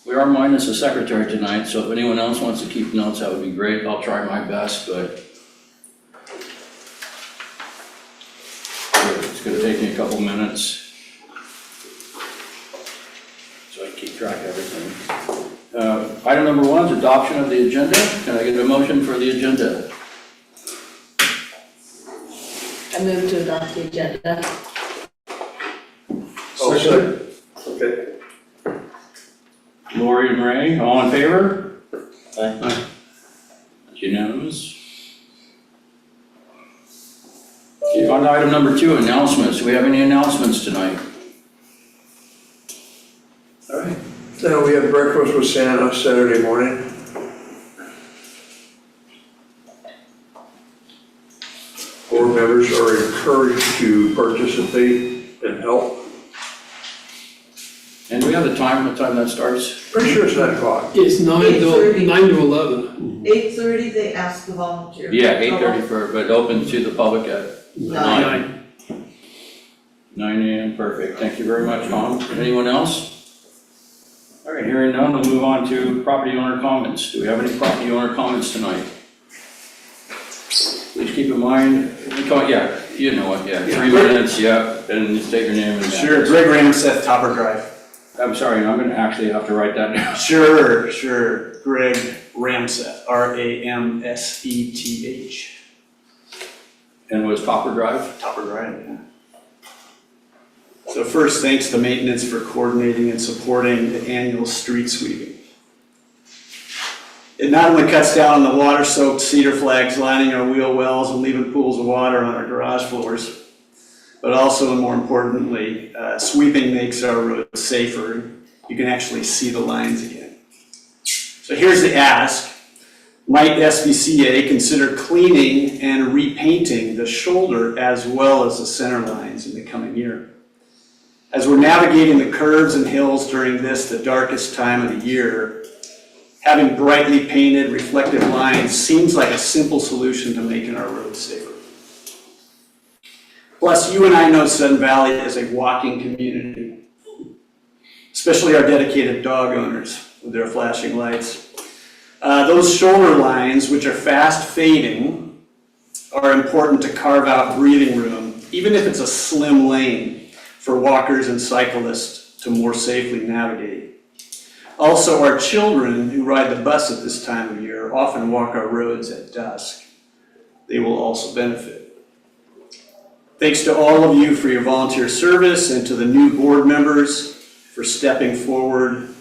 We are minus a secretary tonight, so if anyone else wants to keep notes, that would be great. I'll try my best, but it's going to take me a couple minutes so I can keep track of everything. Item number 1 is adoption of the agenda. Can I get a motion for the agenda? I move to adopt the agenda. Oh, sure. Okay. Lori and Ray, all in favor? Aye. That's unanimous. Okay, on to item number 2, announcements. Do we have any announcements tonight? All right. We had breakfast with Santa Saturday morning. Board members are encouraged to participate and help. And do we have the time, what time that starts? Pretty sure it's 9 o'clock. It's 9 to 11. 8:30, they ask the volunteer. Yeah, 8:30 but open to the public at 9. 9 a.m., perfect. Thank you very much, Tom. Anyone else? All right, hearing none, we'll move on to property owner comments. Do we have any property owner comments tonight? Please keep in mind, yeah, you know it, yeah, 3 minutes, yeah, and state your name and Sure, Greg Ramseth, Topper Drive. I'm sorry, I'm gonna actually have to write that down. Sure, Greg Ramseth, R-A-M-S-E-T-H. And was Topper Drive? Topper Drive, yeah. So first, thanks to maintenance for coordinating and supporting the annual street sweeping. It not only cuts down on the water-soaked cedar flags lining our wheel wells and leaving pools of water on our garage floors, but also, and more importantly, sweeping makes our roads safer. You can actually see the lines again. So here's the ask. Might SVCA consider cleaning and repainting the shoulder as well as the center lines in the coming year? As we're navigating the curves and hills during this, the darkest time of the year, having brightly painted reflective lines seems like a simple solution to making our roads safer. Plus, you and I know Sun Valley is a walking community, especially our dedicated dog owners with their flashing lights. Those shoulder lines, which are fast fading, are important to carve out breathing room, even if it's a slim lane for walkers and cyclists to more safely navigate. Also, our children who ride the bus at this time of year often walk our roads at dusk. They will also benefit. Thanks to all of you for your volunteer service and to the new board members for stepping forward.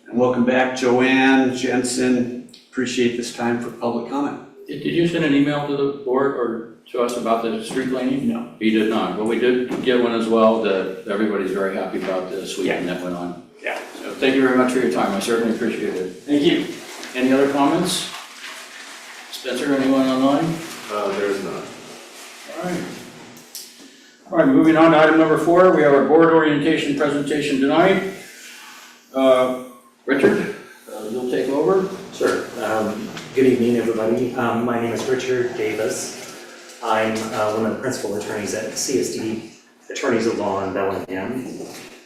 And welcome back, Joanne, Jensen. Appreciate this time for public comment. Did you send an email to the board or to us about the street cleaning? No. You did not. Well, we did get one as well that everybody's very happy about the sweeping that went on. Yeah. So thank you very much for your time. I certainly appreciate it. Thank you. Any other comments? Spencer, anyone online? There's none. All right. All right, moving on to item number 4. We have our board orientation presentation tonight. Richard, you'll take over. Sure. Good evening, everybody. My name is Richard Davis. I'm one of the principal attorneys at CSD Attorneys at Law in Bellingham.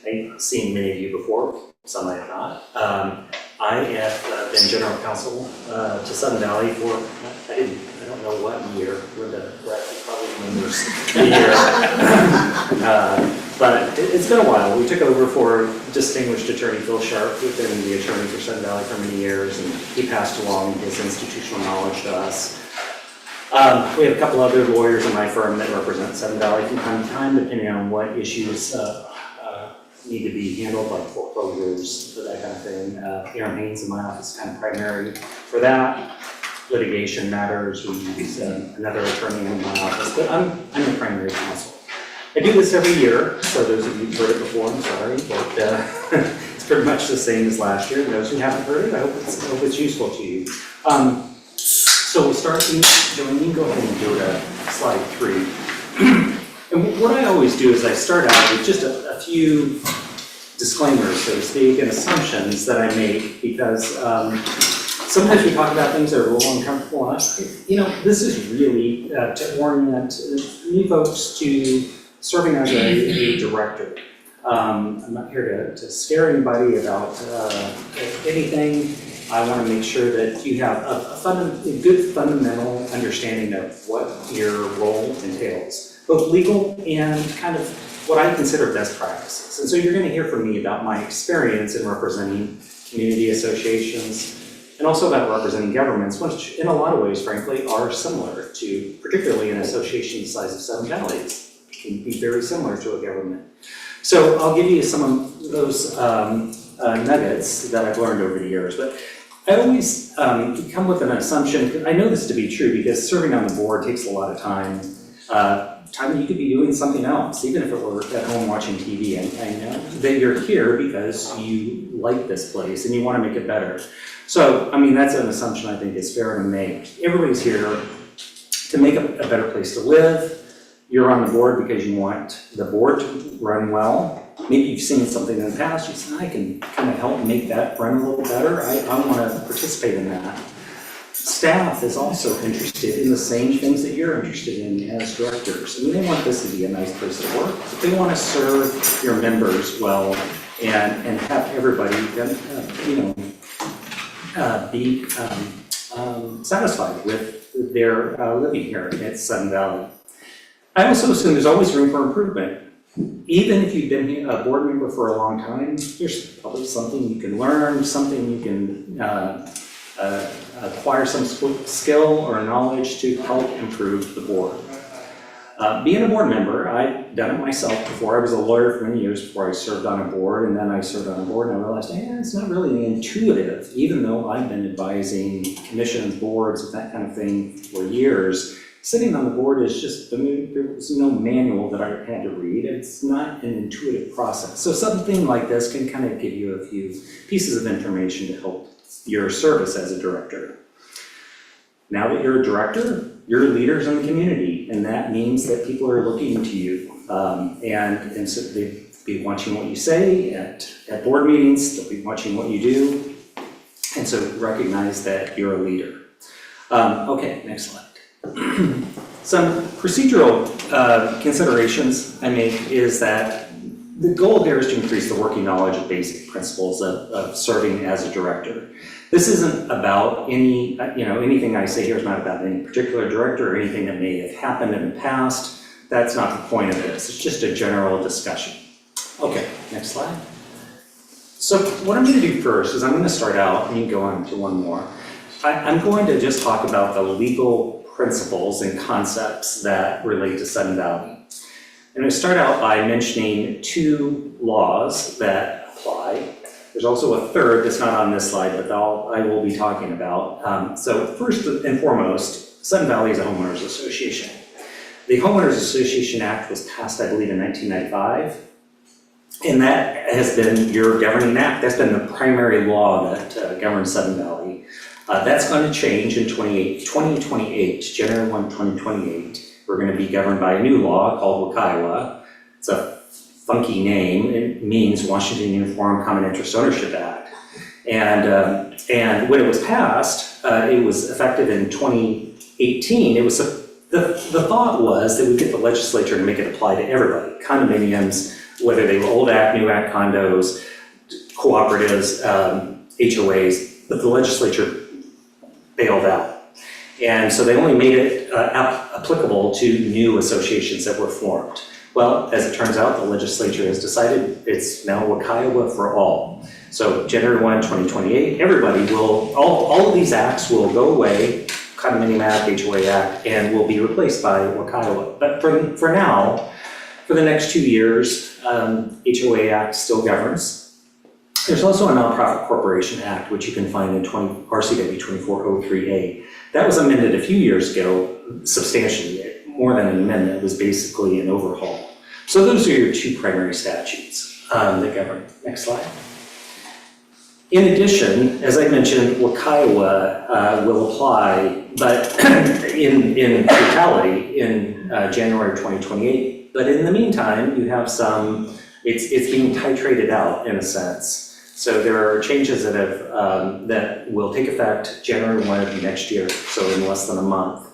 I've seen many of you before, some I have not. I have been general counsel to Sun Valley for, I don't know what year, probably remembers the year. But it's been a while. We took over for distinguished attorney Phil Sharp, who'd been the attorney for Sun Valley for many years, and he passed along his institutional knowledge to us. We have a couple other lawyers in my firm that represent Sun Valley from time to time, depending on what issues need to be handled, like foreclosures, for that kind of thing. Aaron Haynes in my office is kind of primary for that. Litigation matters, we use another attorney in my office, but I'm the primary counsel. I do this every year, so those of you who've heard it before, I'm sorry, but it's pretty much the same as last year. Those who haven't heard it, I hope it's useful to you. So we'll start, Joanne, you can go ahead and go to slide 3. And what I always do is I start out with just a few disclaimers, so to speak, and assumptions that I make, because sometimes we talk about things that are a little uncomfortable, and this is really to orient new folks to serving as a director. I'm not here to scare anybody about anything. I want to make sure that you have a good fundamental understanding of what your role entails, both legal and kind of what I consider best practices. And so you're going to hear from me about my experience in representing community associations and also about representing governments, which in a lot of ways, frankly, are similar to, particularly an association the size of Seven Valleys, can be very similar to a government. So I'll give you some of those nuggets that I've learned over the years, but I always come with an assumption. I know this to be true because serving on the board takes a lot of time. Time you could be doing something else, even if it were at home watching TV. And I know that you're here because you like this place and you want to make it better. So, I mean, that's an assumption I think is fair to make. Everybody's here to make a better place to live. You're on the board because you want the board to run well. Maybe you've seen something in the past, you say, I can kind of help make that run a little better. I want to participate in that. Staff is also interested in the same things that you're interested in as directors. I mean, they want this to be a nice place to work. They want to serve your members well and have everybody, be satisfied with their living here at Sun Valley. I also assume there's always room for improvement. Even if you've been a board member for a long time, there's probably something you can learn, something you can acquire some skill or knowledge to help improve the board. Being a board member, I've done it myself before. I was a lawyer for many years before I served on a board, and then I served on a board and I realized, it's not really intuitive, even though I've been advising commissions, boards, and that kind of thing for years. Sitting on the board is just, there was no manual that I had to read. It's not an intuitive process. So something like this can kind of give you a few pieces of information to help your service as a director. Now that you're a director, you're leaders in the community, and that means that people are looking to you. And so they'll be watching what you say at board meetings, they'll be watching what you do, and so recognize that you're a leader. Okay, next slide. Some procedural considerations I make is that the goal here is to increase the working knowledge of basic principles of serving as a director. This isn't about anything I say here is not about any particular director or anything that may have happened in the past. That's not the point of this. It's just a general discussion. Okay, next slide. So what I'm going to do first is I'm going to start out, and you can go on to one more. I'm going to just talk about the legal principles and concepts that relate to Sun Valley. I'm going to start out by mentioning two laws that apply. There's also a third that's not on this slide, but I will be talking about. So first and foremost, Sun Valley is a homeowners association. The Homeowners Association Act was passed, I believe, in 1995. And that has been your governing act. That's been the primary law that governs Sun Valley. That's going to change in 2028, January 1, 2028. We're going to be governed by a new law called WCIWA. It's a funky name. It means Washington Uniform Common Interest Ownership Act. And when it was passed, it was effective in 2018. It was the thought was that we'd get the legislature to make it apply to everybody. Condominiums, whether they were old act, new act condos, cooperatives, HOAs, but the legislature bailed out. And so they only made it applicable to new associations that were formed. Well, as it turns out, the legislature has decided it's now WCIWA for all. So January 1, 2028, everybody will, all of these acts will go away, Condominium Act, HOA Act, and will be replaced by WCIWA. But for now, for the next 2 years, HOA Act still governs. There's also a Nonprofit Corporation Act, which you can find in RCW 2403A. That was amended a few years ago, substantially, more than an amendment. It was basically an overhaul. So those are your two primary statutes that govern. Next slide. In addition, as I mentioned, WCIWA will apply, but in totality in January 2028. But in the meantime, you have some, it's being titrated out in a sense. So there are changes that have that will take effect January 1 of next year, so in less than a month.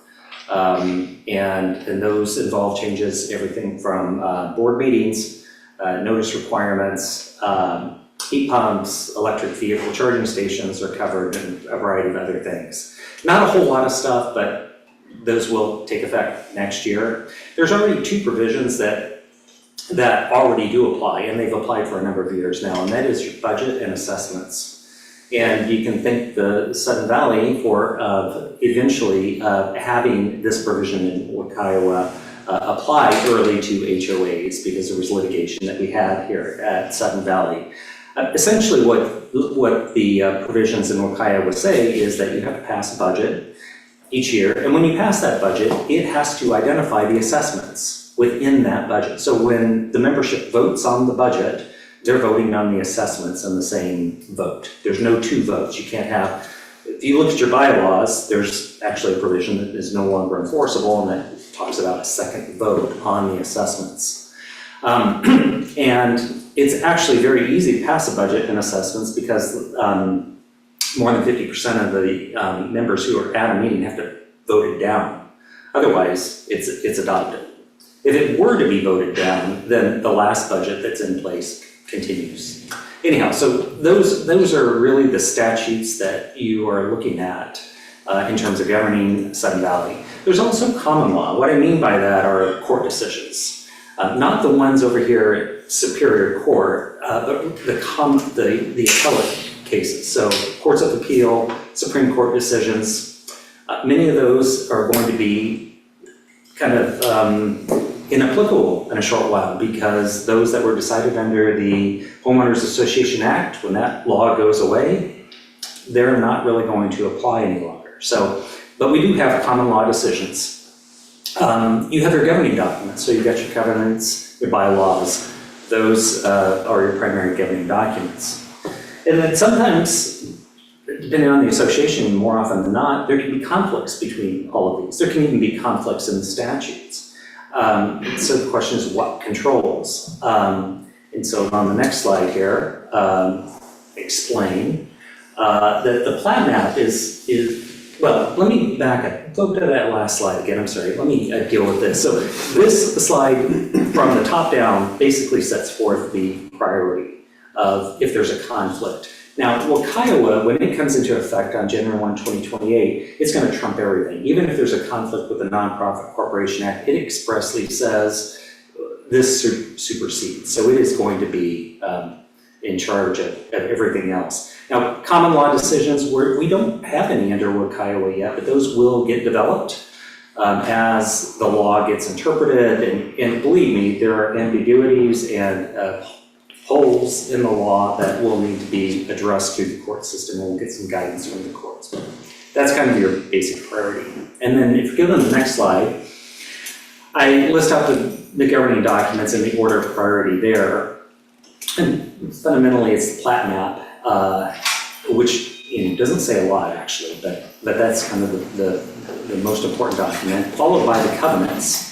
And those involve changes, everything from board meetings notice requirements, heat pumps, electric vehicle charging stations are covered, and a variety of other things. Not a whole lot of stuff, but those will take effect next year. There's already 2 provisions that already do apply, and they've applied for a number of years now, and that is your budget and assessments. And you can thank the Sudden Valley for eventually having this provision in Kiowa apply early to HOAs, because there was litigation that we had here at Sudden Valley. Essentially what the provisions in Kiowa say is that you have to pass a budget each year, and when you pass that budget, it has to identify the assessments within that budget. So when the membership votes on the budget, they're voting on the assessments in the same vote. There's no 2 votes. You can't have, if you look at your bylaws, there's actually a provision that is no longer enforceable, and that talks about a second vote on the assessments. And it's actually very easy to pass a budget and assessments because more than 50% of the members who are at a meeting have to vote it down. Otherwise, it's adopted. If it were to be voted down, then the last budget that's in place continues. Anyhow, so those are really the statutes that you are looking at in terms of governing Sudden Valley. There's also common law. What I mean by that are court decisions. Not the ones over here at Superior Court, but the appellate cases. So courts of appeal, Supreme Court decisions, many of those are going to be kind of inapplicable in a short while, because those that were decided under the Homeowners Association Act, when that law goes away, they're not really going to apply any longer. So, but we do have common law decisions. You have your governing documents, so you've got your covenants, your bylaws. Those are your primary governing documents. And then sometimes, depending on the association, more often than not, there can be conflicts between all of these. There can even be conflicts in the statutes. So the question is, what controls? And so on the next slide here, explain that the plat map is, well, let me back up. Go to that last slide again, I'm sorry. Let me deal with this. So this slide from the top down basically sets forth the priority of if there's a conflict. Now, Kiowa, when it comes into effect on January 1, 2028, it's going to trump everything. Even if there's a conflict with the Nonprofit Corporation Act, it expressly says this supersedes. So it is going to be in charge of everything else. Now, common law decisions, we don't have any under Kiowa yet, but those will get developed as the law gets interpreted. And believe me, there are ambiguities and holes in the law that will need to be addressed through the court system, and we'll get some guidance from the courts. But that's kind of your basic priority. And then if you go to the next slide, I list out the governing documents in the order of priority there. And fundamentally, it's the plat map, which doesn't say a lot actually, but that's kind of the most important document, followed by the covenants.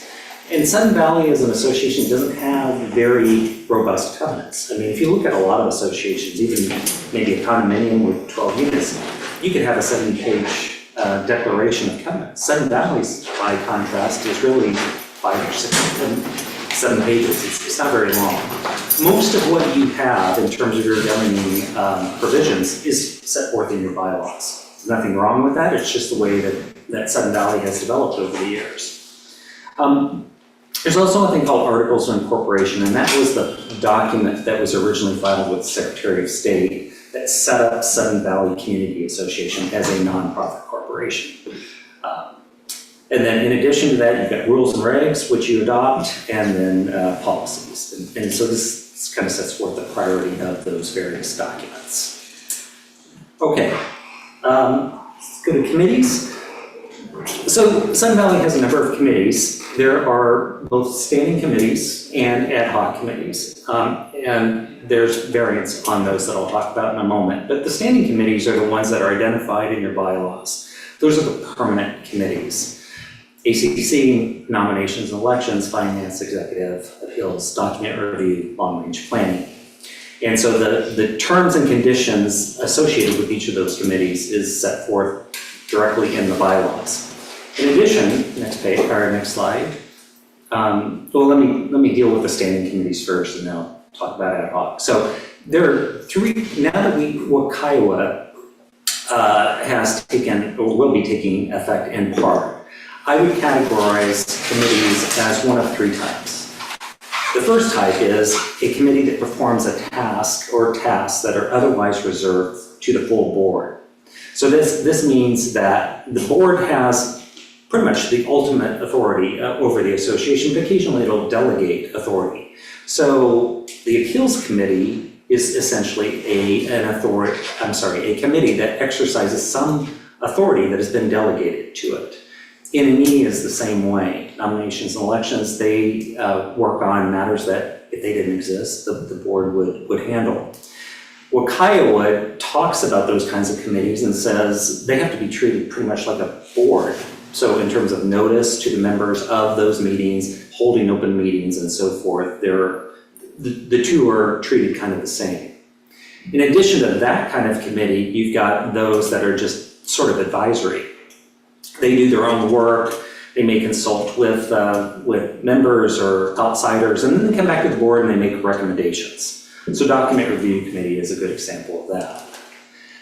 And Sudden Valley as an association doesn't have very robust covenants. I mean, if you look at a lot of associations, even maybe a condominium with 12 units, you could have a 70-page declaration of covenants. Sudden Valley's, by contrast, is really 5 or 6, 7 pages. It's not very long. Most of what you have in terms of your governing provisions is set forth in your bylaws. There's nothing wrong with that. It's just the way that Sudden Valley has developed over the years. There's also a thing called Articles of Incorporation, and that was the document that was originally filed with the Secretary of State that set up Sudden Valley Community Association as a nonprofit corporation. And then in addition to that, you've got rules and regs, which you adopt, and then policies. And so this kind of sets forth the priority of those various documents. Okay, let's go to committees. So Sudden Valley has a number of committees. There are both standing committees and ad hoc committees. And there's variants on those that I'll talk about in a moment. But the standing committees are the ones that are identified in your bylaws. Those are the permanent committees. ACC, nominations and elections, finance, executive, appeals, document review, long-range planning. And so the terms and conditions associated with each of those committees is set forth directly in the bylaws. In addition, next page, or next slide. Well, let me deal with the standing committees first, and then I'll talk about ad hoc. So there are three, now that what Kiowa has taken, or will be taking effect in part, I would categorize committees as one of three types. The first type is a committee that performs a task or tasks that are otherwise reserved to the full board. So this means that the board has pretty much the ultimate authority over the association, but occasionally it'll delegate authority. So the appeals committee is essentially a committee that exercises some authority that has been delegated to it. NME is the same way. Nominations and elections, they work on matters that, if they didn't exist, the board would handle. Well, Kiowa talks about those kinds of committees and says they have to be treated pretty much like a board. So in terms of notice to the members of those meetings, holding open meetings and so forth, the two are treated kind of the same. In addition to that kind of committee, you've got those that are just sort of advisory. They do their own work, they may consult with members or outsiders, and then they come back to the board and they make recommendations. So document review committee is a good example of that.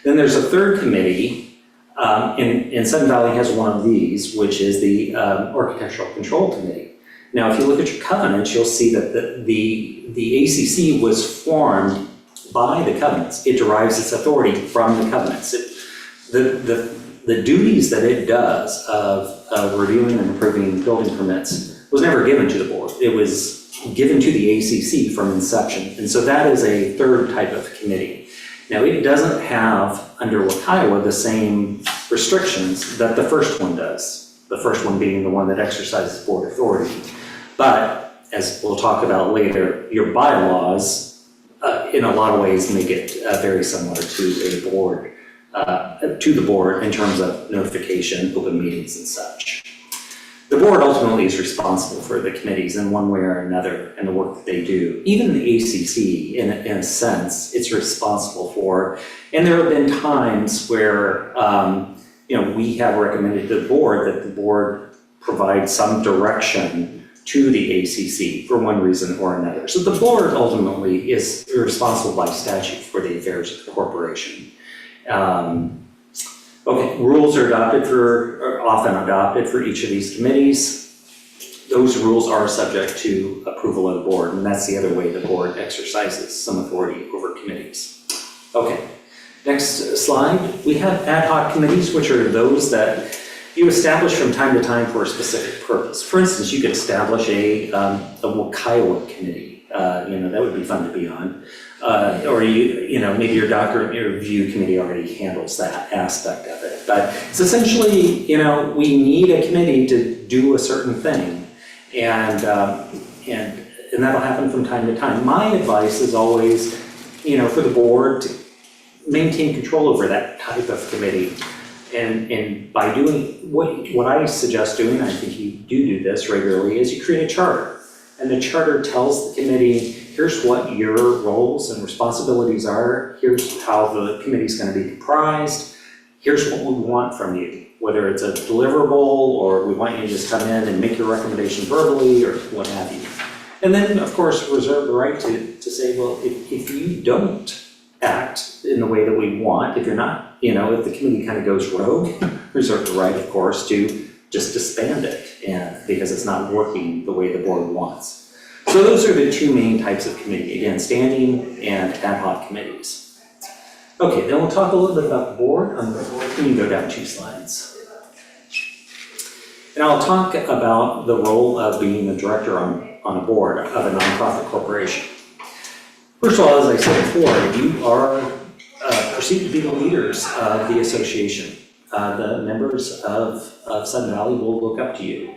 Then there's a third committee, and Sudden Valley has one of these, which is the Architectural Control Committee. Now, if you look at your covenants, you'll see that the ACC was formed by the covenants. It derives its authority from the covenants. The duties that it does of reviewing and approving building permits was never given to the board. It was given to the ACC from inception. And so that is a third type of committee. Now, it doesn't have, under Kiowa, the same restrictions that the first one does. The first one being the one that exercises board authority. But, as we'll talk about later, your bylaws, in a lot of ways, make it very similar to a board, to the board in terms of notification, open meetings and such. The board ultimately is responsible for the committees in one way or another and the work that they do. Even the ACC, in a sense, it's responsible for. And there have been times where, we have recommended to the board that the board provide some direction to the ACC for one reason or another. So the board ultimately is responsible by statute for the affairs of the corporation. Okay, rules are often adopted for each of these committees. Those rules are subject to approval of the board, and that's the other way the board exercises some authority over committees. Okay, next slide. We have ad hoc committees, which are those that you establish from time to time for a specific purpose. For instance, you could establish a Kiowa committee. That would be fun to be on. Or maybe your document review committee already handles that aspect of it. But it's essentially, we need a committee to do a certain thing, and that'll happen from time to time. My advice is always, for the board to maintain control over that type of committee, and by doing what I suggest doing, I think you do this regularly, is you create a charter, and the charter tells the committee, here's what your roles and responsibilities are, here's how the committee's going to be comprised, here's what we want from you, whether it's a deliverable or we want you to just come in and make your recommendation verbally or what have you. And then, of course, reserve the right to say, well, if you don't act in the way that we want, if you're not, if the committee kind of goes rogue, reserve the right, of course, to just disband it, and because it's not working the way the board wants. So those are the two main types of committee, again, standing and ad hoc committees. Okay, then we'll talk a little bit about the board. You can go down 2 slides. And I'll talk about the role of being the director on a board of a nonprofit corporation. First of all, as I said before, you are perceived to be the leaders of the association. The members of Sudden Valley will look up to you.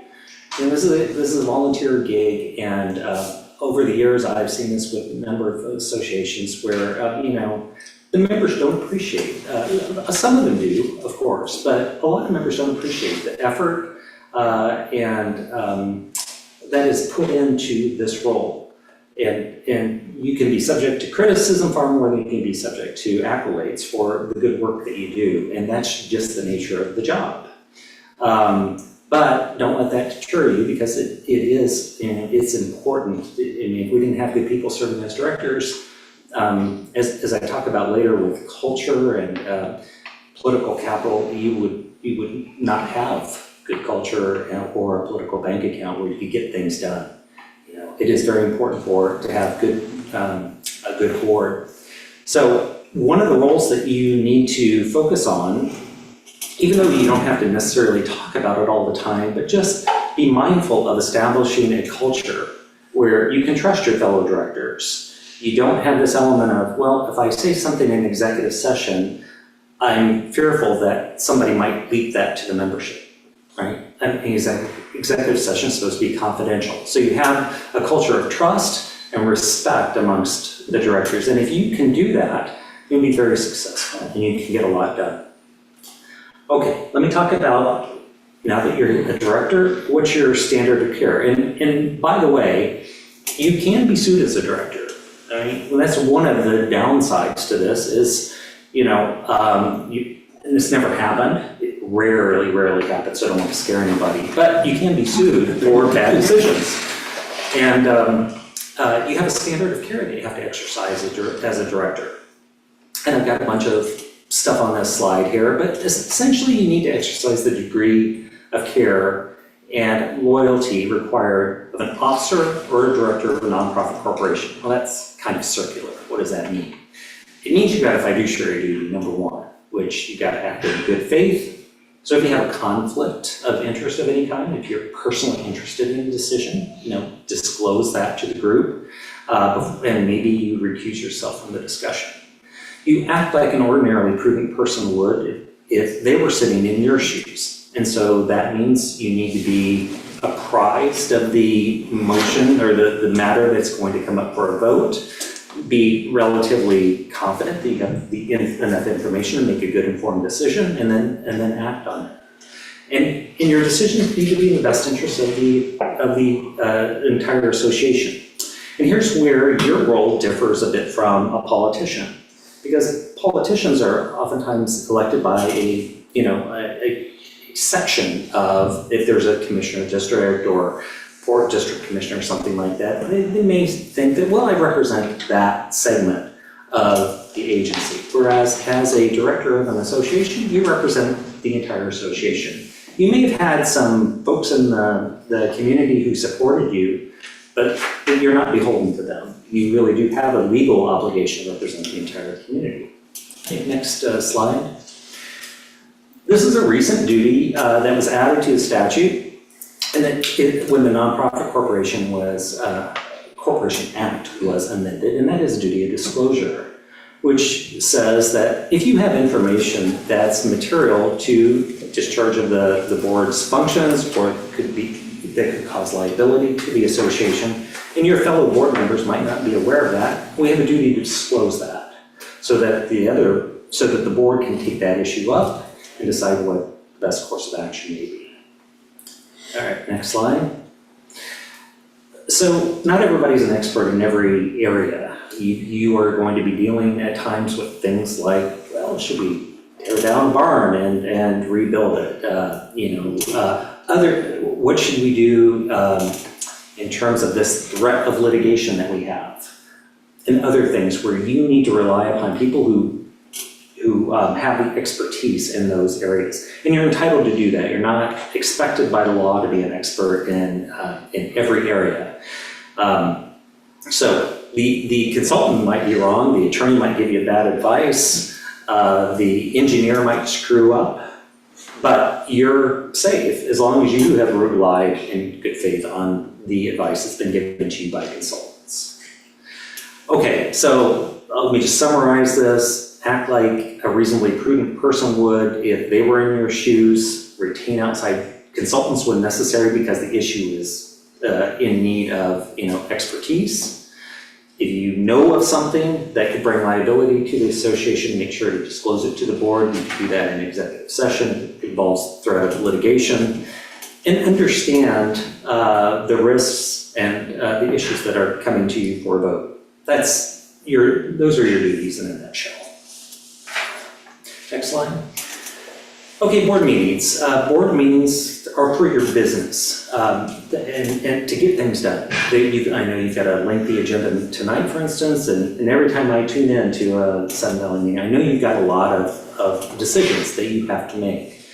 And this is a volunteer gig, and over the years I've seen this with a number of associations where the members don't appreciate. Some of them do, of course, but a lot of members don't appreciate the effort and that is put into this role. And you can be subject to criticism far more than you can be subject to accolades for the good work that you do, and that's just the nature of the job. But don't let that deter you, because it is, it's important. I mean, if we didn't have good people serving as directors, as I talk about later with culture and political capital, you would not have good culture or a political bank account where you could get things done. It is very important to have a good board. So one of the roles that you need to focus on, even though you don't have to necessarily talk about it all the time, but just be mindful of establishing a culture where you can trust your fellow directors. You don't have this element of, well, if I say something in executive session, I'm fearful that somebody might leak that to the membership, right? An executive session is supposed to be confidential. So you have a culture of trust and respect amongst the directors. And if you can do that, you'll be very successful and you can get a lot done. Okay, let me talk about, now that you're a director, what's your standard of care? And by the way, you can be sued as a director. I mean, well, that's one of the downsides to this is, and this never happened. It rarely happens, so I don't want to scare anybody. But you can be sued for bad decisions. And you have a standard of care that you have to exercise as a director. And I've got a bunch of stuff on this slide here, but essentially you need to exercise the degree of care and loyalty required of an officer or a director of a nonprofit corporation. Well, that's kind of circular. What does that mean? It means you've got a fiduciary duty, number one, which you've got to act in good faith. So if you have a conflict of interest of any kind, if you're personally interested in a decision, disclose that to the group, and maybe you recuse yourself from the discussion. You act like an ordinarily prudent person would if they were sitting in your shoes. And so that means you need to be apprised of the motion or the matter that's going to come up for a vote, be relatively confident that you have enough information to make a good informed decision, and then act on it. And your decisions need to be in the best interest of the entire association. And here's where your role differs a bit from a politician. Because politicians are oftentimes elected by a section of, if there's a commissioner of district or fourth district commissioner or something like that, they may think that, well, I represent that segment of the agency. Whereas as a director of an association, you represent the entire association. You may have had some folks in the community who supported you, but you're not beholden to them. You really do have a legal obligation to represent the entire community. Okay, next slide. This is a recent duty that was added to the statute, and when the Nonprofit Corporation Act was amended, and that is a duty of disclosure, which says that if you have information that's material to discharge of the board's functions, or that could cause liability to the association, and your fellow board members might not be aware of that, we have a duty to disclose that so that the board can take that issue up and decide what the best course of action may be. All right, next slide. So not everybody's an expert in every area. You are going to be dealing at times with things like, well, should we tear down a barn and rebuild it? What should we do in terms of this threat of litigation that we have? And other things where you need to rely upon people who have the expertise in those areas. And you're entitled to do that. You're not expected by the law to be an expert in every area. So the consultant might be wrong, the attorney might give you bad advice, the engineer might screw up, but you're safe as long as you have relied in good faith on the advice that's been given to you by consultants. Okay, so let me just summarize this. Act like a reasonably prudent person would if they were in your shoes. Retain outside consultants when necessary because the issue is in need of expertise. If you know of something that could bring liability to the association, make sure to disclose it to the board. You can do that in executive session. It involves threat of litigation. And understand the risks and the issues that are coming to you for a vote. Those are your duties in a nutshell. Next slide. Okay, board meetings. Board meetings are for your business, and to get things done. I know you've got a lengthy agenda tonight, for instance, and every time I tune in to a Sun Valley meeting, I know you've got a lot of decisions that you have to make.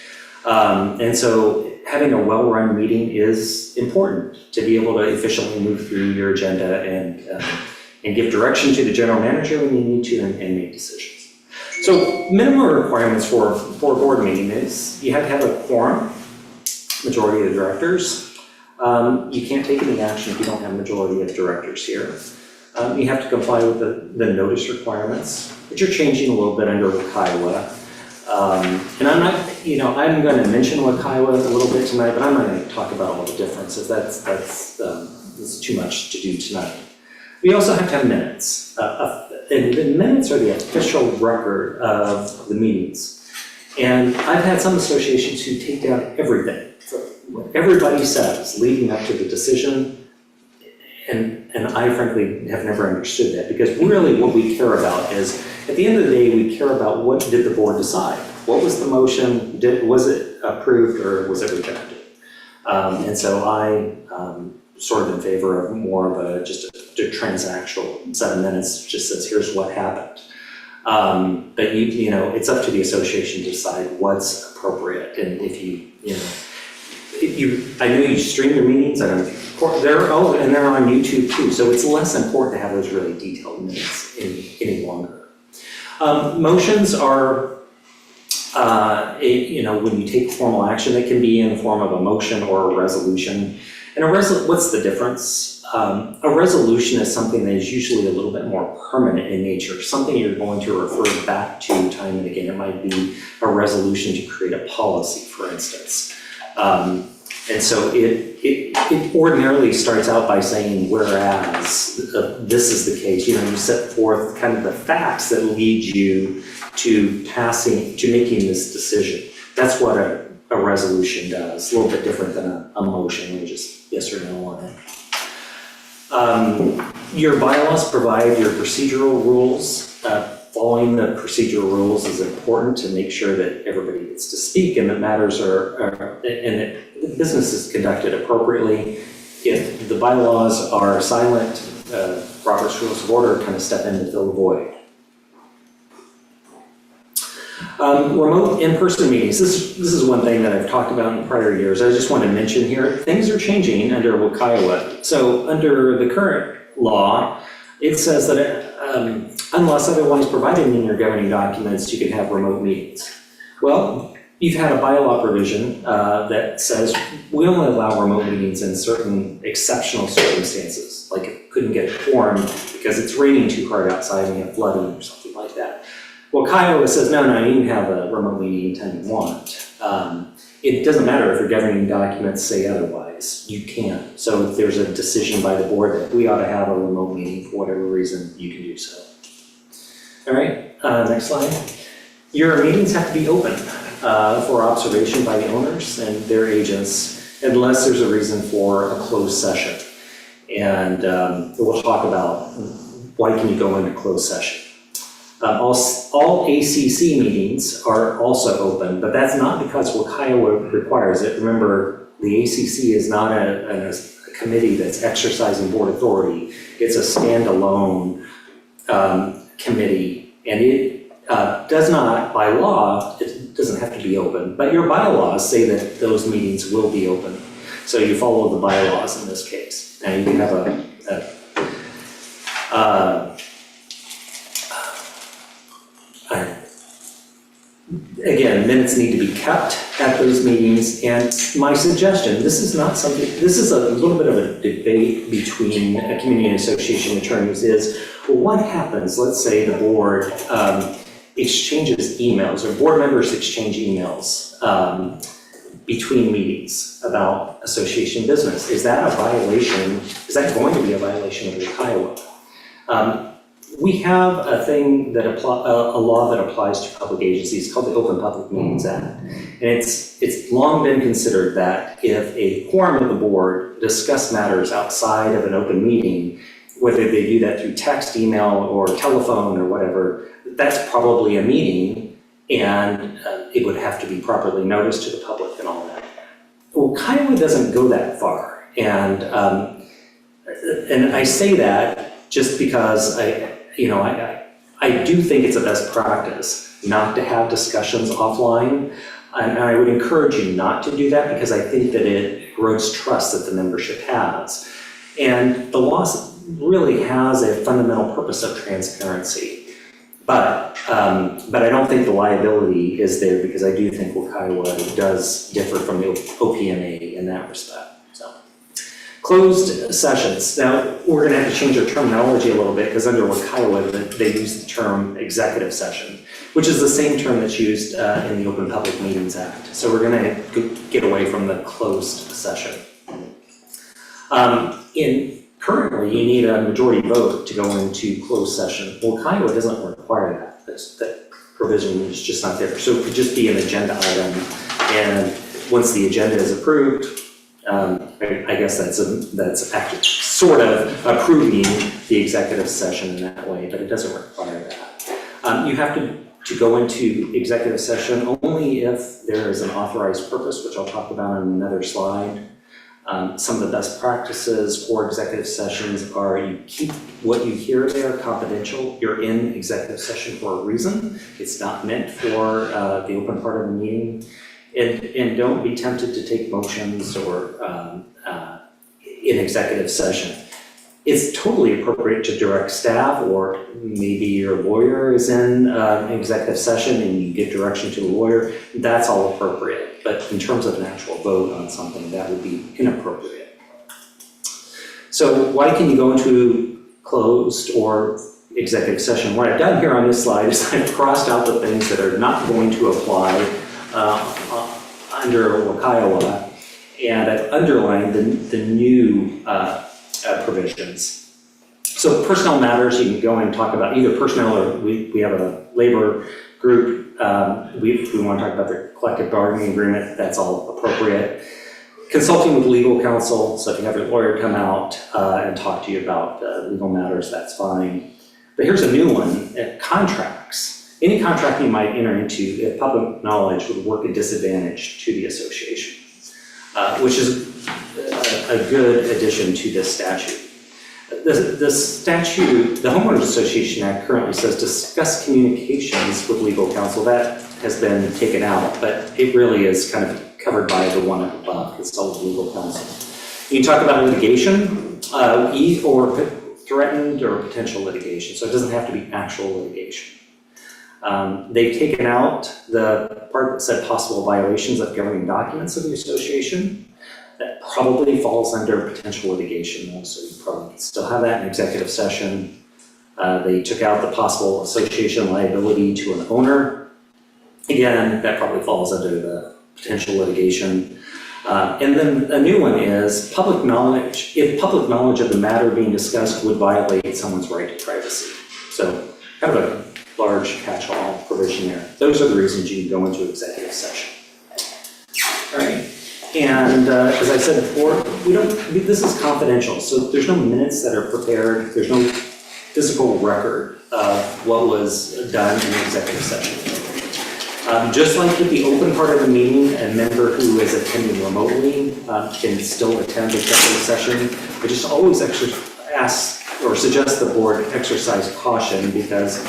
And so having a well-run meeting is important to be able to efficiently move through your agenda and give direction to the general manager when you need to and make decisions. So minimum requirements for a board meeting is you have to have a quorum, majority of the directors. You can't take any action if you don't have a majority of directors here. You have to comply with the notice requirements, which are changing a little bit under Kiowa. And I'm not, I'm going to mention Kiowa a little bit tonight, but I'm not going to talk about all the differences. That's too much to do tonight. We also have to have minutes. And the minutes are the official record of the meetings. And I've had some associations who take down everything, what everybody says leading up to the decision. And I frankly have never understood that, because really what we care about is, at the end of the day, we care about what did the board decide? What was the motion? Was it approved or was it rejected? And so I'm sort of in favor of more of just a transactional 7 minutes, just says, here's what happened. But it's up to the association to decide what's appropriate. And I know you stream your meetings, and they're on YouTube too, so it's less important to have those really detailed minutes any longer. Motions are, when you take formal action, it can be in the form of a motion or a resolution. And what's the difference? A resolution is something that is usually a little bit more permanent in nature, something you're going to refer back to time and again. It might be a resolution to create a policy, for instance. And so it ordinarily starts out by saying, whereas this is the case, you set forth kind of the facts that lead you to making this decision. That's what a resolution does, a little bit different than a motion, which is yes or no on it. Your bylaws provide your procedural rules. Following the procedural rules is important to make sure that everybody gets to speak and that matters and that the business is conducted appropriately. If the bylaws are silent, Robert's Rules of Order kind of step in to fill the void. Remote in-person meetings. This is one thing that I've talked about in prior years. I just want to mention here, things are changing under Kiowa. So under the current law, it says that unless otherwise provided in your governing documents, you can have remote meetings. Well, you've had a bylaw provision that says we only allow remote meetings in certain exceptional circumstances, like it couldn't get a quorum because it's raining too hard outside and you have flooding or something like that. Well, Kiowa says, no, you can have a remote meeting anytime you want. It doesn't matter if your governing documents say otherwise, you can. So if there's a decision by the board that we ought to have a remote meeting for whatever reason, you can do so. All right, next slide. Your meetings have to be open for observation by the owners and their agents, unless there's a reason for a closed session. And we'll talk about why can you go into closed session. All ACC meetings are also open, but that's not because Kiowa requires it. Remember, the ACC is not a committee that's exercising board authority. It's a standalone committee, and it does not, by law, it doesn't have to be open, but your bylaws say that those meetings will be open. So you follow the bylaws in this case. Now you can have again, minutes need to be kept at those meetings, and my suggestion, this is a little bit of a debate between a community and association attorneys is, well, what happens, let's say the board exchanges emails, or board members exchange emails between meetings about association business. Is that a violation? Is that going to be a violation of the Kiowa? We have a thing that a law that applies to public agencies called the Open Public Meetings Act. And it's long been considered that if a quorum of the board discuss matters outside of an open meeting, whether they do that through text, email, or telephone or whatever, that's probably a meeting and it would have to be properly noticed to the public and all that. Well, Kiowa doesn't go that far, and I say that just because I do think it's a best practice not to have discussions offline, and I would encourage you not to do that because I think that it erodes trust that the membership has. And the law really has a fundamental purpose of transparency, but I don't think the liability is there because I do think Kiowa does differ from the OPMA in that respect. So, closed sessions. Now, we're going to have to change our terminology a little bit because under Kiowa, they use the term executive session, which is the same term that's used in the Open Public Meetings Act. So we're going to get away from the closed session. Currently, you need a majority vote to go into closed session. Well, Kiowa doesn't require that. That provision is just not there. So it could just be an agenda item, and once the agenda is approved, I guess that's actually sort of approving the executive session in that way, but it doesn't require that. You have to go into executive session only if there is an authorized purpose, which I'll talk about on another slide. Some of the best practices for executive sessions are you keep what you hear there confidential. You're in executive session for a reason. It's not meant for the open part of the meeting. And don't be tempted to take motions or in executive session. It's totally appropriate to direct staff, or maybe your lawyer is in executive session and you give direction to the lawyer. That's all appropriate. But in terms of an actual vote on something, that would be inappropriate. So why can you go into closed or executive session? What I've done here on this slide is I've crossed out the things that are not going to apply under Kiowa, and I've underlined the new provisions. So personnel matters, you can go and talk about either personnel or we have a labor group. We want to talk about the collective bargaining agreement, that's all appropriate. Consulting with legal counsel, so if you have your lawyer come out and talk to you about legal matters, that's fine. But here's a new one, contracts. Any contract you might enter into, if public knowledge would work a disadvantage to the association, which is a good addition to this statute. The statute, the Homeowners Association Act currently says discuss communications with legal counsel. That has been taken out, but it really is kind of covered by the one up above, consult with legal counsel. You can talk about litigation, or threatened or potential litigation, so it doesn't have to be actual litigation. They've taken out the part that said possible violations of governing documents of the association. That probably falls under potential litigation though, so you probably can still have that in executive session. They took out the possible association liability to an owner. Again, that probably falls under the potential litigation. And then a new one is public knowledge, if public knowledge of the matter being discussed would violate someone's right to privacy. So kind of a large catch-all provision there. Those are the reasons you can go into executive session. All right. And as I said before, this is confidential, so there's no minutes that are prepared, there's no physical record of what was done in the executive session. Just like with the open part of the meeting, a member who is attending remotely can still attend the executive session. I just always ask or suggest the board exercise caution, because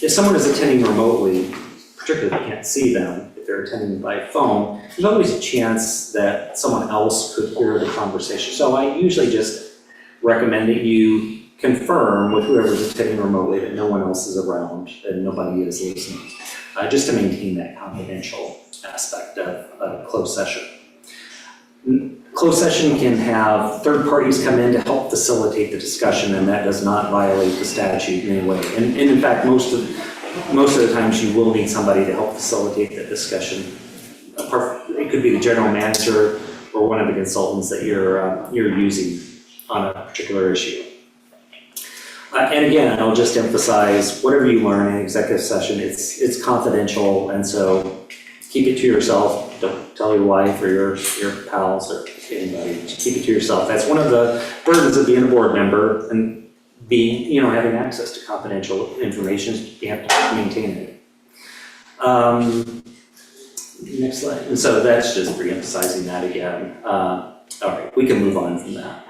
if someone is attending remotely, particularly if you can't see them, they're attending by phone, there's always a chance that someone else could hear the conversation. So I usually just recommend that you confirm with whoever's attending remotely that no one else is around and nobody is listening, just to maintain that confidential aspect of closed session. Closed session can have third parties come in to help facilitate the discussion, and that does not violate the statute in any way. And in fact, most of the times you will need somebody to help facilitate that discussion. It could be the general manager or one of the consultants that you're using on a particular issue. And again, I'll just emphasize, whatever you learn in executive session, it's confidential, and so keep it to yourself. Don't tell your wife or your pals or anybody. Just keep it to yourself. That's one of the burdens of being a board member and having access to confidential information. You have to maintain it. Next slide. And so that's just re-emphasizing that again. All right, we can move on from that.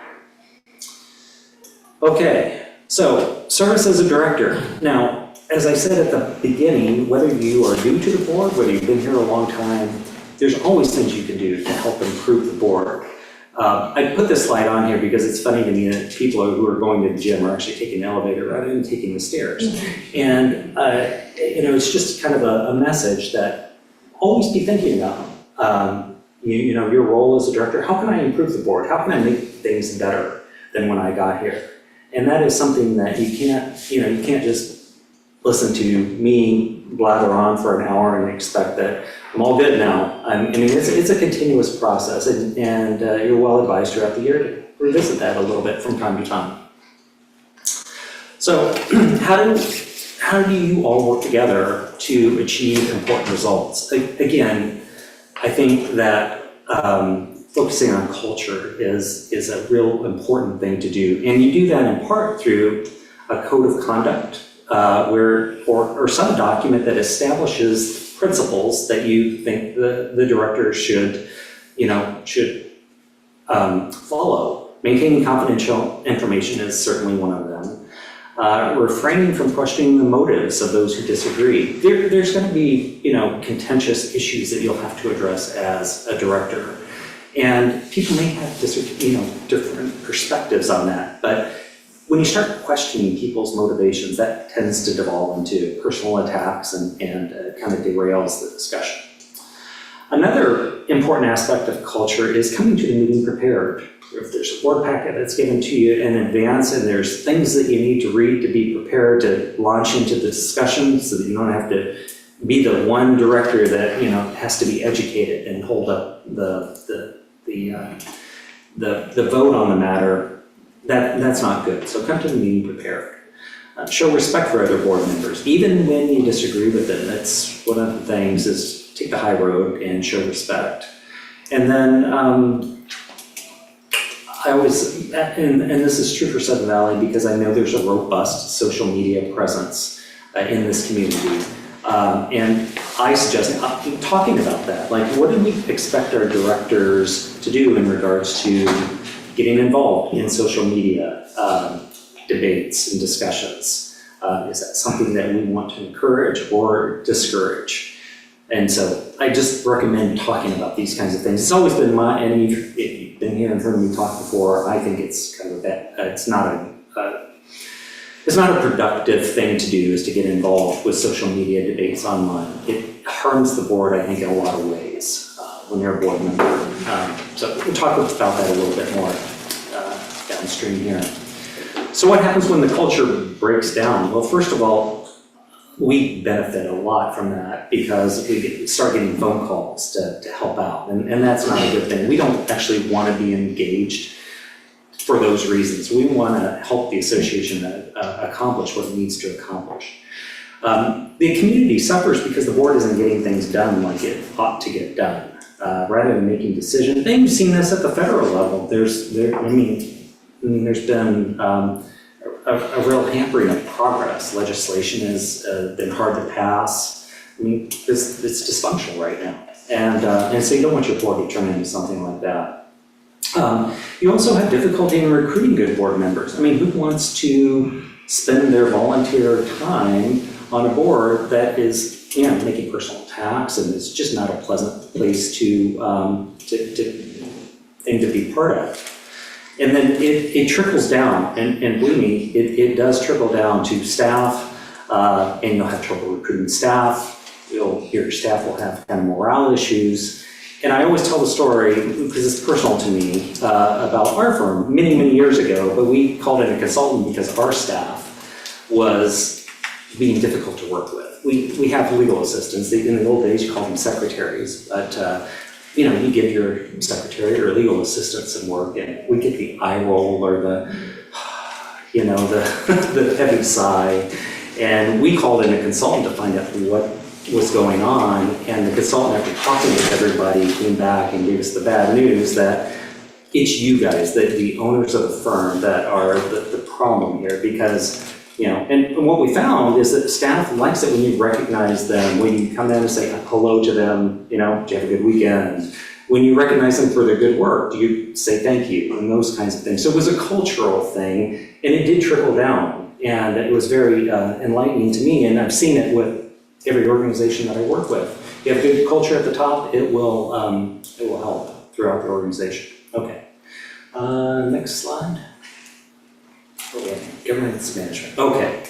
Okay, so service as a director. Now, as I said at the beginning, whether you are new to the board, whether you've been here a long time, there's always things you can do to help improve the board. I put this slide on here because it's funny to me that people who are going to the gym are actually taking the elevator rather than taking the stairs. And, it's just kind of a message that always be thinking about, your role as a director. How can I improve the board? How can I make things better than when I got here? And that is something that you can't just listen to me blather on for an hour and expect that I'm all good now. It's a continuous process, and you're well advised throughout the year to revisit that a little bit from time to time. So how do you all work together to achieve important results? Again, I think that focusing on culture is a real important thing to do. And you do that in part through a code of conduct or some document that establishes principles that you think the director should follow. Maintaining confidential information is certainly one of them. Refraining from questioning the motives of those who disagree. There's going to be, contentious issues that you'll have to address as a director. And people may have different perspectives on that. But when you start questioning people's motivations, that tends to devolve into personal attacks and kind of derails the discussion. Another important aspect of culture is coming to the meeting prepared. If there's a board packet that's given to you in advance and there's things that you need to read to be prepared to launch into the discussion so that you don't have to be the one director that has to be educated and hold up the vote on the matter, that's not good. So come to the meeting prepared. Show respect for other board members, even when you disagree with them. That's one of the things is take the high road and show respect. And then I always, and this is true for Sudden Valley because I know there's a robust social media presence in this community. And I suggest talking about that. Like, what do we expect our directors to do in regards to getting involved in social media debates and discussions? Is that something that we want to encourage or discourage? And so I just recommend talking about these kinds of things. It's always been and if you've been here and heard me talk before, I think it's kind of it's not a productive thing to do is to get involved with social media debates online. It harms the board, I think, in a lot of ways when you're a board member. So we'll talk about that a little bit more downstream here. So what happens when the culture breaks down? Well, first of all, we benefit a lot from that because we start getting phone calls to help out, and that's not a good thing. We don't actually want to be engaged for those reasons. We want to help the association accomplish what it needs to accomplish. The community suffers because the board isn't getting things done like it ought to get done. Rather than making decisions, and you've seen this at the federal level. There's been a real hampering of progress. Legislation has been hard to pass. It's dysfunctional right now, and so you don't want your board to turn into something like that. You also have difficulty in recruiting good board members. Who wants to spend their volunteer time on a board that is, making personal attacks, and it's just not a pleasant place to be part of. And then it trickles down, and believe me, it does trickle down to staff, and you'll have trouble recruiting staff. Your staff will have kind of morale issues. And I always tell the story, because it's personal to me, about our firm many, many years ago, but we called in a consultant because our staff was being difficult to work with. We have legal assistants. In the old days, you called them secretaries, but you give your secretary or legal assistant some work, and we get the eye roll or the heavy sigh. And we called in a consultant to find out what was going on, and the consultant, after talking with everybody, came back and gave us the bad news that it's you guys, the owners of the firm, that are the problem here, because And what we found is that staff likes it when you recognize them, when you come in and say hello to them, do you have a good weekend? When you recognize them for their good work, do you say thank you and those kinds of things? So it was a cultural thing, and it did trickle down, and it was very enlightening to me, and I've seen it with every organization that I work with. You have good culture at the top, it will help throughout the organization. Okay, next slide. Okay, governance management. Okay,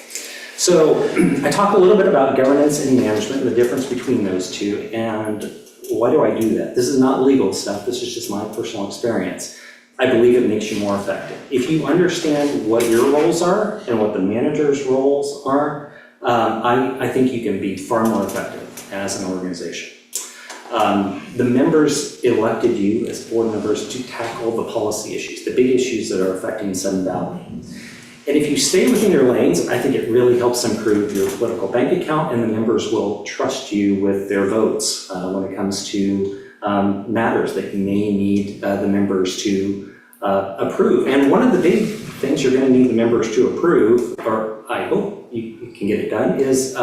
so I talked a little bit about governance and management and the difference between those two, and why do I do that? This is not legal stuff, this is just my personal experience. I believe it makes you more effective. If you understand what your roles are and what the manager's roles are, I think you can be far more effective as an organization. The members elected you as board members to tackle the policy issues, the big issues that are affecting Sun Valley. And if you stay within your lanes, I think it really helps improve your political bank account, and the members will trust you with their votes when it comes to matters that you may need the members to approve. And one of the big things you're going to need the members to approve, or I hope you can get it done, is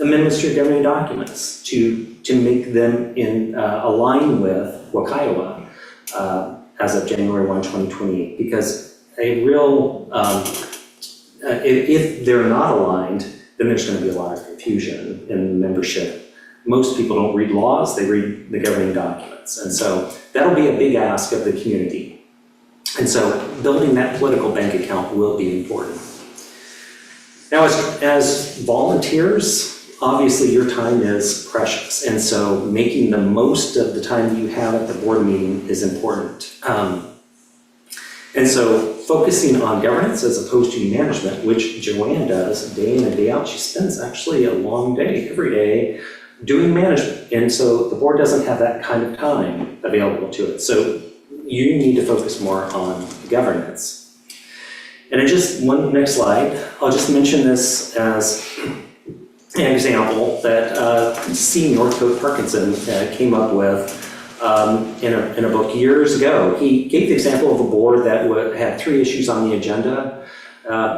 amendments to your governing documents to make them in align with Wakiowa as of January 1, 2028, because a real, if they're not aligned, then there's going to be a lot of confusion in membership. Most people don't read laws, they read the governing documents. And so that'll be a big ask of the community. And so building that political bank account will be important. Now, as volunteers, obviously your time is precious. And so making the most of the time you have at the board meeting is important. And so focusing on governance as opposed to management, which Joanne does day in and day out. She spends actually a long day, every day, doing management. And so the board doesn't have that kind of time available to it. So you need to focus more on governance. And next slide, I'll just mention this as an example that C. Northcote Parkinson came up with in a book years ago. He gave the example of a board that had 3 issues on the agenda.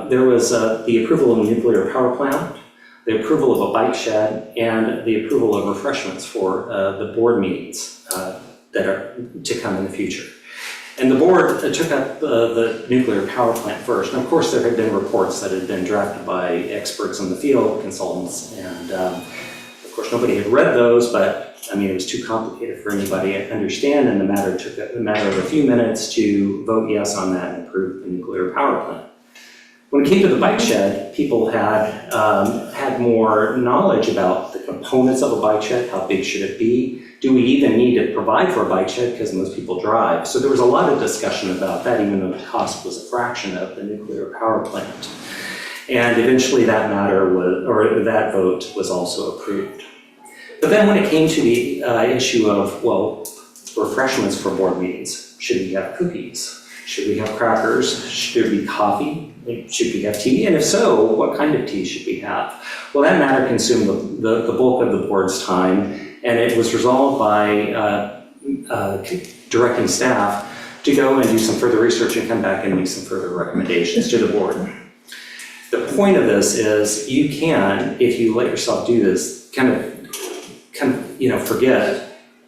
There was the approval of a nuclear power plant, the approval of a bike shed, and the approval of refreshments for the board meetings that are to come in the future. And the board took up the nuclear power plant first. And of course, there had been reports that had been drafted by experts in the field, consultants, and of course, nobody had read those, but I mean, it was too complicated for anybody to understand, and it took a matter of a few minutes to vote yes on that and approve the nuclear power plant. When it came to the bike shed, people had more knowledge about the components of a bike shed, how big should it be, do we even need to provide for a bike shed because most people drive. So there was a lot of discussion about that, even though the cost was a fraction of the nuclear power plant. And eventually that that vote was also approved. But then when it came to the issue of, refreshments for board meetings, should we have cookies? Should we have crackers? Should there be coffee? Should we have tea? And if so, what kind of tea should we have? Well, that matter consumed the bulk of the board's time, and it was resolved by directing staff to go and do some further research and come back and make some further recommendations to the board. The point of this is you can, if you let yourself do this, kind of forget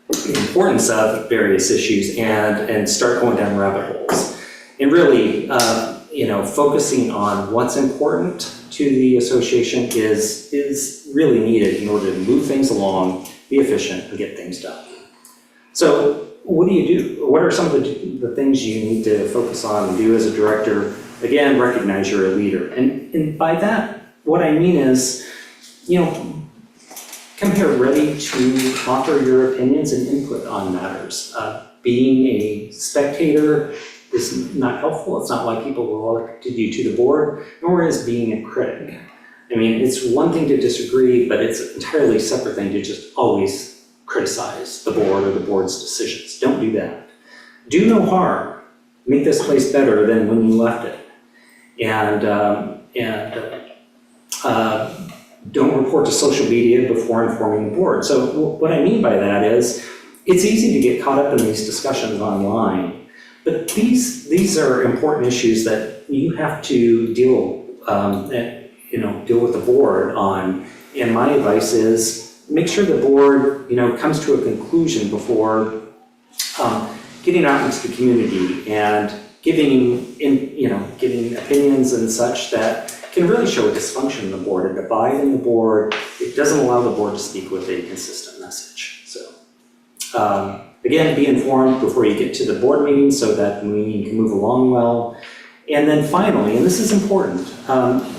the importance of various issues and start going down rabbit holes. And really, focusing on what's important to the association is really needed in order to move things along, be efficient, and get things done. So what do you do? What are some of the things you need to focus on and do as a director? Again, recognize you're a leader. And by that, what I mean is, come here ready to offer your opinions and input on matters. Being a spectator is not helpful. It's not why people will elect you to the board, nor is being a critic. I mean, it's one thing to disagree, but it's an entirely separate thing to just always criticize the board or the board's decisions. Don't do that. Do no harm. Make this place better than when you left it. And don't report to social media before informing the board. So what I mean by that is, it's easy to get caught up in these discussions online, but these are important issues that you have to deal deal with the board on. And my advice is make sure the board, comes to a conclusion before getting out into the community and giving opinions and such that can really show a dysfunction in the board, a divide in the board. It doesn't allow the board to speak with a consistent message. So, again, be informed before you get to the board meeting so that the meeting can move along well. And then finally, and this is important,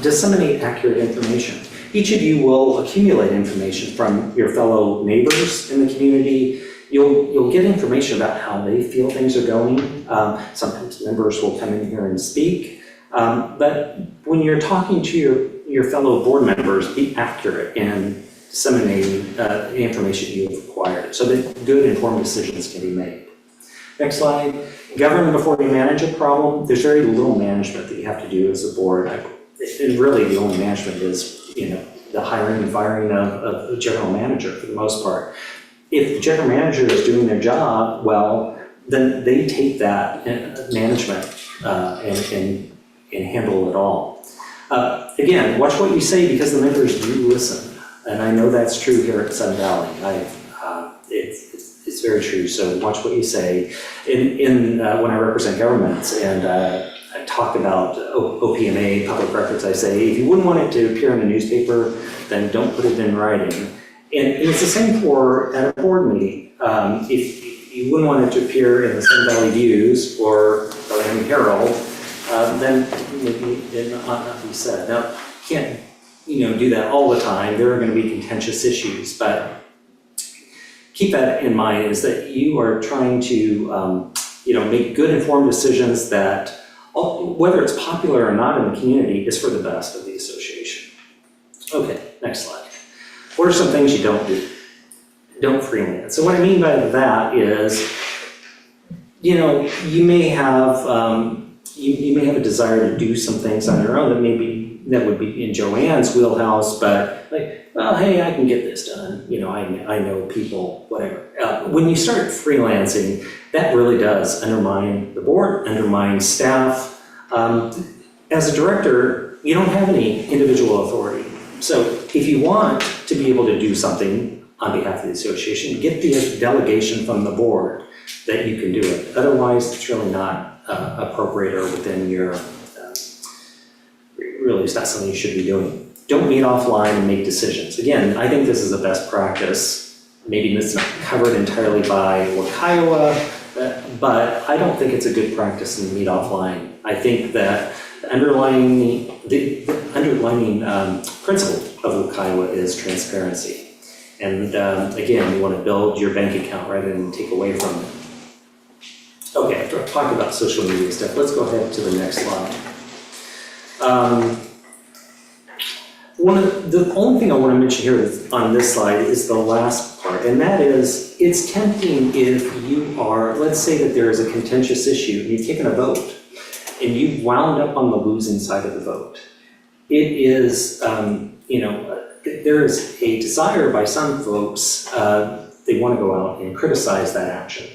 disseminate accurate information. Each of you will accumulate information from your fellow neighbors in the community. You'll get information about how they feel things are going. Sometimes members will come in here and speak. But when you're talking to your fellow board members, be accurate in disseminating the information you have acquired so that good informed decisions can be made. Next slide. Govern before you manage a problem. There's very little management that you have to do as a board. And really the only management is, the hiring and firing of a general manager for the most part. If the general manager is doing their job well, then they take that management and handle it all. Again, watch what you say because the members do listen. And I know that's true here at Sun Valley. It's very true, so watch what you say. When I represent governments and I talk about OPMA, public records, I say, if you wouldn't want it to appear in the newspaper, then don't put it in writing. And it's the same for at a board meeting. If you wouldn't want it to appear in the Sun Valley Views or the Miami Herald, then maybe it ought not be said. Now, you can't do that all the time. There are going to be contentious issues, but keep that in mind is that you are trying to make good informed decisions that, whether it's popular or not in the community, is for the best of the association. Okay, next slide. What are some things you don't do? Don't freelance. So what I mean by that is, you may have a desire to do some things on your own that would be in Joanne's wheelhouse, but hey, I can get this done. I know people, whatever. When you start freelancing, that really does undermine the board, undermine staff. As a director, you don't have any individual authority. So if you want to be able to do something on behalf of the association, get the delegation from the board that you can do it. Otherwise, it's really not appropriate or within your, really it's not something you should be doing. Don't meet offline and make decisions. Again, I think this is a best practice. Maybe it's not covered entirely by Kiowa, but I don't think it's a good practice to meet offline. I think that the underlying principle of Kiowa is transparency. And again, you want to build your bank account rather than take away from it. Okay, after I've talked about social media stuff, let's go ahead to the next slide. The only thing I want to mention here on this slide is the last part, and that is, it's tempting if you are, let's say that there is a contentious issue and you've taken a vote and you've wound up on the losing side of the vote. It is, there is a desire by some folks, they want to go out and criticize that action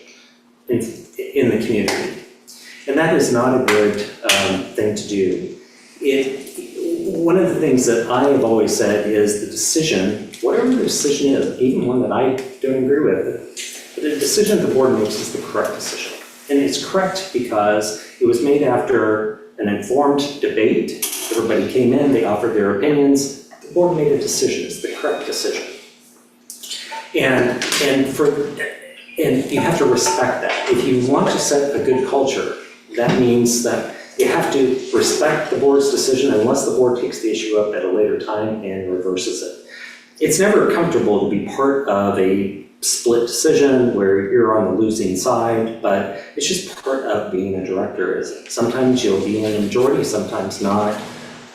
in the community. And that is not a good thing to do. One of the things that I have always said is the decision, whatever the decision is, even one that I don't agree with, the decision the board makes is the correct decision. And it's correct because it was made after an informed debate. Everybody came in, they offered their opinions. The board made a decision, it's the correct decision. And you have to respect that. If you want to set a good culture, that means that you have to respect the board's decision unless the board takes the issue up at a later time and reverses it. It's never comfortable to be part of a split decision where you're on the losing side, but it's just part of being a director, isn't it? Sometimes you'll be in a majority, sometimes not,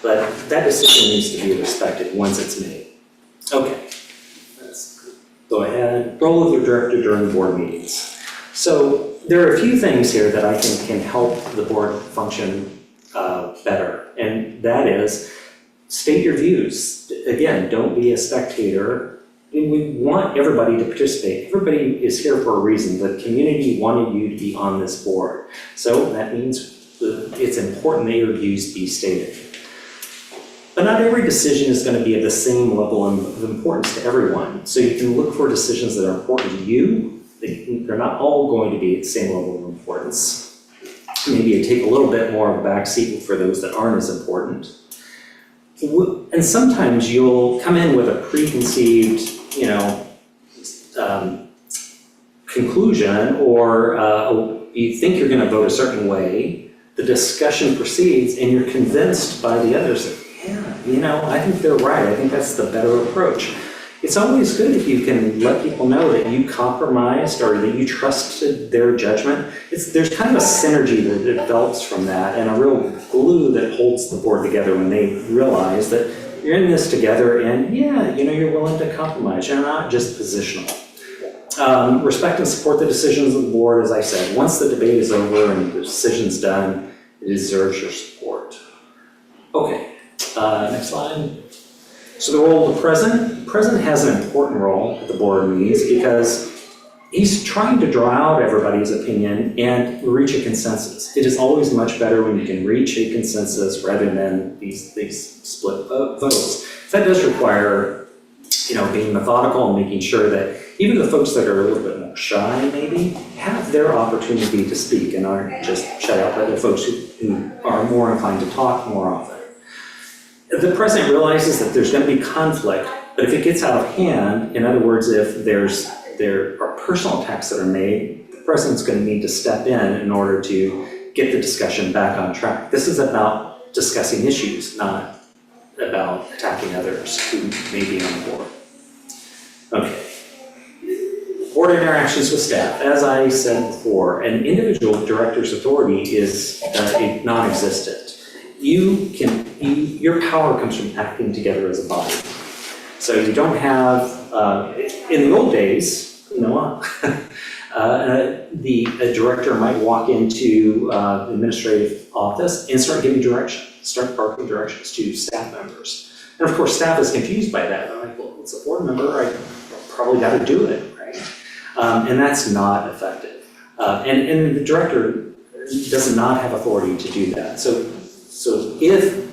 but that decision needs to be respected once it's made. Okay, let's go ahead. Role of the director during board meetings. So there are a few things here that I think can help the board function better, and that is state your views. Again, don't be a spectator. We want everybody to participate. Everybody is here for a reason. The community wanted you to be on this board. So that means it's important that your views be stated. But not every decision is going to be of the same level of importance to everyone. So you can look for decisions that are important to you. They're not all going to be at the same level of importance. Maybe you take a little bit more of a backseat for those that aren't as important. And sometimes you'll come in with a preconceived, conclusion, or you think you're going to vote a certain way. The discussion proceeds, and you're convinced by the others that, I think they're right. I think that's the better approach. It's always good if you can let people know that you compromised or that you trusted their judgment. There's kind of a synergy that develops from that, and a real glue that holds the board together when they realize that you're in this together, and you're willing to compromise. You're not just positional. Respect and support the decisions of the board, as I said. Once the debate is over and the decision's done, it deserves your support. Okay, next slide. So the role of the president. The president has an important role at the board meetings because he's trying to draw out everybody's opinion and reach a consensus. It is always much better when you can reach a consensus rather than these split votes. That does require, being methodical and making sure that even the folks that are a little bit more shy, maybe, have their opportunity to speak and aren't just shut out by the folks who are more inclined to talk more often. The president realizes that there's going to be conflict, but if it gets out of hand, in other words, if there are personal attacks that are made, the president's going to need to step in order to get the discussion back on track. This is about discussing issues, not about attacking others who may be on the board. Okay. Board interactions with staff. As I said before, an individual director's authority is non-existent. Your power comes from acting together as a body. So you don't have, in the old days, a director might walk into the administrative office and start giving start barking directions to staff members. And of course, staff is confused by that. They're like, well, it's a board member, I probably got to do it, right? And that's not effective. And the director does not have authority to do that. So if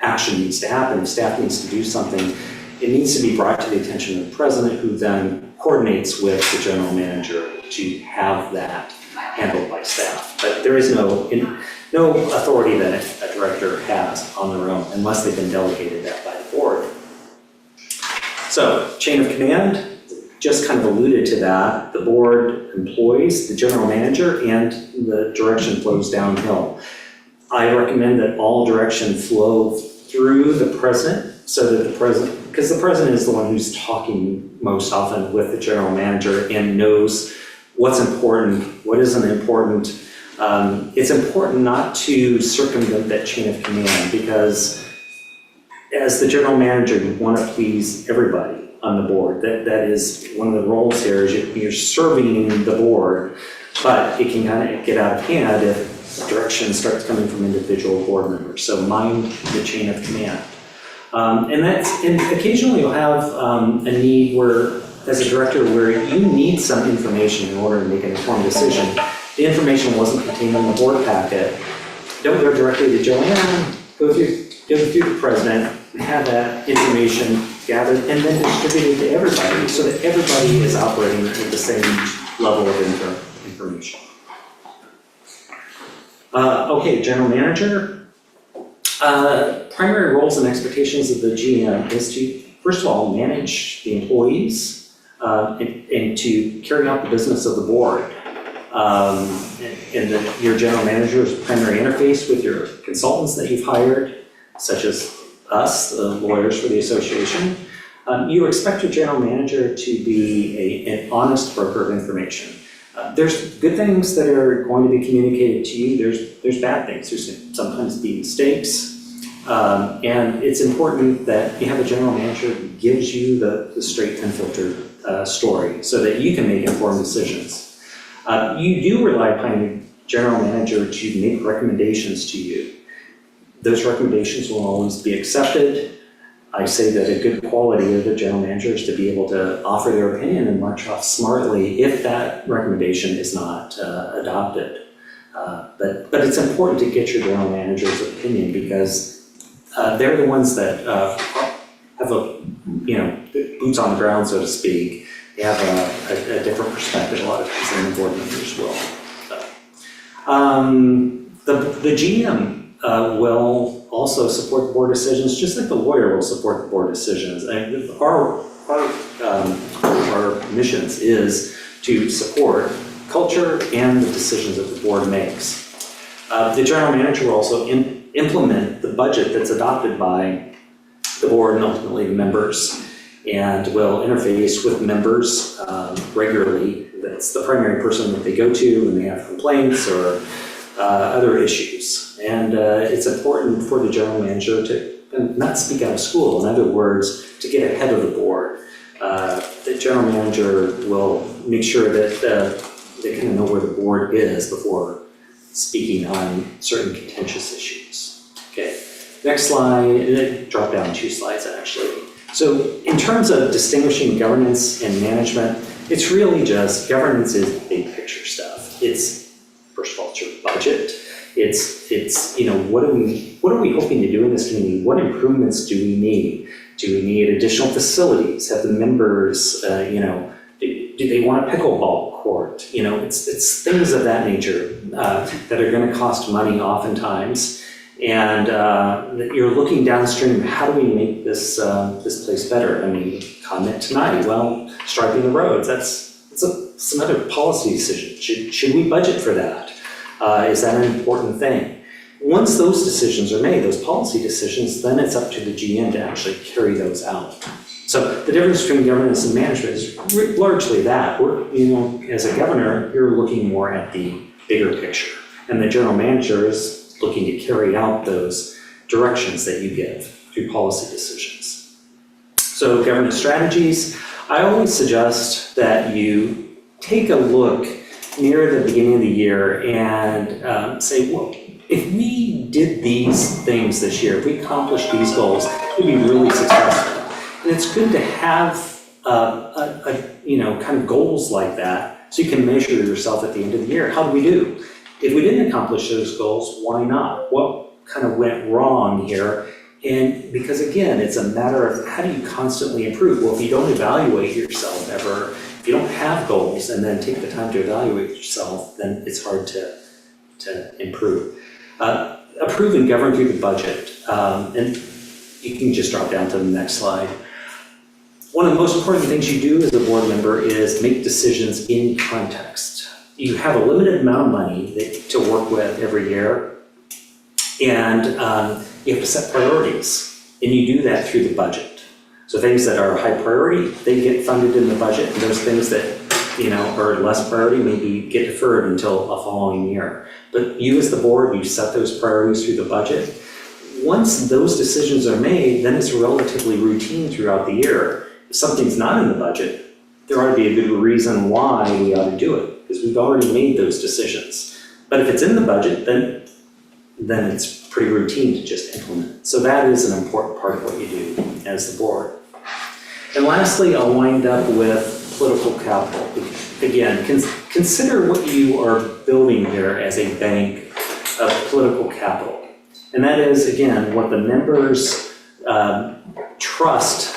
action needs to happen, if staff needs to do something, it needs to be brought to the attention of the president, who then coordinates with the general manager to have that handled by staff. But there is no authority that a director has on their own unless they've been delegated that by the board. So, chain of command, just kind of alluded to that. The board employs the general manager and the direction flows downhill. I recommend that all direction flow through the president, so that because the president is the one who's talking most often with the general manager and knows what's important, what isn't important. It's important not to circumvent that chain of command, because as the general manager, you want to please everybody on the board. That is one of the roles here, is you're serving the board, but it can kind of get out of hand if direction starts coming from individual board members. So mind the chain of command. And occasionally you'll have a need where, as a director, where you need some information in order to make an informed decision. The information wasn't contained in the board packet. Don't go directly to Joanne, go through the president, have that information gathered, and then distributed to everybody so that everybody is operating at the same level of information. Okay, general manager. Primary roles and expectations of the GM is to, first of all, manage the employees and to carry out the business of the board. And your general manager's primary interface with your consultants that you've hired, such as us, the lawyers for the association. You expect your general manager to be an honest broker of information. There's good things that are going to be communicated to you. There's bad things. There's sometimes be mistakes. And it's important that you have a general manager who gives you the straight unfiltered story so that you can make informed decisions. You do rely upon your general manager to make recommendations to you. Those recommendations will always be accepted. I say that a good quality of the general manager is to be able to offer their opinion and march off smartly if that recommendation is not adopted. But it's important to get your general manager's opinion, because they're the ones that have a, boots on the ground, so to speak. They have a different perspective a lot of times than the board members will. The GM will also support the board decisions, just like the lawyer will support the board decisions. And our missions is to support culture and the decisions that the board makes. The general manager will also implement the budget that's adopted by the board and ultimately the members, and will interface with members regularly. That's the primary person that they go to when they have complaints or other issues. And it's important for the general manager to not speak out of school. In other words, to get ahead of the board. The general manager will make sure that they kind of know where the board is before speaking on certain contentious issues. Okay, next slide, drop down 2 slides actually. So in terms of distinguishing governance and management, it's really just, governance is big picture stuff. It's, first of all, it's your budget. It's what are we hoping to do in this community? What improvements do we need? Do we need additional facilities? Have the members, do they want a pickleball court? It's things of that nature that are going to cost money oftentimes. And you're looking downstream, how do we make this place better? I mean, comment tonight, well, striping the roads, that's some other policy decision. Should we budget for that? Is that an important thing? Once those decisions are made, those policy decisions, then it's up to the GM to actually carry those out. So the difference between governance and management is largely that. As a governor, you're looking more at the bigger picture, and the general manager is looking to carry out those directions that you give through policy decisions. So governance strategies, I always suggest that you take a look near the beginning of the year and say, well, if we did these things this year, if we accomplished these goals, we'd be really successful. And it's good to have kind of goals like that so you can measure yourself at the end of the year. How do we do? If we didn't accomplish those goals, why not? What kind of went wrong here? And because again, it's a matter of how do you constantly improve? Well, if you don't evaluate yourself ever, if you don't have goals and then take the time to evaluate yourself, then it's hard to improve. Approve and govern through the budget. And you can just drop down to the next slide. One of the most important things you do as a board member is make decisions in context. You have a limited amount of money to work with every year, and you have to set priorities, and you do that through the budget. So things that are high priority, they get funded in the budget, and those things that are less priority maybe get deferred until a following year. But you as the board, you set those priorities through the budget. Once those decisions are made, then it's relatively routine throughout the year. If something's not in the budget, there ought to be a good reason why we ought to do it, because we've already made those decisions. But if it's in the budget, then it's pretty routine to just implement. So that is an important part of what you do as the board. And lastly, I'll wind up with political capital. Again, consider what you are building here as a bank of political capital. And that is, again, what the members trust.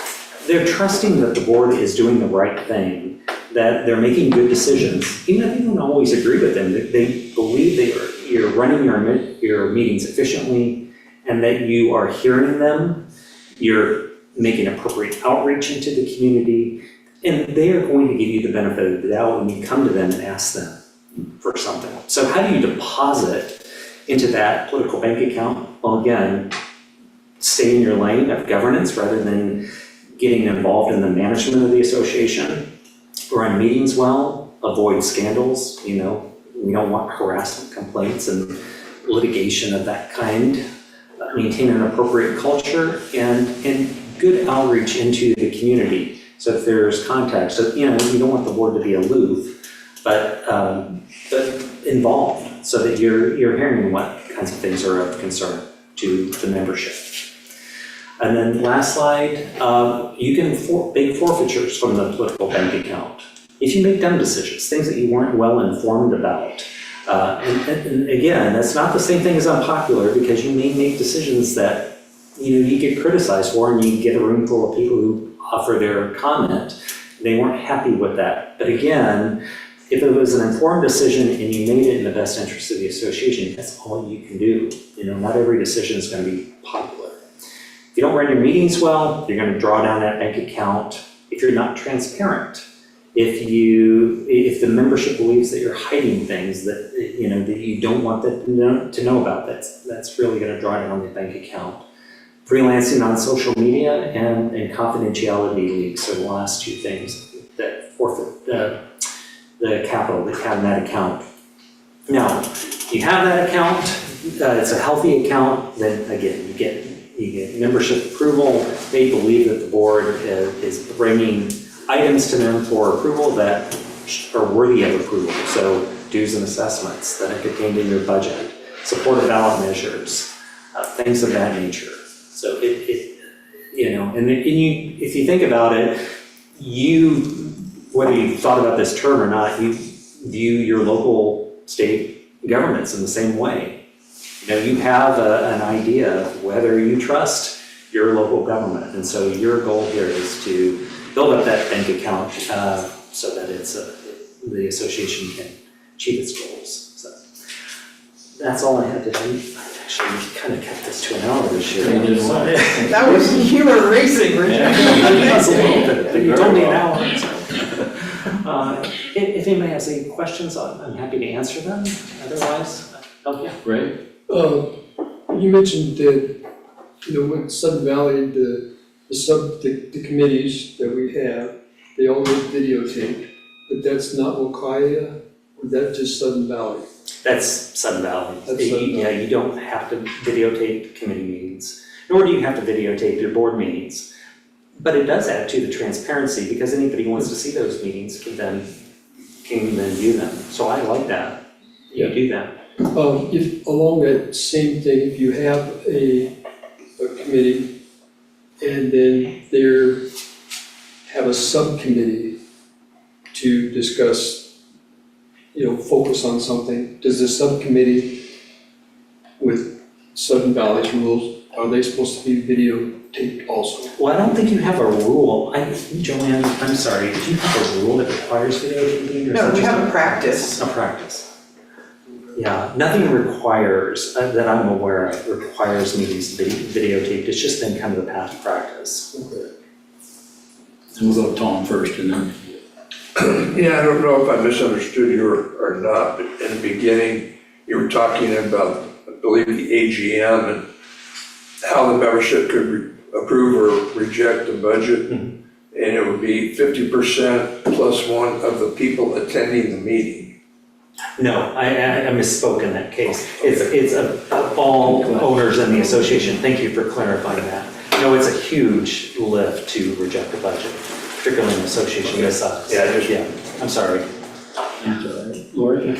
They're trusting that the board is doing the right thing, that they're making good decisions, even if you don't always agree with them. They believe that you're running your meetings efficiently and that you are hearing them, you're making appropriate outreach into the community, and they are going to give you the benefit of the doubt when you come to them and ask them for something. So how do you deposit into that political bank account? Well, again, stay in your lane of governance rather than getting involved in the management of the association. Run meetings well, avoid scandals, we don't want harassment complaints and litigation of that kind. Maintain an appropriate culture and good outreach into the community. So if there's contact, so you don't want the board to be aloof, but involved, so that you're hearing what kinds of things are of concern to the membership. And then last slide, you can make forfeitures from the political bank account. If you make dumb decisions, things that you weren't well informed about. And again, that's not the same thing as unpopular, because you may make decisions that you get criticized for, and you get a room full of people who offer their comment. They weren't happy with that. But again, if it was an informed decision and you made it in the best interest of the association, that's all you can do. Not every decision is going to be popular. If you don't run your meetings well, you're going to draw down that bank account. If you're not transparent, if the membership believes that you're hiding things that that you don't want them to know about, that's really going to draw down the bank account. Freelancing on social media and confidentiality leaks are the last two things that forfeit the capital that have in that account. Now, if you have that account, it's a healthy account, then again, you get membership approval. They believe that the board is bringing items to them for approval that are worthy of approval. So dues and assessments that are contained in your budget, supported ballot measures, things of that nature. So if you think about it, whether you thought about this term or not, you view your local state governments in the same way. You have an idea of whether you trust your local government. And so your goal here is to build up that bank account so that the association can achieve its goals. So that's all I had to do. I actually kind of kept this to an hour this year. That was, you were racing, Richard. That's a little bit, but you told me an hour. So. If anybody has any questions, I'm happy to answer them. Otherwise, yeah. Great. You mentioned that, with Sudden Valley, the committees that we have, they all get videotaped, but that's not Wakaya, or that's just Sudden Valley? That's Sudden Valley. That's Sudden Yeah, Valley. you don't have to videotape committee meetings, nor do you have to videotape your board meetings. But it does add to the transparency, because anybody who wants to see those meetings can then view them. So I like that. You do that. If along that same thing, if you have a committee and then have a subcommittee to discuss, focus on something, does the subcommittee with Sudden Valley's rules, are they supposed to be videotaped also? Well, I don't think you have a rule. Joanne, I'm sorry, did you have a rule that requires videotaping? Or is No, it we just have a practice. A practice. Yeah, nothing requires, that I'm aware of, requires meetings to be videotaped. It's just been kind of the past practice. Okay. And we'll go to Tom first and then. Yeah, I don't know if I misunderstood you or not, but in the beginning, you were talking about, I believe, the AGM and how the membership could approve or reject the budget. Mhm. And it would be 50% plus one of the people attending the meeting. No, I misspoke in that case. It's all owners in the association. Thank you for clarifying that. No, it's a huge lift to reject the budget, particularly in an association this size. Yeah, I'm sorry. Lori?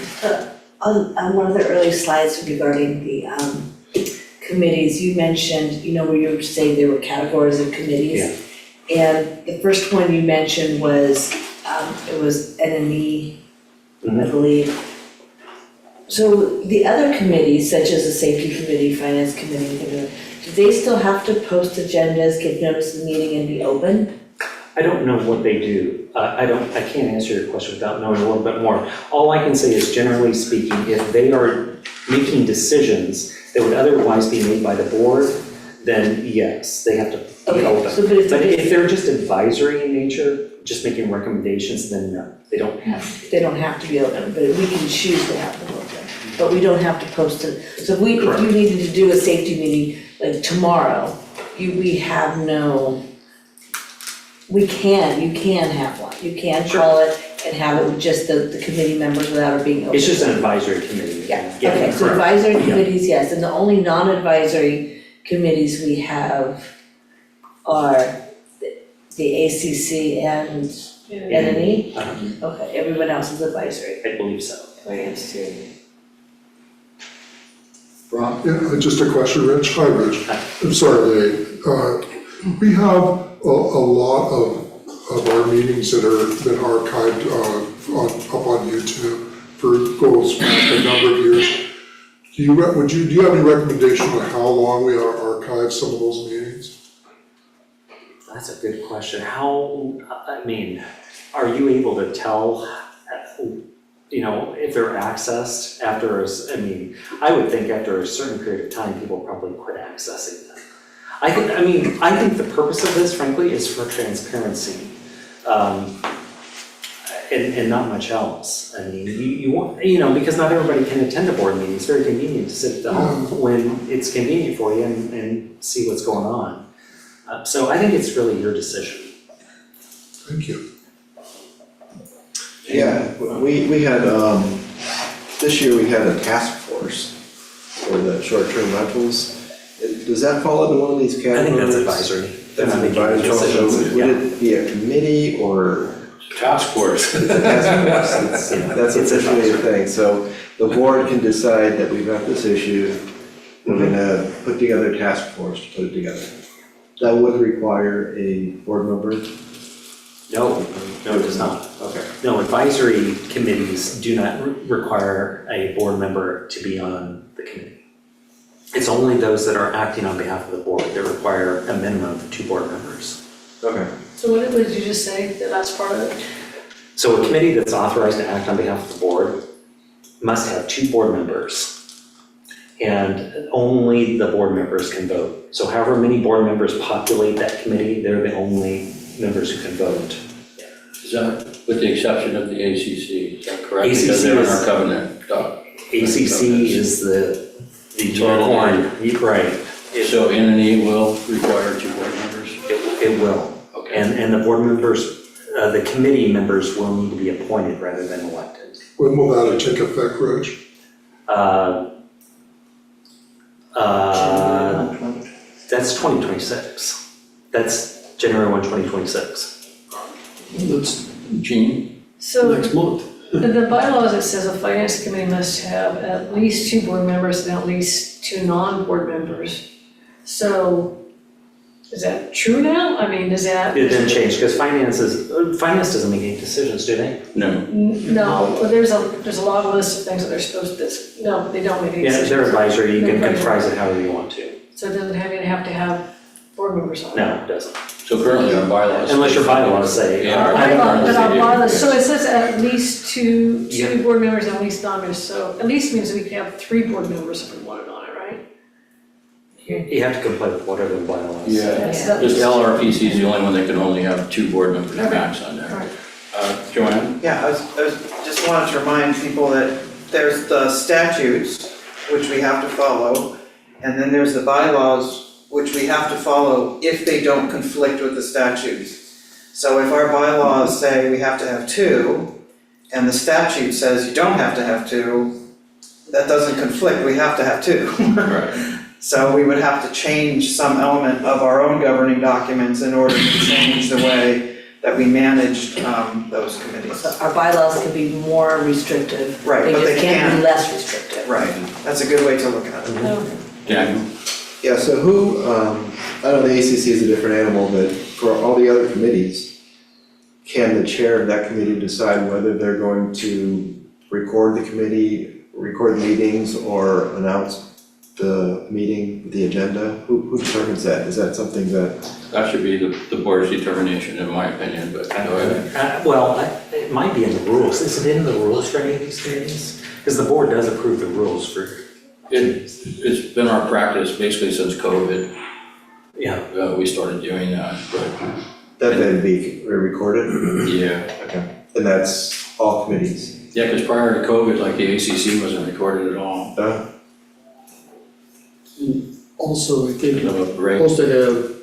On one of the early slides regarding the committees, you mentioned, where you were saying there were categories of committees. And the first one you mentioned was, it was NNE, I believe. So the other committees, such as the safety committee, finance committee, do they still have to post agendas, give notice of the meeting and be open? I don't know what they do. I can't answer your question without knowing a little bit more. All I can say is, generally speaking, if they are making decisions that would otherwise be made by the board, then yes, they have to be open. So, but If they're just advisory in nature, just making recommendations, then no, they don't have to be. they don't have to be open, but we can choose to have them open. But we don't have to post it. So if you needed to do a safety meeting, like tomorrow, you can have one. You can call it and have it with just the committee members without it being open. It's just an advisory committee. Yeah, okay, so correct. advisory Yeah. committees, yes, and the only non-advisory committees we have are the ACC and NNE? Okay, everyone else is advisory. I believe so. Finance too. Rob? Yeah, just a question, Rich. Hi, Rich. Hi. I'm sorry, Lee. We have a lot of our meetings that are been archived up on YouTube for goals back a number of years. do you have any recommendation on how long we archive some of those meetings? That's a good question. How, I mean, are you able to tell, if they're accessed after, I mean, I would think after a certain period of time, people probably quit accessing them. I think the purpose of this, frankly, is for transparency, and not much else. I mean, you want, because not everybody can attend a board meeting. It's very convenient to sit at home when it's convenient for you and see what's going on. So I think it's really your decision. Thank you. Yeah, we had, this year we had a task force for the short-term rentals. Does that fall into one of these I categories? think that's advisory. That's an advisory, so would it be a committee or? Task force. Task force, that's officially a thing, so the board can decide that we've got this issue, we're gonna put together a task force to put it together. That would require a board member? No, it does not. Okay. No, advisory committees do not require a board member to be on the committee. It's only those that are acting on behalf of the board that require a minimum of 2 board members. Okay. So what did you just say, the last part of it? So a committee that's authorized to act on behalf of the board must have 2 board members. And only the board members can vote. So however many board members populate that committee, they're the only members who can vote. Is that with the exception of the ACC, is that correct? ACC Because they're in our is- covenant doc. ACC is the unicorn, right. So N&E will require 2 board members? It will. Okay. And the board members, the committee members will need to be appointed rather than elected. When will that take effect, Rich? That's 2026. That's January 1, 2026. That's Gene? So next month. in the bylaws, it says a finance committee must have at least 2 board members and at least 2 non-board members. So is that true now? I mean, does that? It didn't change because finance doesn't make any decisions, do they? No. No, well, there's a long list of things that they're supposed to, no, they don't make any Yeah, decisions. they're advisory, you can They're comprise it however you want to. So it doesn't have to have board members on it. No, it doesn't. So currently our bylaws. Unless your bylaws say. Yeah, our But our bylaws bylaws, say so it says at least two Yeah. board members and at least non-members, so at least means we can have 3 board members if we wanted on it, right? You have to comply with whatever the bylaws. Yeah, That's the- just LRPC is the only one that can only have 2 board members max on there. Right. Joanne? Yeah, I was just wanted to remind people that there's the statutes, which we have to follow, and then there's the bylaws, which we have to follow if they don't conflict with the statutes. So if our bylaws say we have to have 2, and the statute says you don't have to have 2, that doesn't conflict, we have to have 2. Right. So we would have to change some element of our own governing documents in order to change the way that we managed those committees. So our bylaws can be more restrictive. Right, but they just can't be can't. less restrictive. Right, that's a good way to look at it. Daniel? Yeah, so who, I know the ACC is a different animal, but for all the other committees, can the chair of that committee decide whether they're going to record the meetings or announce the meeting, the agenda? Who determines that? Is that something that? That should be the board's determination, in my opinion, but go ahead. It might be in the rules. Is it in the rules for any of these committees? Because the board does approve the rules for. It's been our practice basically since COVID. Yeah. We started doing that, but That then be recorded? yeah. Okay. And that's all committees? Yeah, because prior to COVID, like the ACC wasn't recorded at all. Also, I think No you're break. supposed to have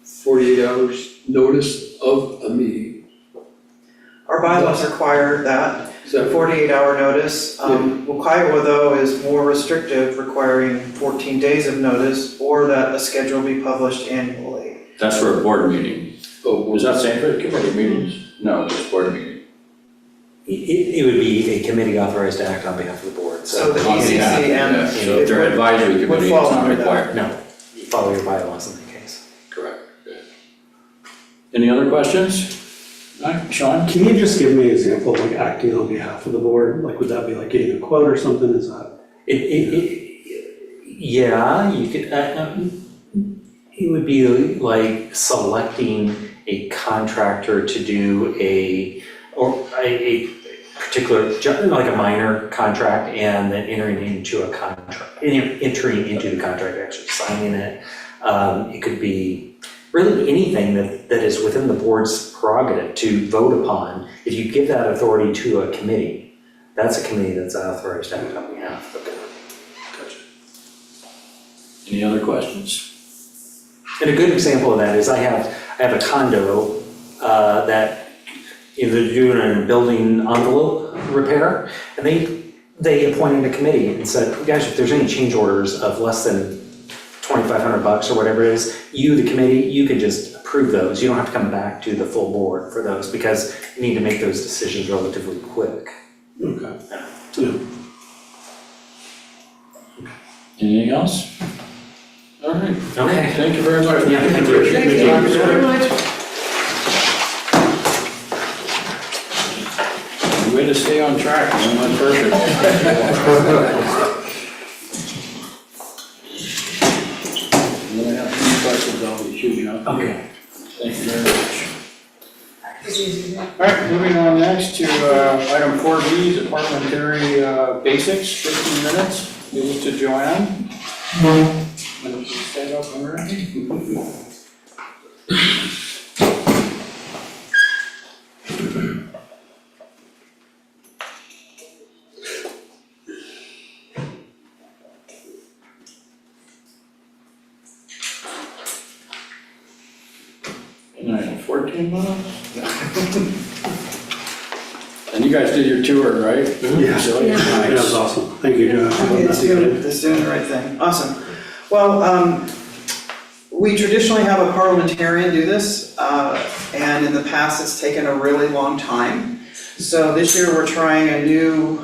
48 hours notice of a meeting. Our bylaws require that, Is that 48-hour notice. Kiowa though is more restrictive, requiring 14 days of notice, or that a schedule be published annually. That's for a board meeting. Oh, Was that same for committee meetings? No, just board meeting. It would be a committee authorized to act on behalf of the board, So the On ECC behalf, and. yeah. So if they're advisory would committee, fall it's not under that. required. No, you follow your bylaws in that case. Correct. Good. Any other questions? All right, Sean? Can you just give me an example of like acting on behalf of the board? Like, would that be like getting a quote or something? Is that? Yeah, you could, it would be like selecting a contractor to do a particular, like a minor contract, and then entering into the contract, actually signing it. It could be really anything that is within the board's prerogative to vote upon. If you give that authority to a committee, that's a committee that's authorized to act on behalf of the board. Any other questions? And a good example of that is I have a condo that they're doing a building envelope repair, and they appointed a committee and said, guys, if there's any change orders of less than $2,500 or whatever it is, you, the committee, you can just approve those. You don't have to come back to the full board for those, because you need to make those decisions relatively quick. Okay. Anything else? All right. Okay. Thank you very much. Yeah, thank you. Appreciate it. Thank you very much. Way to stay on track, man, that's perfect. And then I have some questions I'll be shooting up. Okay. Thank you very much. All right, moving on next to item 4B, the Parliamentary Basics, 15 minutes. Give it to Joanne. And if you stand up, all right. And I have 14 minutes. And you guys did your tour, right? Yeah. So, Yeah. That was nice. awesome. Thank you, Josh. It's doing the right thing, awesome. Well, we traditionally have a parliamentarian do this, and in the past, it's taken a really long time. So this year, we're trying a new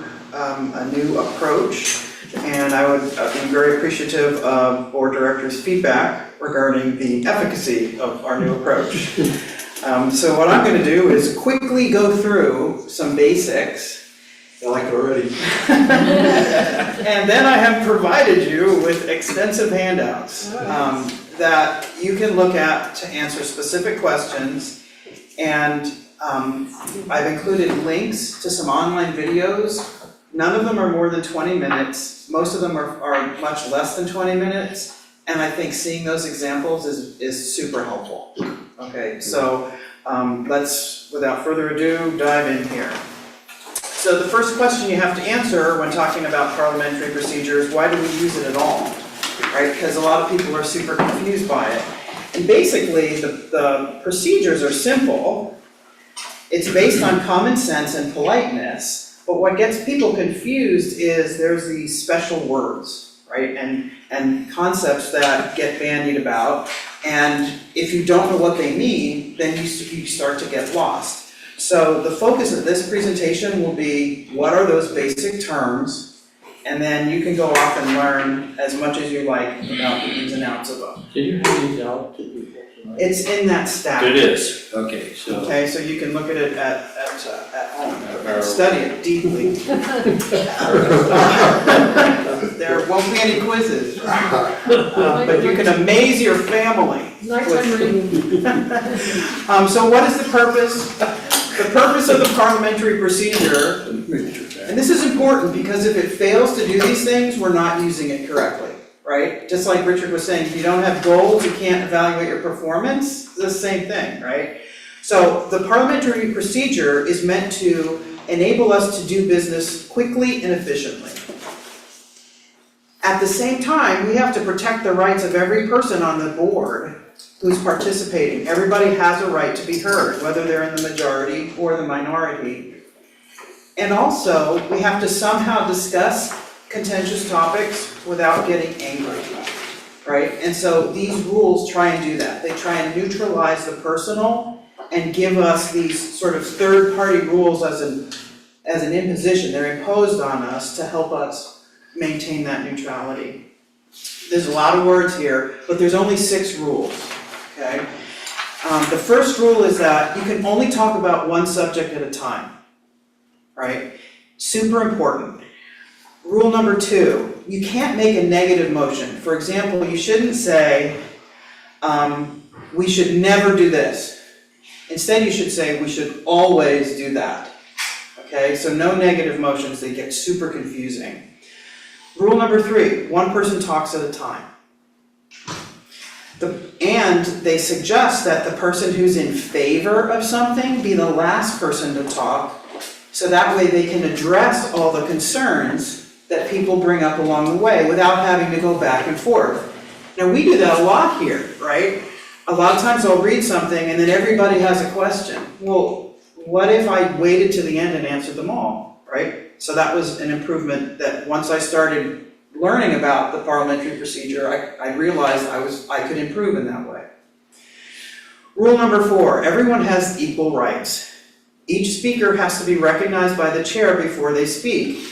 approach, and I would be very appreciative of board directors' feedback regarding the efficacy of our new approach. So what I'm gonna do is quickly go through some basics. I like it already. And then I have provided you with extensive handouts that you can look at to answer specific questions. And I've included links to some online videos. None of them are more than 20 minutes. Most of them are much less than 20 minutes. And I think seeing those examples is super helpful. Okay, so let's, without further ado, dive in here. So the first question you have to answer when talking about parliamentary procedure is, why do we use it at all? Right, because a lot of people are super confused by it. And basically, the procedures are simple. It's based on common sense and politeness, but what gets people confused is there's these special words, right? And concepts that get bandied about, and if you don't know what they mean, then you start to get lost. So the focus of this presentation will be, what are those basic terms? And then you can go off and learn as much as you like about the ins and outs of them. Did you hand these out to people tonight? It's in that stack. It is, okay, so. Okay, so you can look at it at home, and study it deeply. There won't be any quizzes, but you can amaze your family. Nighttime reading. So what is the purpose? The purpose of the parliamentary procedure, and this is important because if it fails to do these things, we're not using it correctly, right? Just like Richard was saying, if you don't have goals, you can't evaluate your performance. It's the same thing, right? So the parliamentary procedure is meant to enable us to do business quickly and efficiently. At the same time, we have to protect the rights of every person on the board who's participating. Everybody has a right to be heard, whether they're in the majority or the minority. And also, we have to somehow discuss contentious topics without getting angry, right? And so these rules try and do that. They try and neutralize the personal and give us these sort of third-party rules as an imposition. They're imposed on us to help us maintain that neutrality. There's a lot of words here, but there's only 6 rules, okay? The first rule is that you can only talk about one subject at a time, right? Super important. Rule number 2, you can't make a negative motion. For example, you shouldn't say, we should never do this. Instead, you should say, we should always do that. Okay, so no negative motions, they get super confusing. Rule number 3, one person talks at a time. And they suggest that the person who's in favor of something be the last person to talk, so that way they can address all the concerns that people bring up along the way without having to go back and forth. Now, we do that a lot here, right? A lot of times I'll read something and then everybody has a question. Well, what if I waited to the end and answered them all, right? So that was an improvement that once I started learning about the parliamentary procedure, I realized I could improve in that way. Rule number 4, everyone has equal rights. Each speaker has to be recognized by the chair before they speak,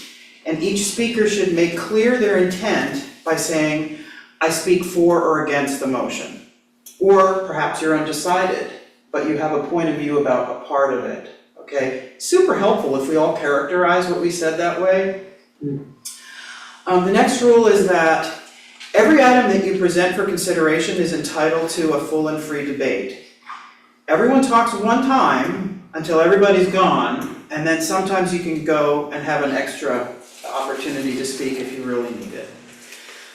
and each speaker should make clear their intent by saying, I speak for or against the motion. Or perhaps you're undecided, but you have a point of view about a part of it, okay? Super helpful if we all characterize what we said that way. The next rule is that every item that you present for consideration is entitled to a full and free debate. Everyone talks one time until everybody's gone, and then sometimes you can go and have an extra opportunity to speak if you really need it.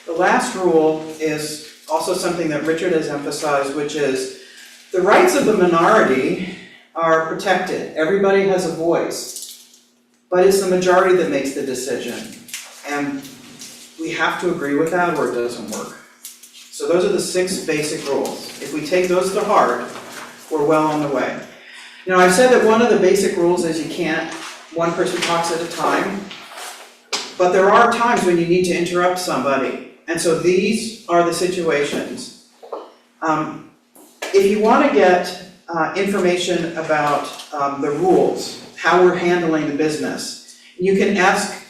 The last rule is also something that Richard has emphasized, which is the rights of the minority are protected. Everybody has a voice, but it's the majority that makes the decision. And we have to agree with that or it doesn't work. So those are the 6 basic rules. If we take those to heart, we're well on the way. Now, I've said that one of the basic rules is you can't, one person talks at a time, but there are times when you need to interrupt somebody. And so these are the situations. If you want to get information about the rules, how we're handling the business, you can ask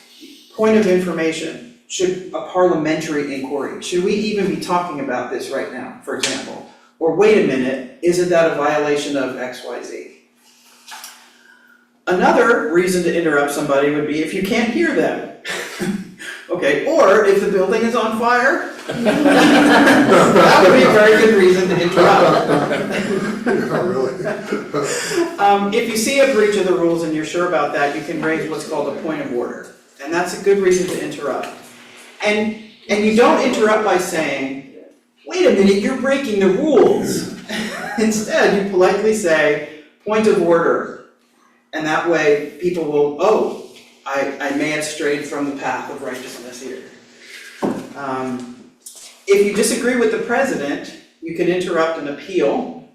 point of information. Should a parliamentary inquiry, should we even be talking about this right now, for example? Or wait a minute, isn't that a violation of XYZ? Another reason to interrupt somebody would be if you can't hear them. Okay, or if the building is on fire, that would be a very good reason to interrupt. Yeah, really. If you see a breach of the rules and you're sure about that, you can raise what's called a point of order. And that's a good reason to interrupt. And you don't interrupt by saying, wait a minute, you're breaking the rules. Instead, you politely say, point of order. And that way people will, oh, I may have strayed from the path of righteousness here. If you disagree with the president, you can interrupt an appeal.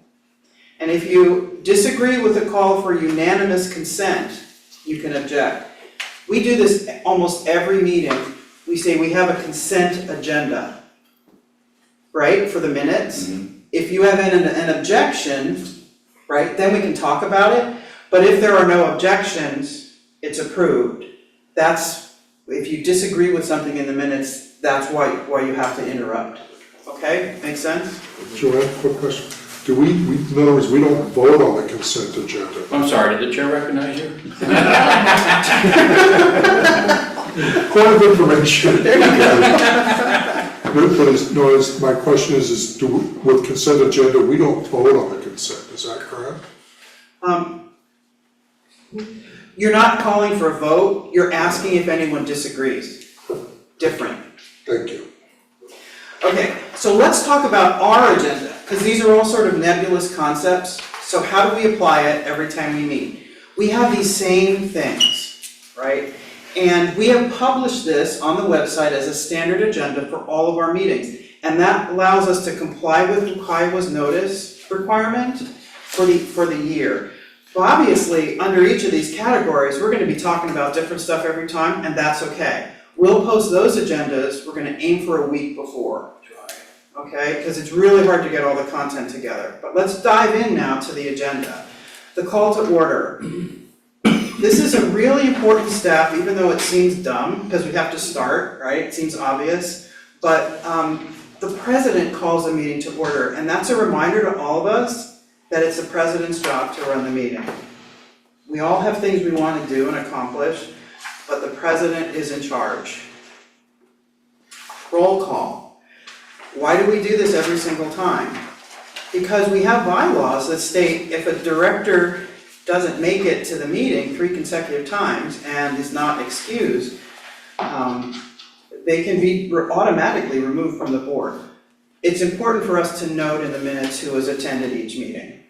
And if you disagree with the call for unanimous consent, you can object. We do this almost every meeting. We say we have a consent agenda, right, for the minutes. Mm-hmm. If you have an objection, right, then we can talk about it. But if there are no objections, it's approved. That's, if you disagree with something in the minutes, that's why you have to interrupt. Okay, makes sense? Joanne, quick question. Do we, in other words, we don't vote on the consent agenda? I'm sorry, did the chair recognize you? Point of information. But my question is with consent agenda, we don't vote on the consent, is that correct? You're not calling for a vote, you're asking if anyone disagrees. Different. Thank you. Okay, so let's talk about our agenda, because these are all sort of nebulous concepts. So how do we apply it every time we meet? We have these same things, right? And we have published this on the website as a standard agenda for all of our meetings. And that allows us to comply with Kiowa's notice requirement for the year. Well, obviously, under each of these categories, we're going to be talking about different stuff every time, and that's okay. We'll post those agendas, we're going to aim for a week before. Okay, because it's really hard to get all the content together. But let's dive in now to the agenda. The call to order. This is a really important step, even though it seems dumb, because we have to start, right? It seems obvious. But the president calls a meeting to order, and that's a reminder to all of us that it's the president's job to run the meeting. We all have things we want to do and accomplish, but the president is in charge. Roll call. Why do we do this every single time? Because we have bylaws that state if a director doesn't make it to the meeting 3 consecutive times and is not excused, they can be automatically removed from the board. It's important for us to note in the minutes who has attended each meeting.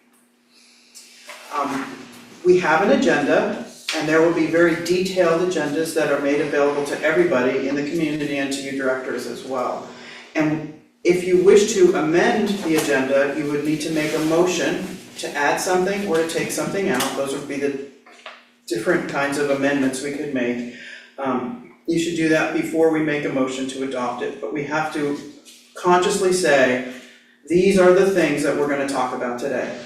We have an agenda, and there will be very detailed agendas that are made available to everybody in the community and to you directors as well. And if you wish to amend the agenda, you would need to make a motion to add something or to take something out. Those would be the different kinds of amendments we could make. You should do that before we make a motion to adopt it, but we have to consciously say, these are the things that we're going to talk about today.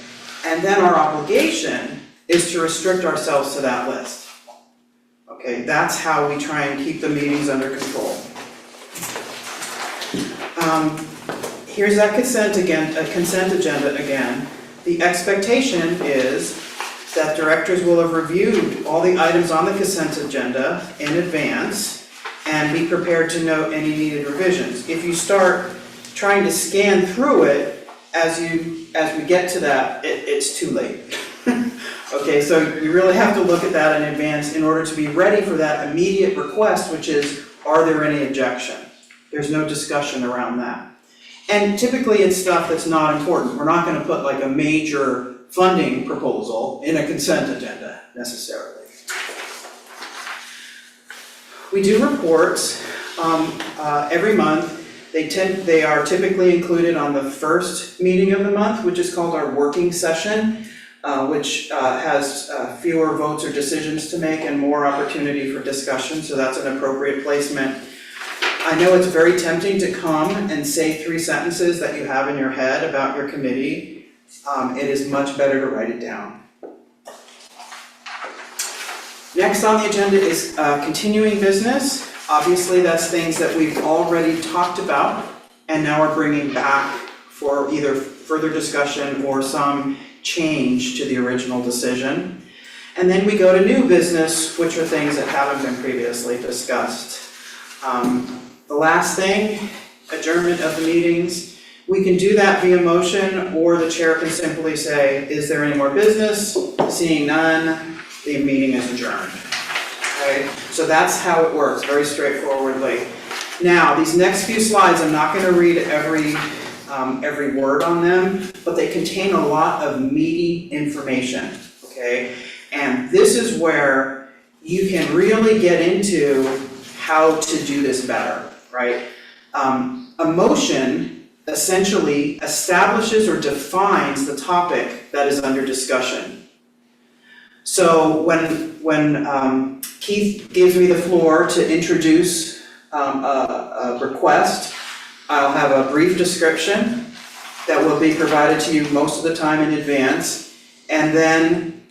And then our obligation is to restrict ourselves to that list. Okay, that's how we try and keep the meetings under control. Here's that consent agenda again. The expectation is that directors will have reviewed all the items on the consent agenda in advance and be prepared to note any needed revisions. If you start trying to scan through it as we get to that, it's too late. Okay, so you really have to look at that in advance in order to be ready for that immediate request, which is, are there any objection? There's no discussion around that. And typically it's stuff that's not important. We're not going to put like a major funding proposal in a consent agenda necessarily. We do reports every month. They are typically included on the first meeting of the month, which is called our working session, which has fewer votes or decisions to make and more opportunity for discussion, so that's an appropriate placement. I know it's very tempting to come and say 3 sentences that you have in your head about your committee. It is much better to write it down. Next on the agenda is continuing business. Obviously, that's things that we've already talked about and now are bringing back for either further discussion or some change to the original decision. And then we go to new business, which are things that haven't been previously discussed. The last thing, adjournment of the meetings. We can do that via motion, or the chair can simply say, is there any more business? Seeing none, the meeting is adjourned. Okay, so that's how it works, very straightforwardly. Now, these next few slides, I'm not going to read every word on them, but they contain a lot of meaty information, okay? And this is where you can really get into how to do this better, right? A motion essentially establishes or defines the topic that is under discussion. So when Keith gives me the floor to introduce a request, I'll have a brief description that will be provided to you most of the time in advance, and then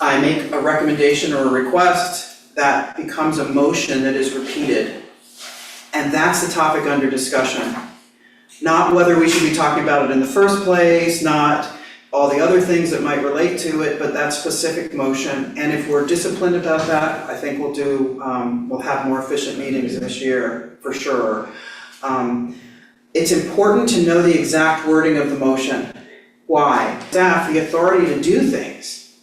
I make a recommendation or a request that becomes a motion that is repeated. And that's the topic under discussion. Not whether we should be talking about it in the first place, not all the other things that might relate to it, but that specific motion. And if we're disciplined about that, I think we'll have more efficient meetings this year, for sure. It's important to know the exact wording of the motion. Why? Staff the authority to do things.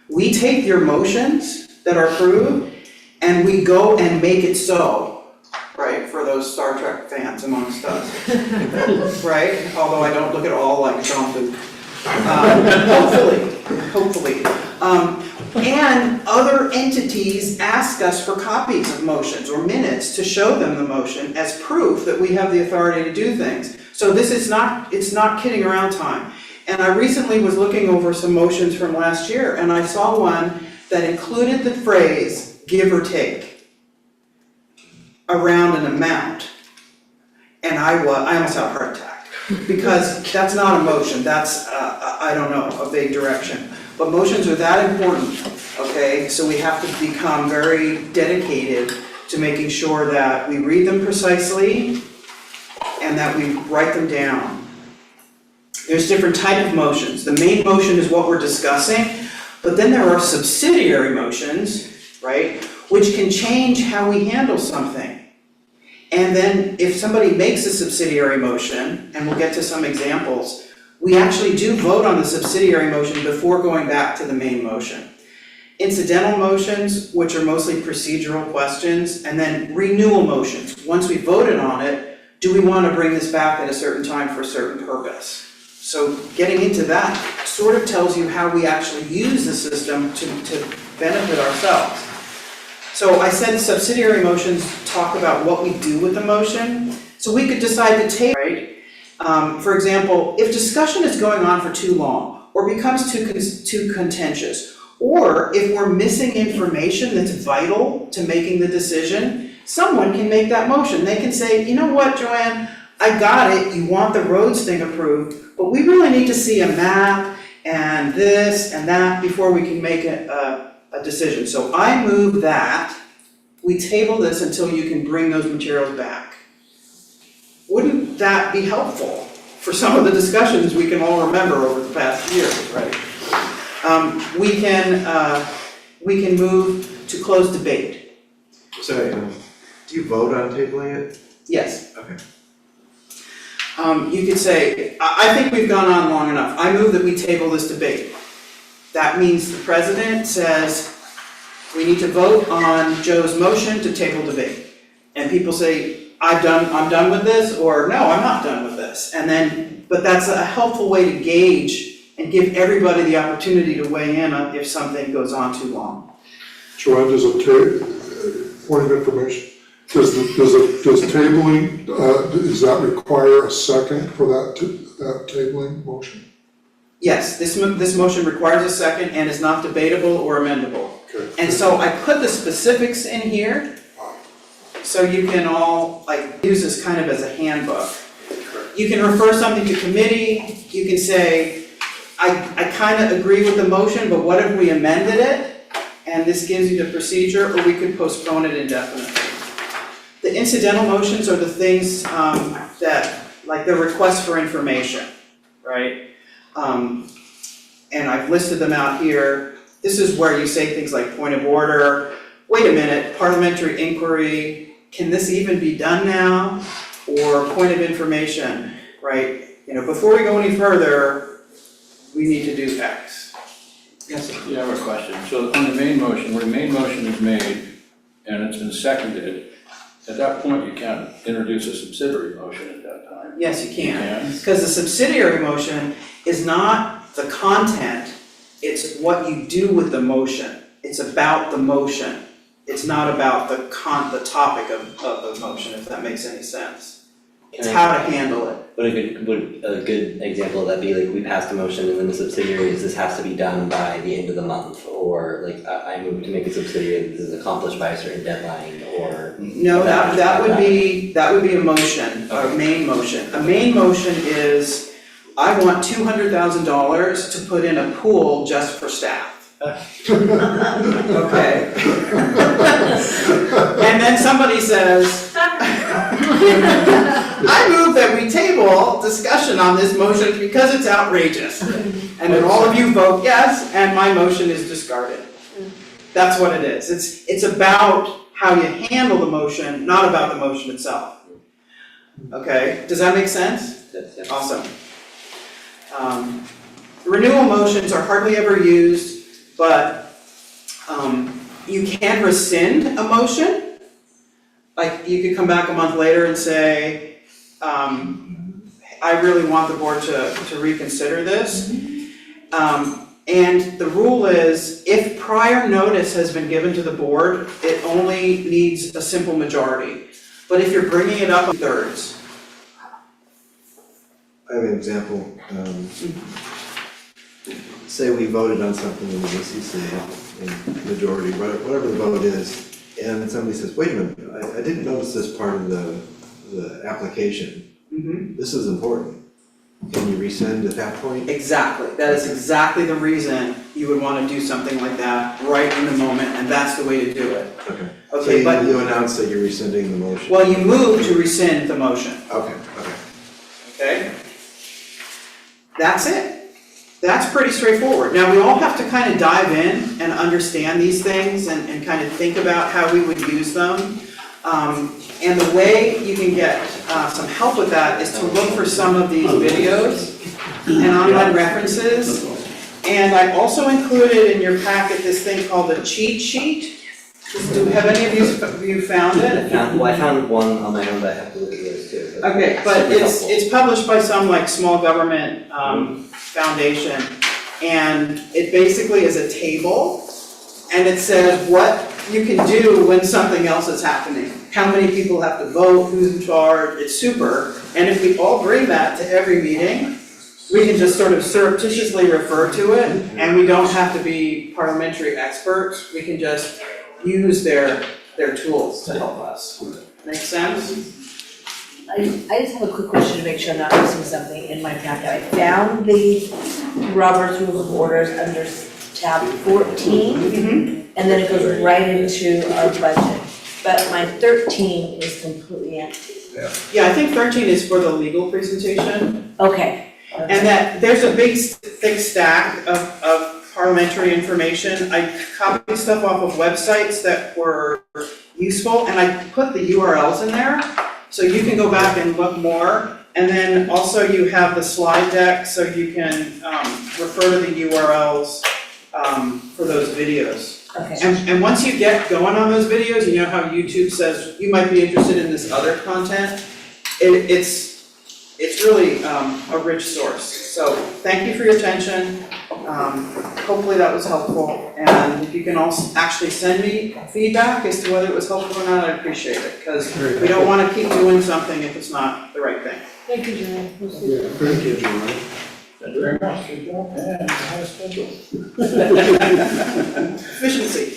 We take your motions that are approved and we go and make it so, right? For those Star Trek fans amongst us, right? Although I don't look at all like Jean-Luc. Hopefully. And other entities ask us for copies of motions or minutes to show them the motion as proof that we have the authority to do things. So this is it's not kidding around time. And I recently was looking over some motions from last year and I saw one that included the phrase give or take around an amount. And I almost had a heart attack because that's not a motion, that's I don't know, a vague direction. But motions are that important, okay? So we have to become very dedicated to making sure that we read them precisely and that we write them down. There's different type of motions. The main motion is what we're discussing, but then there are subsidiary motions, right, which can change how we handle something. And then if somebody makes a subsidiary motion, and we'll get to some examples, we actually do vote on the subsidiary motion before going back to the main motion. Incidental motions, which are mostly procedural questions, and then renewal motions. Once we voted on it, do we want to bring this back at a certain time for a certain purpose? So getting into that sort of tells you how we actually use the system to benefit ourselves. So I said subsidiary motions talk about what we do with the motion. So we could decide to take, right? For example, if discussion is going on for too long, or becomes too contentious, or if we're missing information that's vital to making the decision, someone can make that motion. They can say, you know what, Joanne, I got it, you want the roads thing approved, but we really need to see a map and this and that before we can make a decision. So I move that we table this until you can bring those materials back. Wouldn't that be helpful for some of the discussions we can all remember over the past years, right? We can move to close debate. So, do you vote on tabling it? Yes. Okay. You could say, I think we've gone on long enough. I move that we table this debate. That means the president says, we need to vote on Joe's motion to table debate. And people say, I'm done with this, or no, I'm not done with this. And then, but that's a helpful way to gauge and give everybody the opportunity to weigh in on if something goes on too long. Joanne, point of information, does tabling, does that require a second for that tabling motion? Yes, this motion requires a second and is not debatable or amendable. Okay. And so I put the specifics in here, so you can all use this kind of as a handbook. You can refer something to committee, you can say, I kind of agree with the motion, but what if we amended it? And this gives you the procedure, or we could postpone it indefinitely. The incidental motions are the things that, like the requests for information, right? And I've listed them out here. This is where you say things like point of order, wait a minute, parliamentary inquiry, can this even be done now? Or point of information, right? You know, before we go any further, we need to do X. Yes, sir. Yeah, I have a question. So on the main motion, where the main motion is made and it's been seconded, at that point you can't introduce a subsidiary motion at that time. Yes, you can. Because the subsidiary motion is not the content, it's what you do with the motion. It's about the motion. It's not about the topic of the motion, if that makes any sense. It's how to handle it. Would a good example of that be like we passed a motion and then the subsidiaries, this has to be done by the end of the month, or like I move to make a subsidiary, this is accomplished by a certain deadline, or? No, that would be a motion, a main motion. A main motion is, I want $200,000 to put in a pool just for staff. Okay. And then somebody says, I move that we table discussion on this motion because it's outrageous. And then all of you vote yes, and my motion is discarded. That's what it is. It's about how you handle the motion, not about the motion itself. Okay, does that make sense? Yes. Awesome. Renewal motions are hardly ever used, but you can rescind a motion. Like, you could come back a month later and say, I really want the board to reconsider this. And the rule is, if prior notice has been given to the board, it only needs a simple majority. But if you're bringing it up in thirds. I have an example. Say we voted on something in the ACC in majority, whatever the vote is, and somebody says, wait a minute, I didn't notice this part of the application. Mm-hmm. This is important. Can you rescind at that point? Exactly. That is exactly the reason you would want to do something like that right in the moment, and that's the way to do it. Okay. Okay, So but you announce that you're rescinding the motion? well, you move to rescind the motion. Okay. Okay? That's it. That's pretty straightforward. Now, we all have to kind of dive in and understand these things and kind of think about how we would use them. And the way you can get some help with that is to look for some of these videos and online references. And I also included in your packet this thing called the cheat sheet. Have any of you found it? I found one on my own, but I have to look at those too. Okay, but it's published by some like small government foundation, and it basically is a table, and it says what you can do when something else is happening. How many people have to vote, who's in charge, it's super. And if we all bring that to every meeting, we can just sort of surreptitiously refer to it, and we don't have to be parliamentary experts. We can just use their tools to help us. Make sense? I just have a quick question to make sure I'm not missing something in my packet. I found the Robert's Rules of Orders under tab 14, and then it goes right into our budget. But my 13 is completely empty. Yeah, I think 13 is for the legal presentation. Okay. And that, there's a big, thick stack of parliamentary information. I copied stuff off of websites that were useful, and I put the URLs in there, so you can go back and look more. And then also you have the slide deck, so you can refer to the URLs for those videos. Okay. And once you get going on those videos, you know how YouTube says you might be interested in this other content. It's really a rich source. So thank you for your attention. Hopefully that was helpful. And if you can also actually send me feedback as to whether it was helpful or not, I'd appreciate it. Because we don't want to keep doing something if it's not the right thing. Thank you, Joanne. Yeah, thank you, Joanne. Thank you very much. Good job. And how to schedule. Efficiency.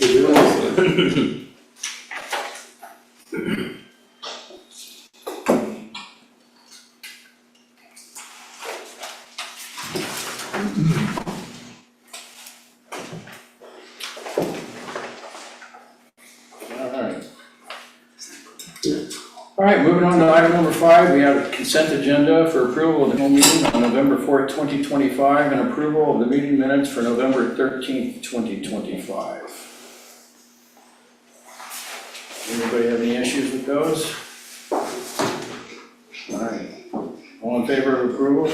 All right, moving on to item number 5, we have a consent agenda for approval of the whole meeting on November 4th, 2025, and approval of the meeting minutes for November 13th, 2025. Anybody have any issues with those? All right, all in favor of approval?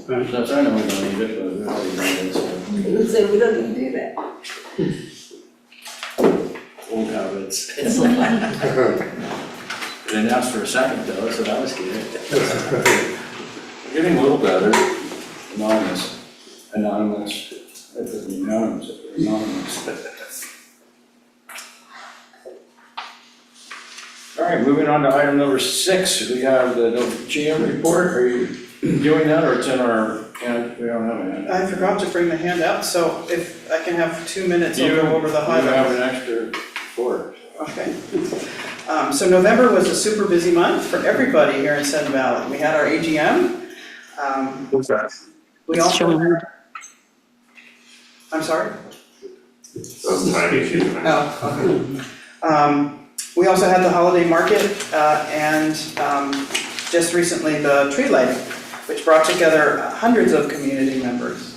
That's, I know we don't need it, but we already done it, so. Let's say we don't need to do that. Old habits. Didn't ask for a second though, so that was good. Getting a little better. Anonymous. That doesn't mean anonymous, anonymous. All right, moving on to item number 6, we have the GM report. Are you doing that, or it's in our hand? We don't have a hand. I forgot to bring the handout, so if I can have 2 minutes, I'll You go over the highlights. have an extra report. Okay. So November was a super busy month for everybody here in Sun Valley. We had our AGM. What's that? We also. I'm sorry? Oh, okay. We also had the holiday market and just recently the tree lighting, which brought together hundreds of community members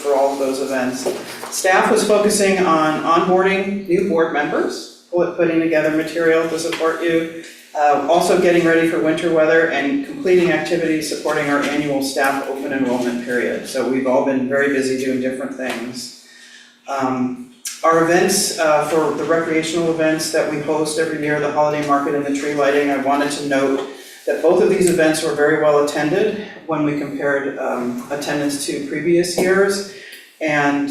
for all of those events. Staff was focusing on onboarding new board members, putting together material to support you, also getting ready for winter weather and completing activities supporting our annual staff open enrollment period. So we've all been very busy doing different things. Our events, for the recreational events that we host every year, the holiday market and the tree lighting, I wanted to note that both of these events were very well attended when we compared attendance to previous years. And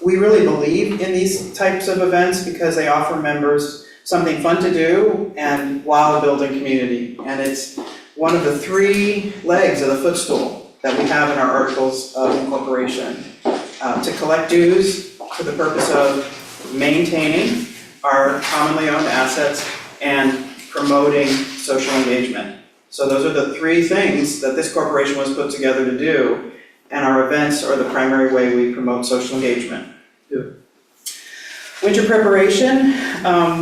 we really believe in these types of events because they offer members something fun to do and while building community. And it's one of the 3 legs of the footstool that we have in our articles of incorporation. To collect dues for the purpose of maintaining our commonly owned assets and promoting social engagement. So those are the 3 things that this corporation was put together to do. And our events are the primary way we promote social engagement. Yeah. Winter preparation,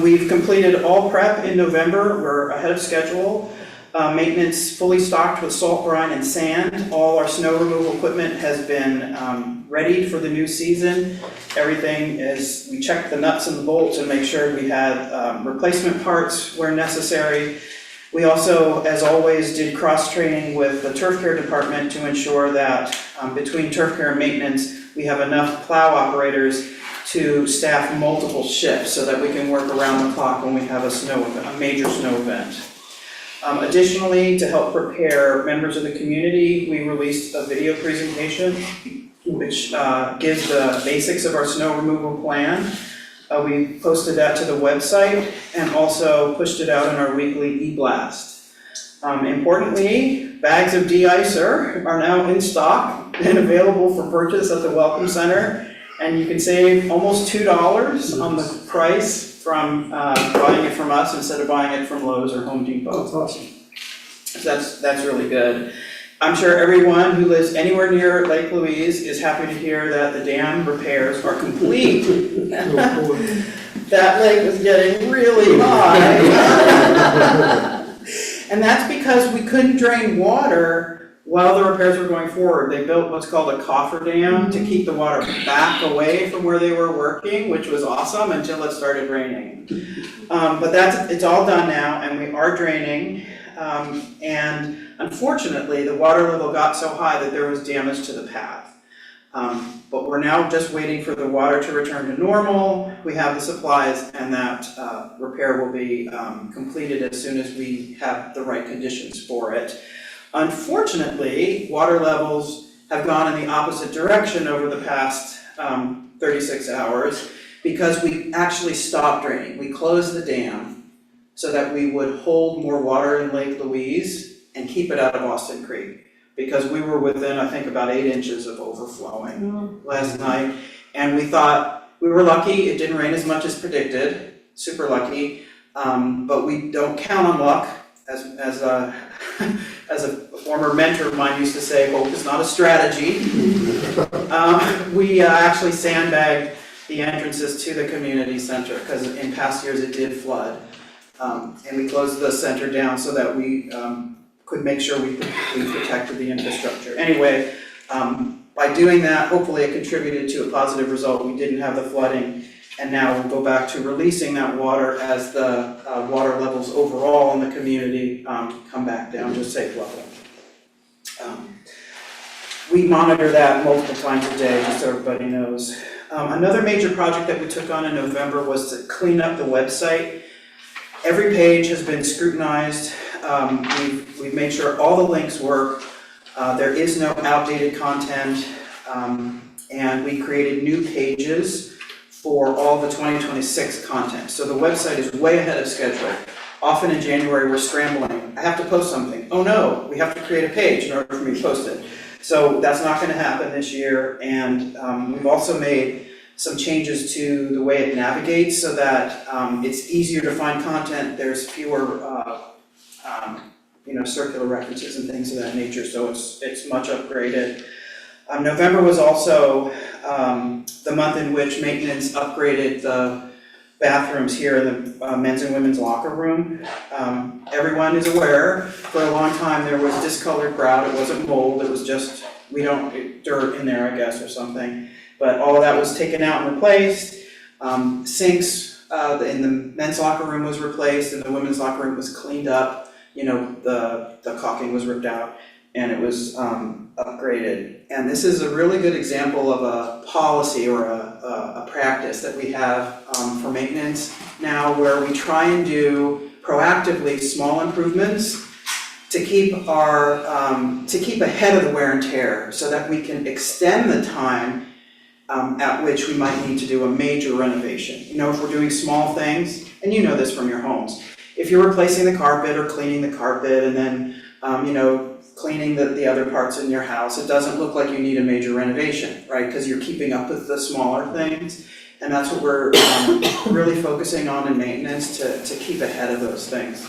we've completed all prep in November. We're ahead of schedule. Maintenance fully stocked with salt, brine, and sand. All our snow removal equipment has been ready for the new season. Everything is, we checked the nuts and the bolts and make sure we had replacement parts where necessary. We also, as always, did cross-training with the turf care department to ensure that between turf care and maintenance, we have enough plow operators to staff multiple shifts so that we can work around the clock when we have a major snow event. Additionally, to help prepare members of the community, we released a video presentation which gives the basics of our snow removal plan. We posted that to the website and also pushed it out in our weekly e-blast. Importantly, bags of de-icer are now in stock and available for purchase at the Welcome Center. And you can save almost $2 on the price from buying it from us instead of buying it from Lowe's or Home Depot. That's awesome. So that's really good. I'm sure everyone who lives anywhere near Lake Louise is happy to hear that the dam repairs are complete. That lake was getting really high. And that's because we couldn't drain water while the repairs were going forward. They built what's called a coffer dam to keep the water back away from where they were working, which was awesome until it started raining. But it's all done now, and we are draining. And unfortunately, the water level got so high that there was damage to the path. But we're now just waiting for the water to return to normal. We have the supplies, and that repair will be completed as soon as we have the right conditions for it. Unfortunately, water levels have gone in the opposite direction over the past 36 hours because we actually stopped draining. We closed the dam so that we would hold more water in Lake Louise and keep it out of Austin Creek, because we were within, I think, about 8 inches of overflowing last night. And we thought we were lucky, it didn't rain as much as predicted, super lucky, but we don't count on luck. As a former mentor of mine used to say, hope is not a strategy. We actually sandbagged the entrances to the community center because in past years it did flood. And we closed the center down so that we could make sure we protected the infrastructure. Anyway, by doing that, hopefully it contributed to a positive result. We didn't have the flooding. And now we'll go back to releasing that water as the water levels overall in the community come back down to a safe level. We monitor that multiple times a day, just so everybody knows. Another major project that we took on in November was to clean up the website. Every page has been scrutinized. We've made sure all the links work. There is no outdated content. And we created new pages for all the 2026 content. So the website is way ahead of schedule. Often in January, we're scrambling. I have to post something. Oh no, we have to create a page in order for me to post it. So that's not gonna happen this year. And we've also made some changes to the way it navigates so that it's easier to find content. There's fewer circular references and things of that nature. So it's much upgraded. November was also the month in which maintenance upgraded the bathrooms here in the men's and women's locker room. Everyone is aware, for a long time there was discolored grout. It wasn't mold, it was just, dirt in there, I guess, or something. But all of that was taken out and replaced. Sinks in the men's locker room was replaced, and the women's locker room was cleaned up. The caulking was ripped out, and it was upgraded. And this is a really good example of a policy or a practice that we have for maintenance now, where we try and do proactively small improvements to keep ahead of the wear and tear, so that we can extend the time at which we might need to do a major renovation. If we're doing small things, and you know this from your homes, if you're replacing the carpet or cleaning the carpet and then cleaning the other parts in your house, it doesn't look like you need a major renovation, right? Because you're keeping up with the smaller things. And that's what we're really focusing on in maintenance, to keep ahead of those things.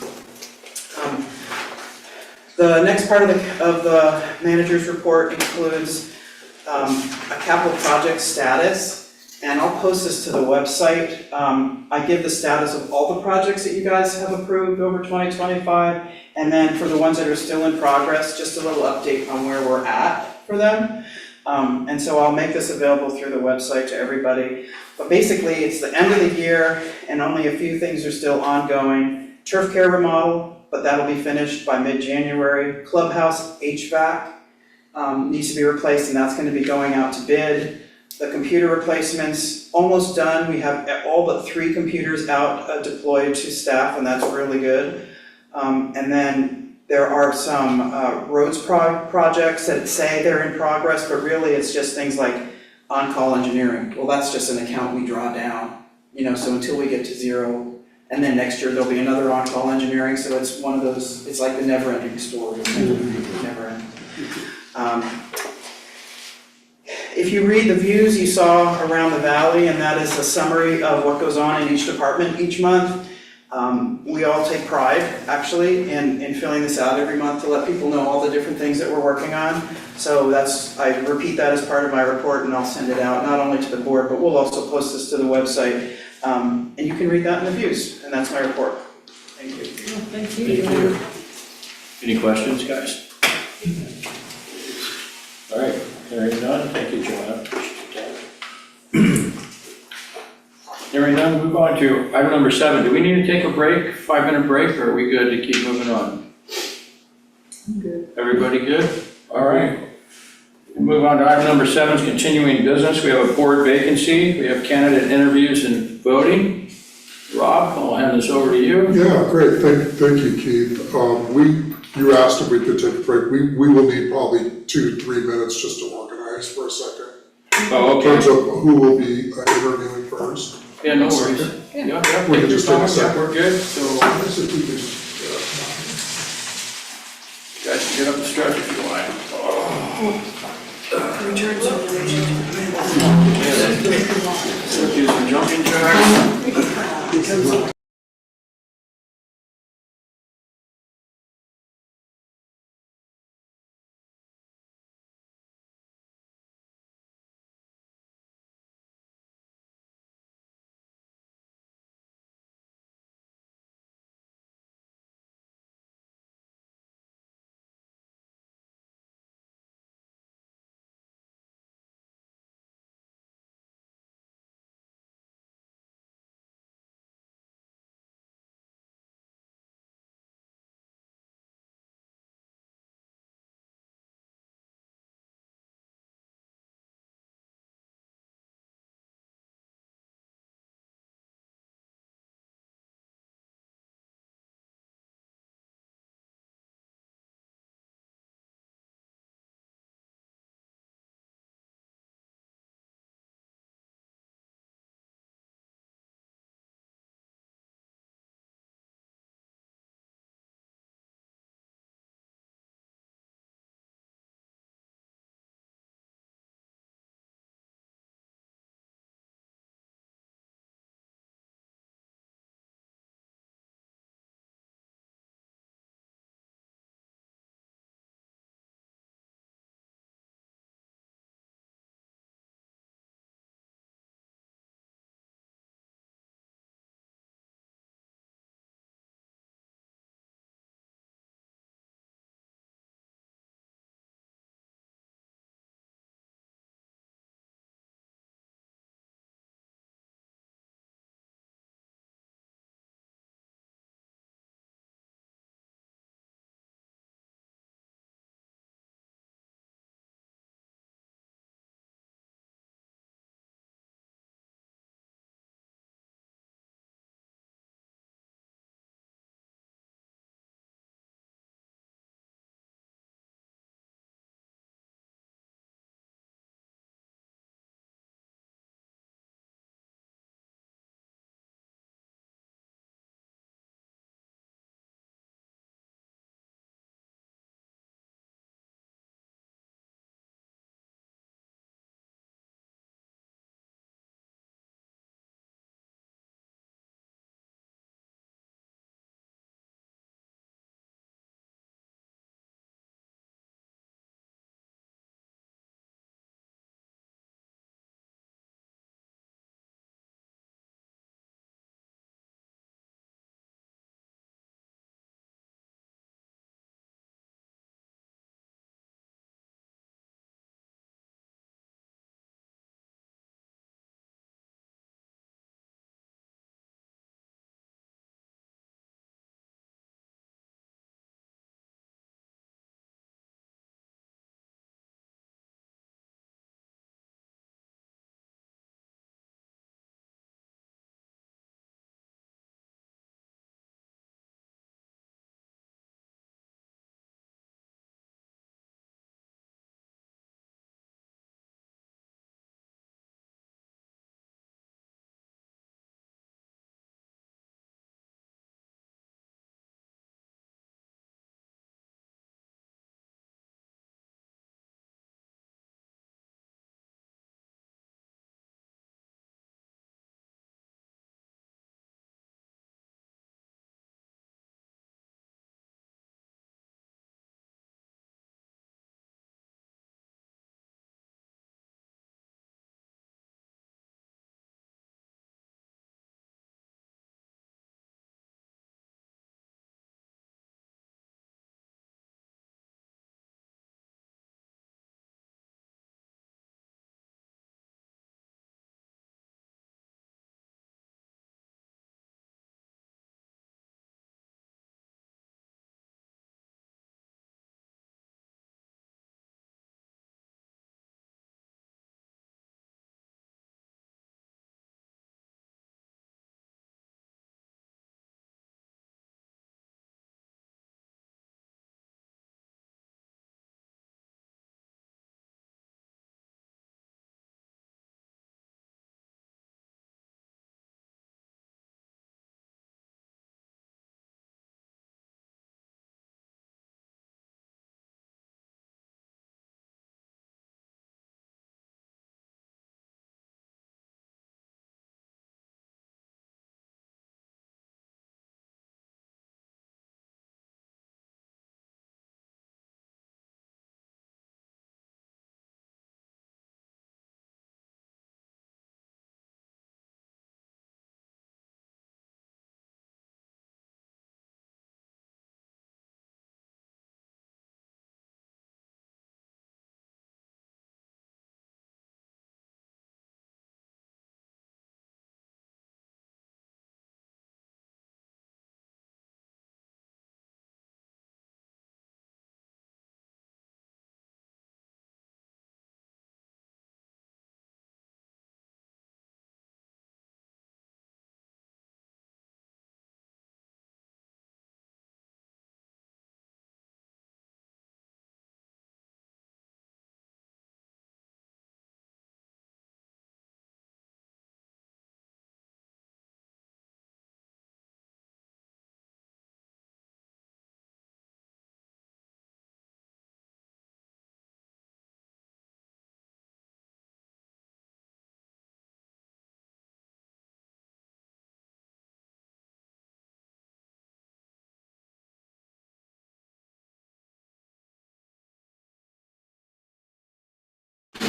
The next part of the manager's report includes a capital project status. and I'll post this to the website. I give the status of all the projects that you guys have approved over 2025, and then for the ones that are still in progress, just a little update on where we're at for them. And so I'll make this available through the website to everybody. But basically, it's the end of the year, and only a few things are still ongoing. Turf care remodel, but that'll be finished by mid-January. Clubhouse HVAC needs to be replaced, and that's gonna be going out to bid. The computer replacements, almost done. We have all but 3 computers out deployed to staff, and that's really good. And then there are some roads projects that say they're in progress, but really it's just things like on-call engineering. Well, that's just an account we draw down, so until we get to 0. And then next year there'll be another on-call engineering, so it's one of those, it's like the never-ending story. Never ending. If you read the views you saw around the valley, and that is a summary of what goes on in each department each month, we all take pride, actually, in filling this out every month to let people know all the different things that we're working on. So I repeat that as part of my report, and I'll send it out, not only to the board, but we'll also post this to the website. And you can read that in the views, and that's my report. Thank you. Thank you. Any questions, guys? All right, hearing none, thank you, Joanna. Hearing none, move on to item number 7. Do we need to take a break, 5-minute break, or are we good to keep moving on? Good. Everybody good? All right. We'll move on to item number 7, is continuing business. We have a board vacancy. We have candidate interviews and voting. Rob, I'll hand this over to you. Yeah, great, thank you, Keith. You asked if we could take a break, we will need probably 2 to 3 minutes just to organize for a second. Oh, In terms okay. of who will be interviewing first. Yeah, no worries. Yeah. Yeah, We can just take a second. We're good, so So if we could just, you guys can get up the stretch if you want. Return circulation. Do some jumping jacks.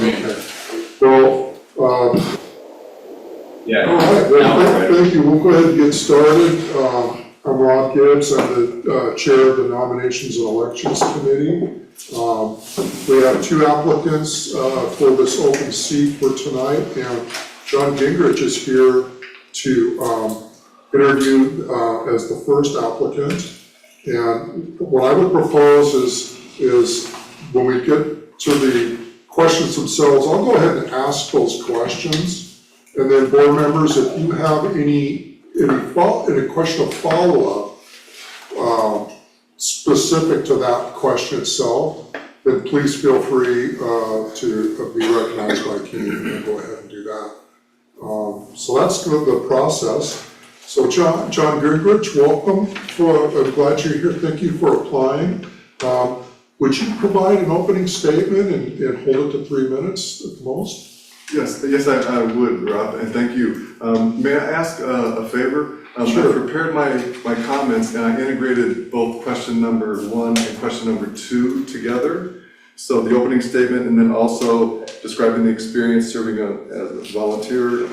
Well, Yeah. all right, Now we're well, ready. thank you, we'll go ahead and get started. I'm Rob Gibbs, I'm the chair of the Nominations and Elections Committee. We have two applicants for this open seat for tonight, and John Gingrich is here to interview as the first applicant. And what I would propose is when we get to the questions themselves, I'll go ahead and ask those questions. And then board members, if you have any question of follow-up specific to that question itself, then please feel free to be recognized by Keith, and then go ahead and do that. So that's the process. So John Gingrich, welcome. I'm glad you're here. Thank you for applying. Would you provide an opening statement and hold it to 3 minutes at the most? Yes, I would, Rob, and thank you. May I ask a favor? Sure. I prepared my comments and I integrated both question number 1 and question number 2 together. So the opening statement and then also describing the experience serving as a volunteer,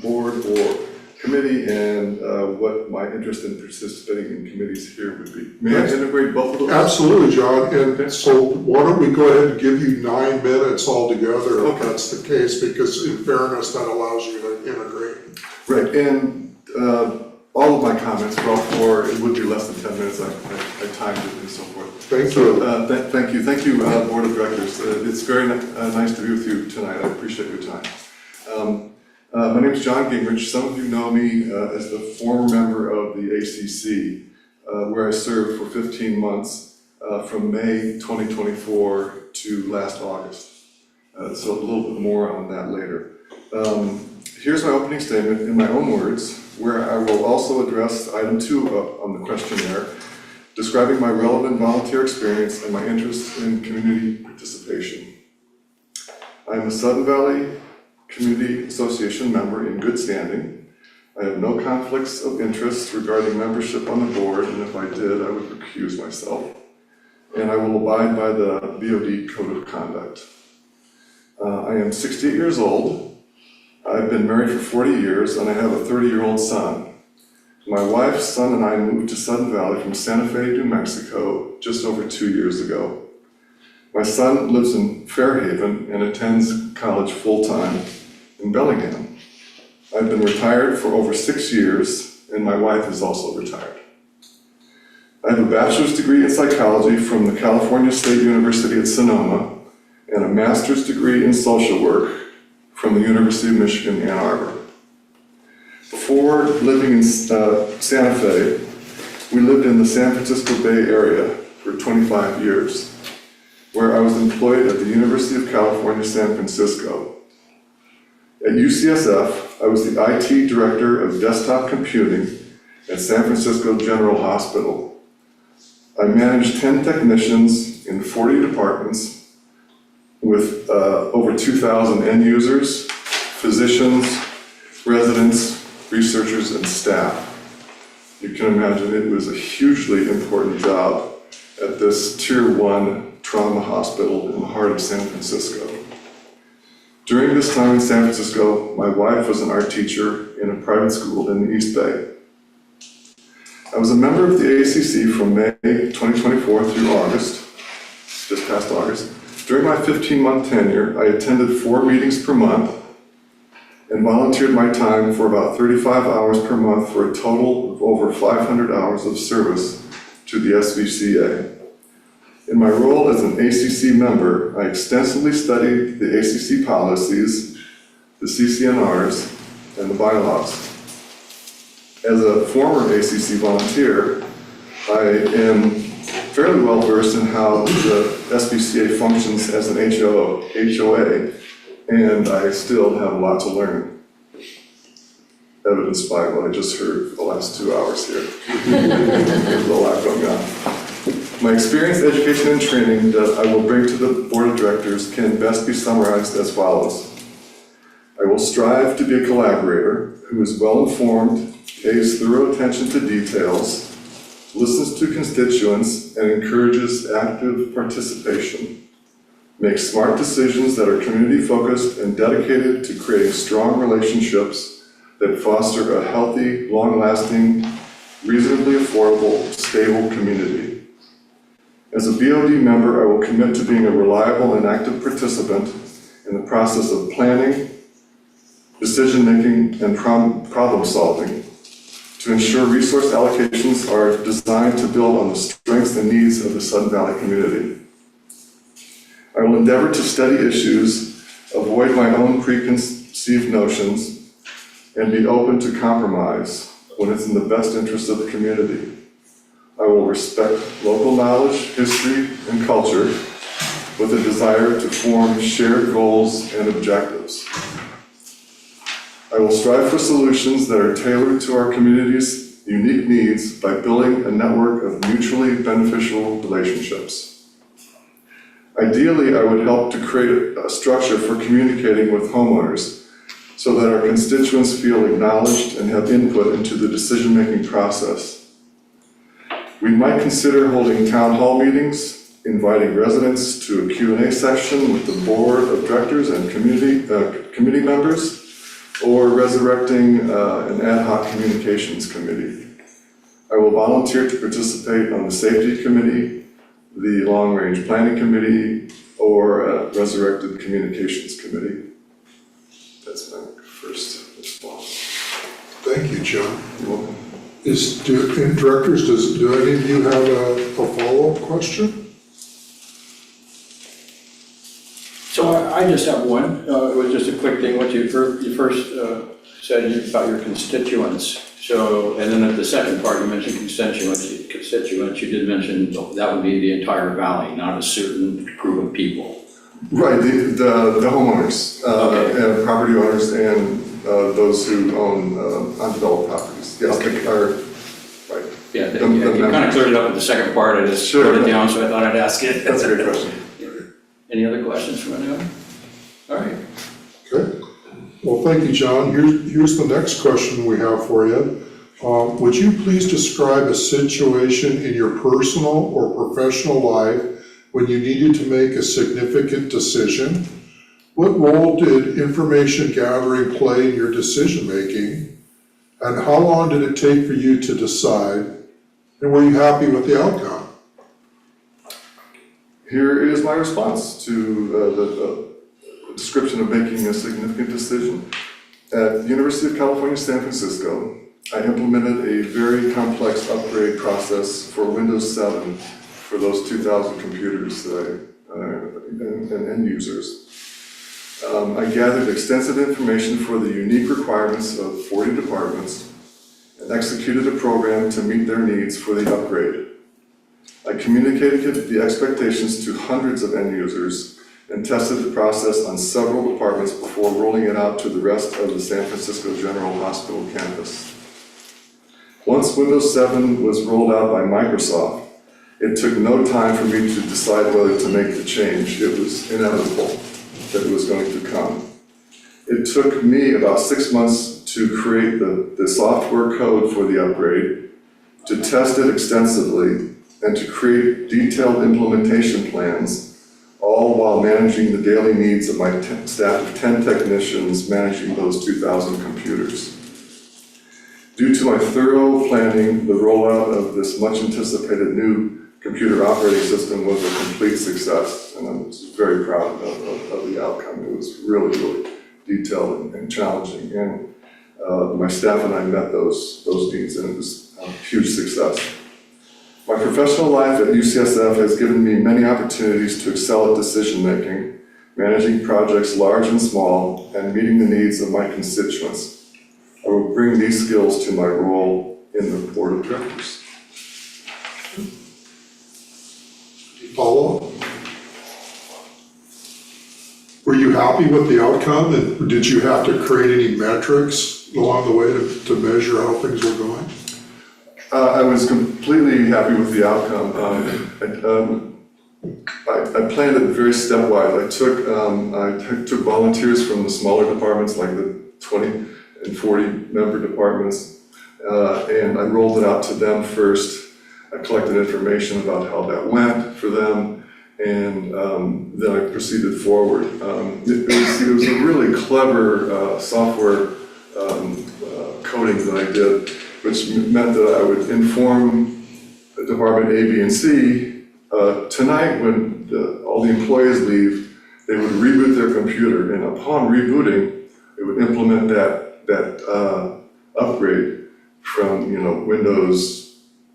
board or committee, and what my interest in participating in committees here would be. May I integrate both of those? Absolutely, John, and so why don't we go ahead and give you 9 minutes altogether if that's the case, because in fairness, that allows you to integrate. Right, and all of my comments for all 4, it would be less than 10 minutes, I timed it and so forth. Thank So, you. thank you, Board of Directors. It's very nice to be with you tonight, I appreciate your time. My name is John Gingrich. Some of you know me as the former member of the ACC, where I served for 15 months from May 2024 to last August. So a little bit more on that later. Here's my opening statement in my own words, where I will also address item 2 on the questionnaire, describing my relevant volunteer experience and my interest in community participation. I am a Sudden Valley Community Association member in good standing. I have no conflicts of interest regarding membership on the board, and if I did, I would recuse myself. And I will abide by the BOD Code of Conduct. I am 68 years old. I've been married for 40 years, and I have a 30-year-old son. My wife, son, and I moved to Sudden Valley from Santa Fe, New Mexico, just over 2 years ago. My son lives in Fairhaven and attends college full-time in Bellingham. I've been retired for over 6 years, and my wife is also retired. I have a bachelor's degree in psychology from the California State University at Sonoma, and a master's degree in social work from the University of Michigan, Ann Arbor. Before living in Santa Fe, we lived in the San Francisco Bay Area for 25 years, where I was employed at the University of California, San Francisco. At UCSF, I was the IT director of desktop computing at San Francisco General Hospital. I managed 10 technicians in 40 departments with over 2,000 end users, physicians, residents, researchers, and staff. You can imagine it was a hugely important job at this Tier 1 trauma hospital in the heart of San Francisco. During this time in San Francisco, my wife was an art teacher in a private school in the East Bay. I was a member of the ACC from May 2024 through August, just past August. During my 15-month tenure, I attended 4 meetings per month and volunteered my time for about 35 hours per month for a total of over 500 hours of service to the SVCA. In my role as an ACC member, I extensively studied the ACC policies, the CCNRs, and the bylaws. As a former ACC volunteer, I am fairly well versed in how the SVCA functions as an HOA, and I still have a lot to learn, evidenced by what I just heard for the last 2 hours here. There's a lot going on. My experience, education, and training that I will bring to the Board of Directors can best be summarized as follows. I will strive to be a collaborator who is well-informed, pays thorough attention to details, listens to constituents, and encourages active participation. make smart decisions that are community-focused and dedicated to creating strong relationships that foster a healthy, long-lasting, reasonably affordable, stable community. As a BOD member, I will commit to being a reliable and active participant in the process of planning, decision-making, and problem-solving to ensure resource allocations are designed to build on the strengths and needs of the Sudden Valley community. I will endeavor to study issues, avoid my own preconceived notions, and be open to compromise when it's in the best interest of the community. I will respect local knowledge, history, and culture with a desire to form shared goals and objectives. I will strive for solutions that are tailored to our community's unique needs by building a network of mutually beneficial relationships. Ideally, I would help to create a structure for communicating with homeowners so that our constituents feel acknowledged and have input into the decision-making process. We might consider holding town hall meetings, inviting residents to a Q&A session with the board of directors and committee members, or resurrecting an ad hoc communications committee. I will volunteer to participate on the safety committee, the long-range planning committee, or a resurrected communications committee. That's my first response. Thank you, John. You're welcome. Directors, do any of you have a follow-up question? So I just have one, it was just a quick thing, what you first said about your constituents. So, and then at the second part, you mentioned constituents, you did mention that would be the entire valley, not a certain group of people. Right, the homeowners, Okay. and property owners, and those who own undeveloped properties. Yes, Okay. they are, right. Yeah, The you kind members. of cleared it up in the second part, I just Sure. wrote it down, so I thought I'd ask it. That's a good question. Any other questions from anyone? All right. Okay. Well, thank you, John. Here's the next question we have for you. Would you please describe a situation in your personal or professional life when you needed to make a significant decision? What role did information gathering play in your decision-making? And how long did it take for you to decide? And were you happy with the outcome? Here is my response to the description of making a significant decision. At the University of California, San Francisco, I implemented a very complex upgrade process for Windows 7 for those 2,000 computers that and end users. I gathered extensive information for the unique requirements of 40 departments and executed a program to meet their needs for the upgrade. I communicated the expectations to hundreds of end users and tested the process on several departments before rolling it out to the rest of the San Francisco General Hospital campus. Once Windows 7 was rolled out by Microsoft, it took no time for me to decide whether to make the change. It was inevitable that it was going to come. It took me about 6 months to create the software code for the upgrade, to test it extensively, and to create detailed implementation plans, all while managing the daily needs of my staff of 10 technicians managing those 2,000 computers. Due to my thorough planning, the rollout of this much anticipated new computer operating system was a complete success, and I'm very proud of the outcome. It was really, really detailed and challenging, and my staff and I met those needs, and it was a huge success. My professional life at UCSF has given me many opportunities to excel at decision-making, managing projects large and small, and meeting the needs of my constituents. I will bring these skills to my role in the board of directors. Follow-up? Were you happy with the outcome, and did you have to create any metrics along the way to measure how things were going? I was completely happy with the outcome. I planned it very stepwise. I took volunteers from the smaller departments, like the 20 and 40 member departments, and I rolled it out to them first. I collected information about how that went for them, And then I proceeded forward. It was a really clever software coding that I did, which meant that I would inform Department A, B, and C, tonight when all the employees leave, they would reboot their computer, and upon rebooting, it would implement that upgrade from, Windows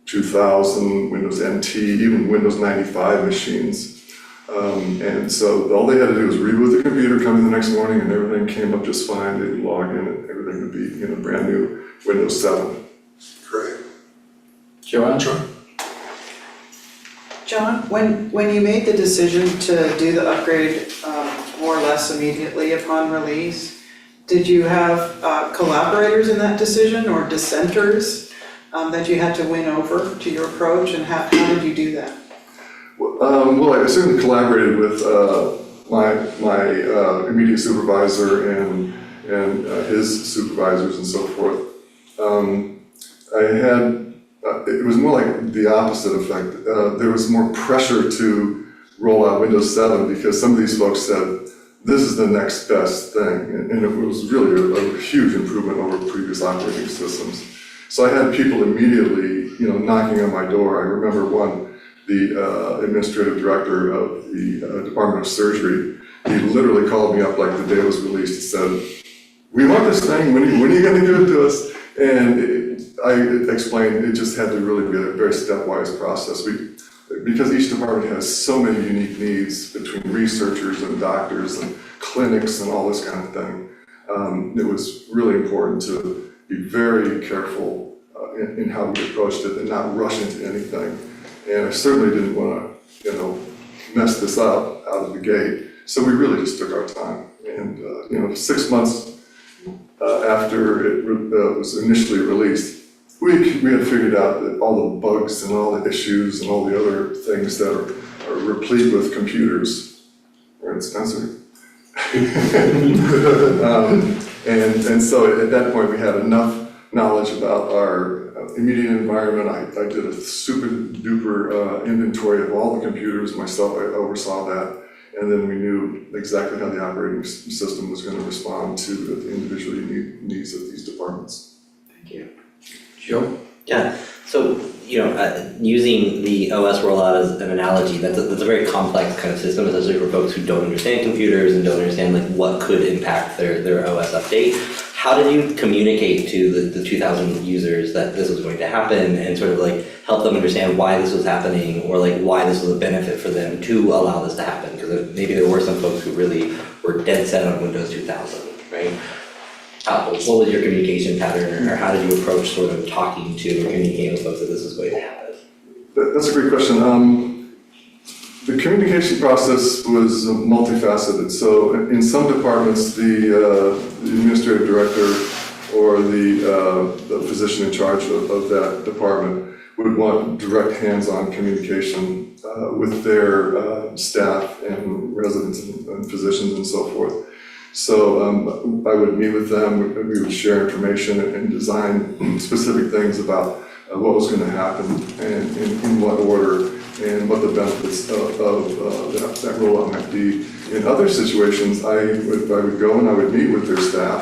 2000, Windows NT, even Windows 95 machines. And so all they had to do was reboot the computer, come in the next morning, and everything came up just fine. They'd log in, and everything would be, brand new Windows 7. Great. Joanne? John, when you made the decision to do the upgrade more or less immediately upon release, did you have collaborators in that decision or dissenters that you had to win over to your approach, and how did you do that? Well, I certainly collaborated with my immediate supervisor and his supervisors and so forth. It was more like the opposite effect. There was more pressure to roll out Windows 7 because some of these folks said, this is the next best thing. And it was really a huge improvement over previous operating systems. So I had people immediately, knocking on my door. I remember one, the administrative director of the Department of Surgery. He literally called me up like the day it was released. He said, we want this thing, when are you gonna give it to us? And I explained it just had to really be a very stepwise process. Because each department has so many unique needs between researchers and doctors and clinics and all this kind of thing, it was really important to be very careful in how we approached it and not rush into anything. And I certainly didn't want to, mess this up out of the gate. So we really just took our time. And 6 months after it was initially released, we had figured out that all the bugs and all the issues and all the other things that are replete with computers, right, Spencer? And so at that point we had enough knowledge about our immediate environment. I did a super duper inventory of all the computers myself. I oversaw that. And then we knew exactly how the operating system was going to respond to the individual unique needs of these departments. Thank you. Joe? Yeah, so, using the OS rollout as an analogy, that's a very complex kind of system, especially for folks who don't understand computers and don't understand like what could impact their OS update. How did you communicate to the 2,000 users that this was going to happen and sort of like help them understand why this was happening or like why this was a benefit for them to allow this to happen? Because maybe there were some folks who really were dead set on Windows 2000, right? What was your communication pattern, or how did you approach sort of talking to or communicating with folks that this was going to happen? That's a great question. The communication process was multifaceted. So in some departments, the administrative director or the physician in charge of that department would want direct hands-on communication with their staff and residents and physicians and so forth. So I would meet with them, we would share information and design specific things about what was going to happen and in what order and what the benefits of that rollout might be. In other situations, I would go and I would meet with their staff,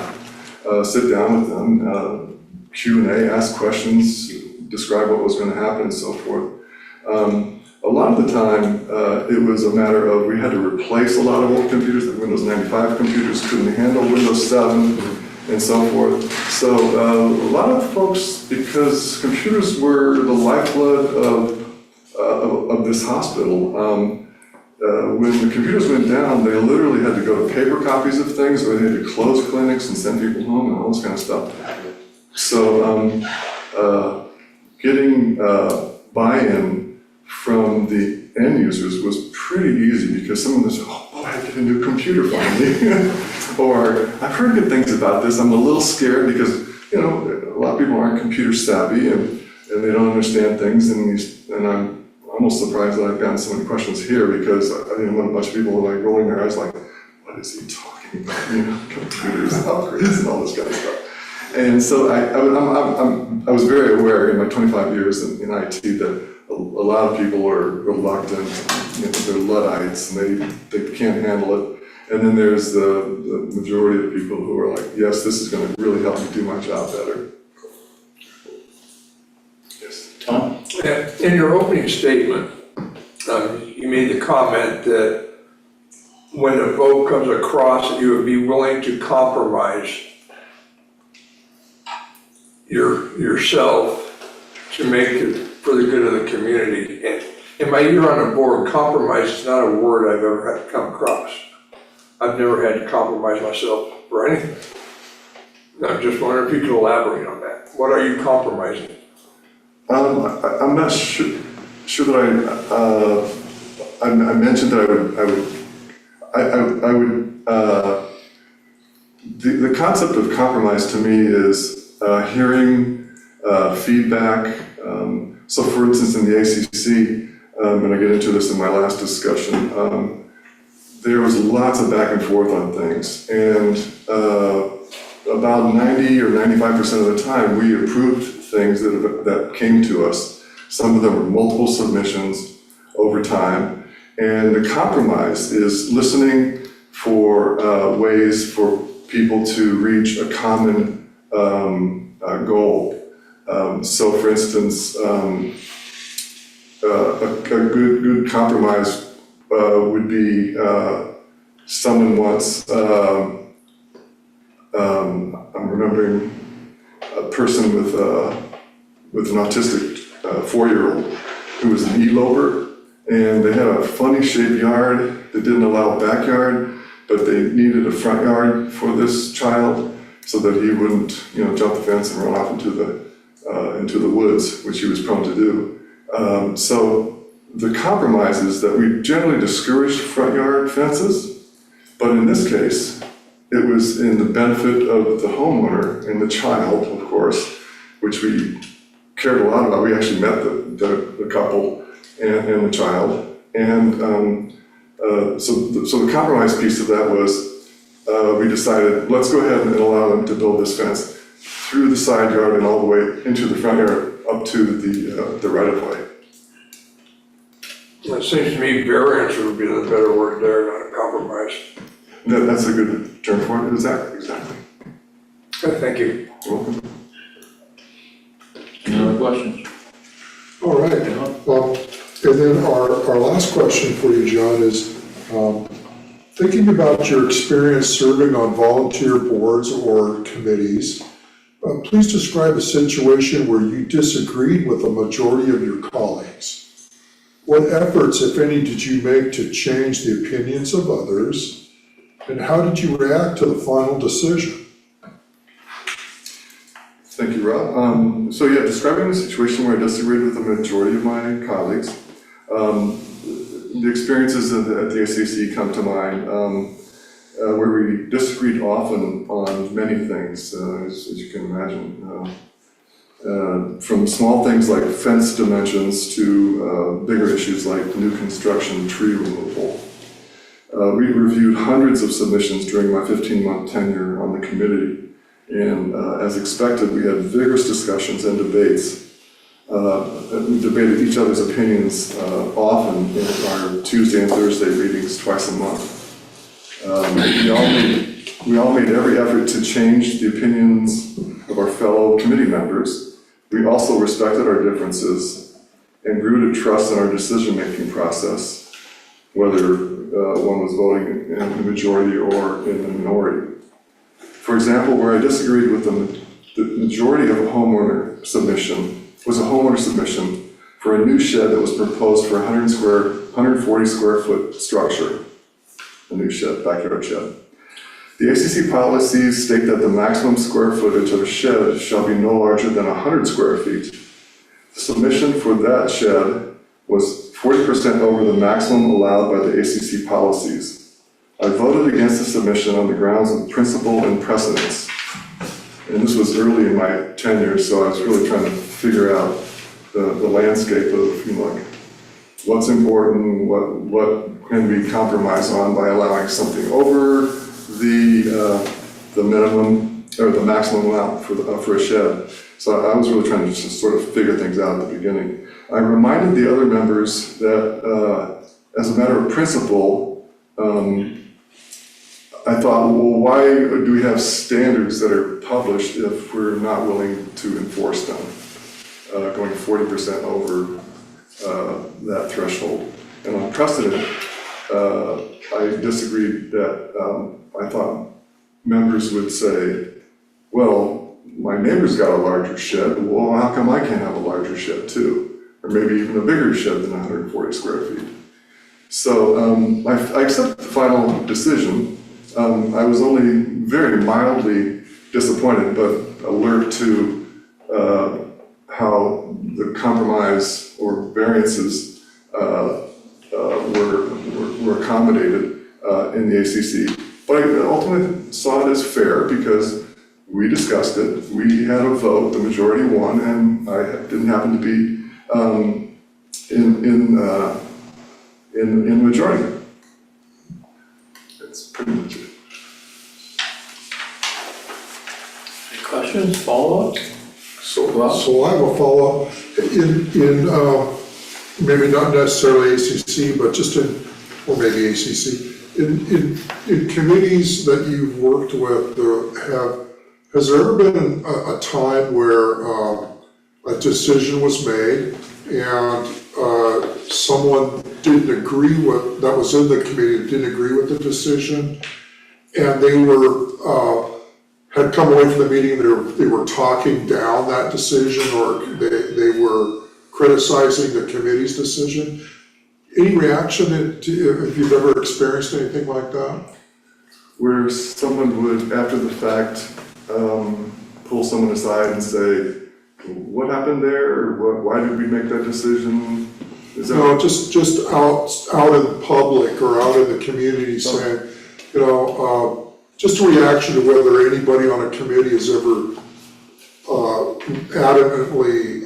sit down with them, Q&A, ask questions, describe what was going to happen and so forth. A lot of the time, it was a matter of we had to replace a lot of old computers. The Windows 95 computers couldn't handle Windows 7 and so forth. So a lot of folks, because computers were the lifeblood of this hospital, when the computers went down, they literally had to go to paper copies of things, or they had to close clinics and send people home and all this kind of stuff. So getting buy-in from the end users was pretty easy because someone was, oh boy, I get a new computer finally. Or I've heard good things about this, I'm a little scared because, a lot of people aren't computer savvy and they don't understand things, and I'm almost surprised that I've gotten so many questions here because I didn't want a bunch of people like rolling their eyes like, what is he talking about? Computers and upgrades and all this kind of stuff. And so I was very aware in my 25 years in IT that a a lot of people are reluctant, they're Luddites, and they can't handle it. And then there's the majority of people who are like, yes, this is gonna really help me do my job better. Yes. Tom? In your opening statement, you made the comment that when a vote comes across, that you would be willing to compromise yourself to make it for the good of the community. And in my year on the board, compromise is not a word I've ever had to come across. I've never had to compromise myself for anything. And I'm just wondering if you could elaborate on that. What are you compromising? I'm not sure that I mentioned that the concept of compromise to me is hearing feedback. So for instance, in the ACC, and I get into this in my last discussion, there was lots of back and forth on things, and about 90 or 95% of the time, we approved things that came to us. Some of them were multiple submissions over time, and the compromise is listening for ways for people to reach a common goal. So for instance, a good compromise would be someone wants, I'm remembering a person with an autistic 4-year-old who was an eloper, and they had a funny shaped yard that didn't allow a backyard, but they needed a front yard for this child so that he wouldn't, jump the fence and run off into the woods, which he was prone to do. So the compromise is that we generally discourage front yard fences, but in this case, it was in the benefit of the homeowner and the child, of course, which we cared a lot about. We actually met the couple and the child. And so the compromise piece of that was we decided, let's go ahead and allow them to build this fence through the side yard and all the way into the front yard up to the right of way. It seems to me variance would be the better word there, not a compromise. That's a good term for it, exactly. Okay, thank you. You're welcome. Any other questions? All right, and then our last question for you, John, is thinking about your experience serving on volunteer boards or committees, please describe a situation where you disagreed with a majority of your colleagues. What efforts, if any, did you make to change the opinions of others? And how did you react to the final decision? Thank you, Rob. So yeah, describing a situation where I disagreed with the majority of my colleagues. The experiences at the ACC come to mind, where we disagreed often on many things, as you can imagine. From small things like fence dimensions to bigger issues like new construction, tree removal. We reviewed hundreds of submissions during my 15-month tenure on the committee, and as expected, we had vigorous discussions and debates. We debated each other's opinions often in our Tuesday and Thursday meetings twice a month. We all made every effort to change the opinions of our fellow committee members. We also respected our differences and grew to trust in our decision-making process, whether one was voting in the majority or in the minority. For example, where I disagreed with the majority of a homeowner submission was a homeowner submission for a new shed that was proposed for 140 square foot structure, a new shed, backyard shed. The ACC policies state that the maximum square footage of a shed shall be no larger than 100 square feet. The submission for that shed was 40% over the maximum allowed by the ACC policies. I voted against the submission on the grounds of principle and precedence. And this was early in my tenure, so I was really trying to figure out the landscape of, like, what's important, what can we compromise on by allowing something over the minimum or the maximum amount for a shed. So I was really trying to just sort of figure things out at the beginning. I reminded the other members that, as a matter of principle, I thought, well, why do we have standards that are published if we're not willing to enforce them? Going 40% over that threshold. And on precedent, I disagreed that I thought members would say, well, my neighbor's got a larger shed, well, how come I can't have a larger shed too? Or maybe even a bigger shed than 140 square feet. So I accept the final decision. I was only very mildly disappointed, but alert to how the compromise or variances were accommodated in the ACC. But I ultimately saw it as fair because we discussed it, we had a vote, the majority won, and I didn't happen to be in majority. That's pretty much it. Any questions, follow-ups? So I have a follow-up in maybe not necessarily ACC, but just or maybe ACC. In committees that you've worked with, has there ever been a time where a decision was made and someone didn't agree with, that was in the committee, didn't agree with the decision, and they had come away from the meeting, they were talking down that decision, or they were criticizing the committee's decision? Any reaction if you've ever experienced anything like that? Where someone would, after the fact, pull someone aside and say, what happened there, or why did we make that decision? Is that? No, just out in public or out in the community saying, just a reaction to whether anybody on a committee has ever adamantly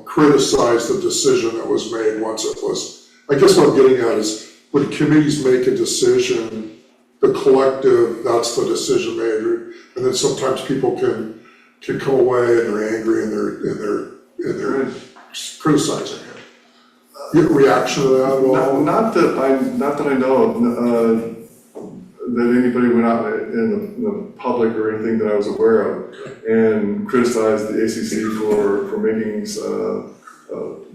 criticized the decision that was made once it was. I guess what I'm getting at is when committees make a decision, the collective, that's the decision made, and then sometimes people can come away and they're angry and they're criticizing it. Your reaction to that at all? Not that I know of. That anybody went out in the public or anything that I was aware of and criticized the ACC for making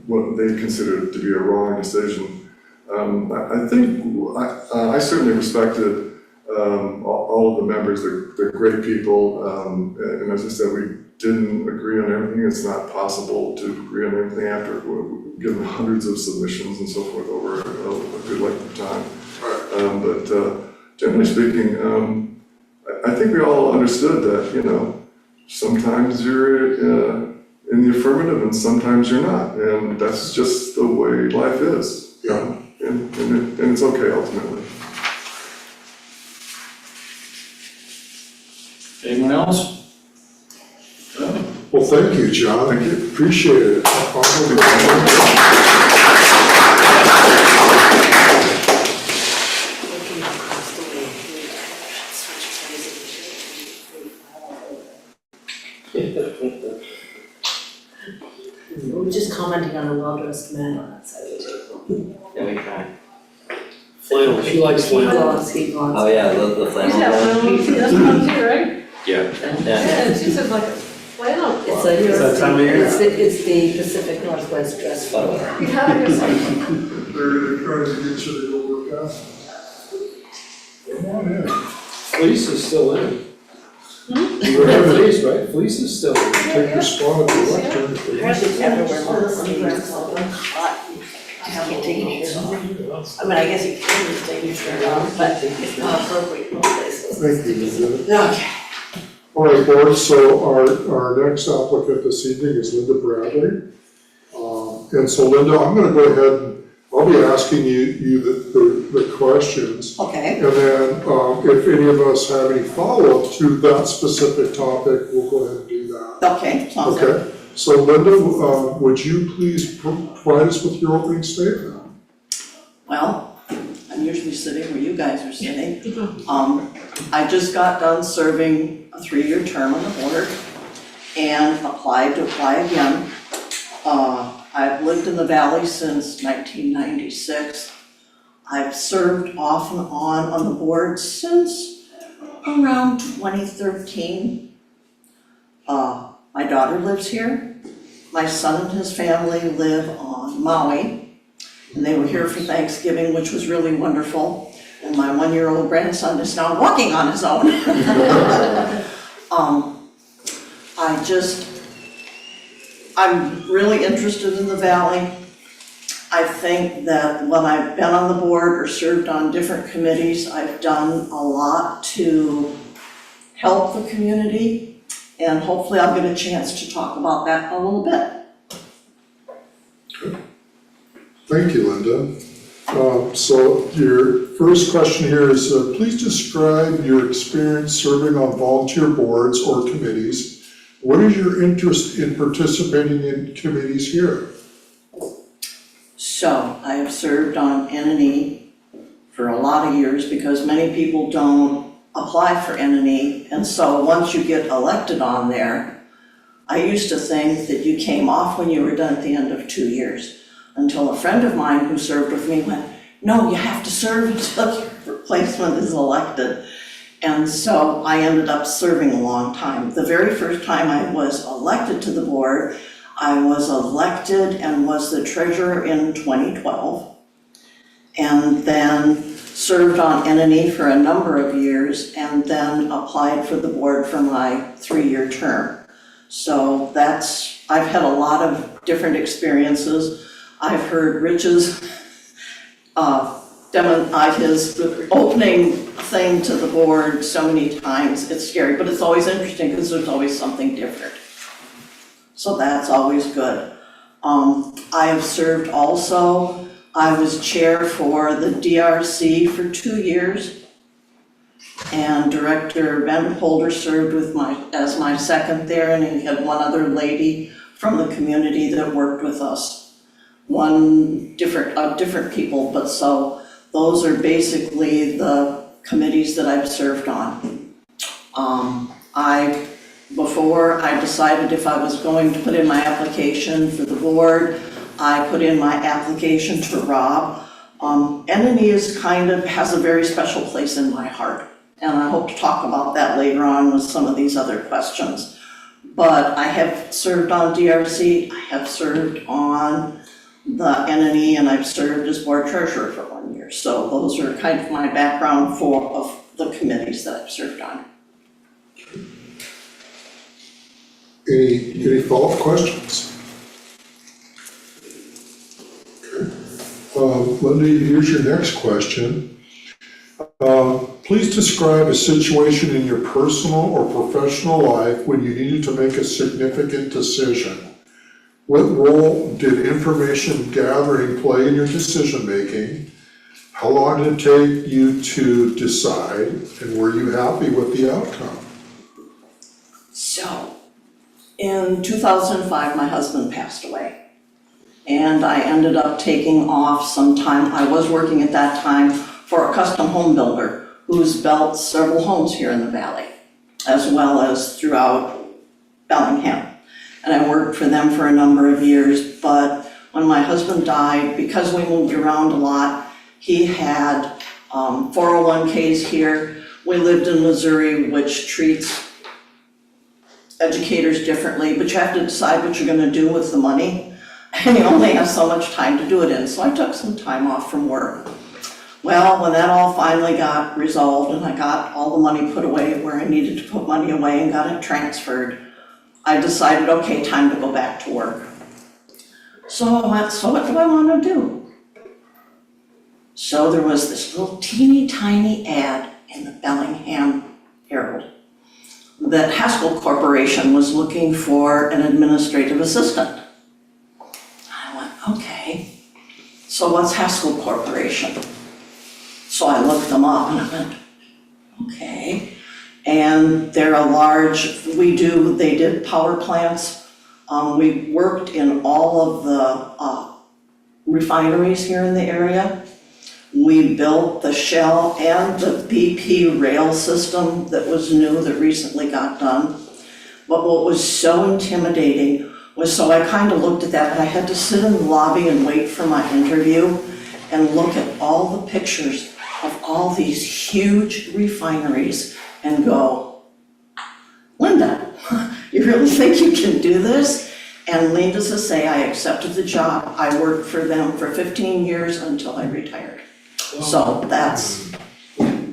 what they considered to be a wrong decision. I think I certainly respected all of the members. They're great people, and as I said, we didn't agree on everything. It's not possible to agree on everything after given hundreds of submissions and so forth over a good length of time. But generally speaking, I think we all understood that, sometimes you're in the affirmative and sometimes you're not, and that's just the way life is. Yeah. And it's okay ultimately. Anyone else? Well, thank you, John. Thank you. Appreciate it. Looking across the way here, We're just commenting on a well-dressed man on that side of the table. Yeah, we try. Flannel, she likes flannel. He wants. Oh, yeah, the flannel. Is that one, that's one too, right? Yeah. Yeah, she said like a flannel It's club. like, Is that time of year? it's the Pacific Northwest dress club. You have it yourself. They're trying to get you to go work out. Come on in. Fleece is still in. You have Fleece, right? Fleece is still in. Take your spot at the lectern. Apparently everywhere, hot. I can't take your shirt off. I mean, I guess you can just take your shirt off, but it's not appropriate in most places. Thank you, Linda. Okay. All right, board, so our next applicant this evening is Linda Bradley. And so Linda, I'm gonna go ahead and I'll be asking you the questions. Okay, And then if any of us have any follow-up to that specific topic, we'll go ahead and do that. okay, sounds good. Okay, so Linda, would you please provide us with your opening statement? Well, I'm usually sitting where you guys are sitting. I just got done serving a 3-year term on the board, and applied to apply again. I've lived in the valley since 1996. I've served off and on the board since around 2013. My daughter lives here. My son and his family live on Maui, and they were here for Thanksgiving, which was really wonderful. And my 1-year-old grandson is now walking on his own. I'm really interested in the valley. I think that when I've been on the board or served on different committees, I've done a lot to help the community, and hopefully I'll get a chance to talk about that a little bit. Thank you, Linda. So your first question here is, please describe your experience serving on volunteer boards or committees. What is your interest in participating in committees here? So I have served on N&E for a lot of years because many people don't apply for N&E. And so once you get elected on there, I used to think that you came off when you were done at the end of 2 years, until a friend of mine who served with me went, no, you have to serve until your replacement is elected. And so I ended up serving a long time. The very first time I was elected to the board, I was elected and was the treasurer in 2012. And then served on N&E for a number of years, and then applied for the board for my 3-year term. So I've had a lot of different experiences. I've heard Rich's demonstrate his opening thing to the board so many times. It's scary, but it's always interesting because there's always something different. So that's always good. I have served also, I was chair for the DRC for 2 years. And Director Vanderpolder served as my second there, and he had one other lady from the community that worked with us. Different people, but so those are basically the committees that I've served on. Before I decided if I was going to put in my application for the board, I put in my application to Rob. N&E has a very special place in my heart, and I hope to talk about that later on with some of these other questions. But I have served on DRC, I have served on the N&E, and I've served as board treasurer for 1 year. So those are kind of my background of the committees that I've served on. Any follow-up questions? Linda, here's your next question. Please describe a situation in your personal or professional life when you needed to make a significant decision. What role did information gathering play in your decision-making? How long did it take you to decide, and were you happy with the outcome? So, in 2005, my husband passed away, and I ended up taking off some time. I was working at that time for a custom home builder who's built several homes here in the valley, as well as throughout Bellingham. And I worked for them for a number of years, but when my husband died, because we moved around a lot, he had 401ks here. We lived in Missouri, which treats educators differently, but you have to decide what you're gonna do with the money, and you only have so much time to do it in. So I took some time off from work. Well, when that all finally got resolved and I got all the money put away where I needed to put money away and got it transferred, I decided, okay, time to go back to work. So I went, so what do I want to do? So there was this little teeny tiny ad in the Bellingham Herald that Haskell Corporation was looking for an administrative assistant. I went, okay, so what's Haskell Corporation? So I looked them up and I went, okay. And they're a large, they did power plants. We worked in all of the refineries here in the area. We built the Shell and the BP rail system that was new, that recently got done. But what was so intimidating was, so I kind of looked at that, but I had to sit in the lobby and wait for my interview and look at all the pictures of all these huge refineries and go, Linda, you really think you can do this? And needless to say, I accepted the job. I worked for them for 15 years until I retired. So that's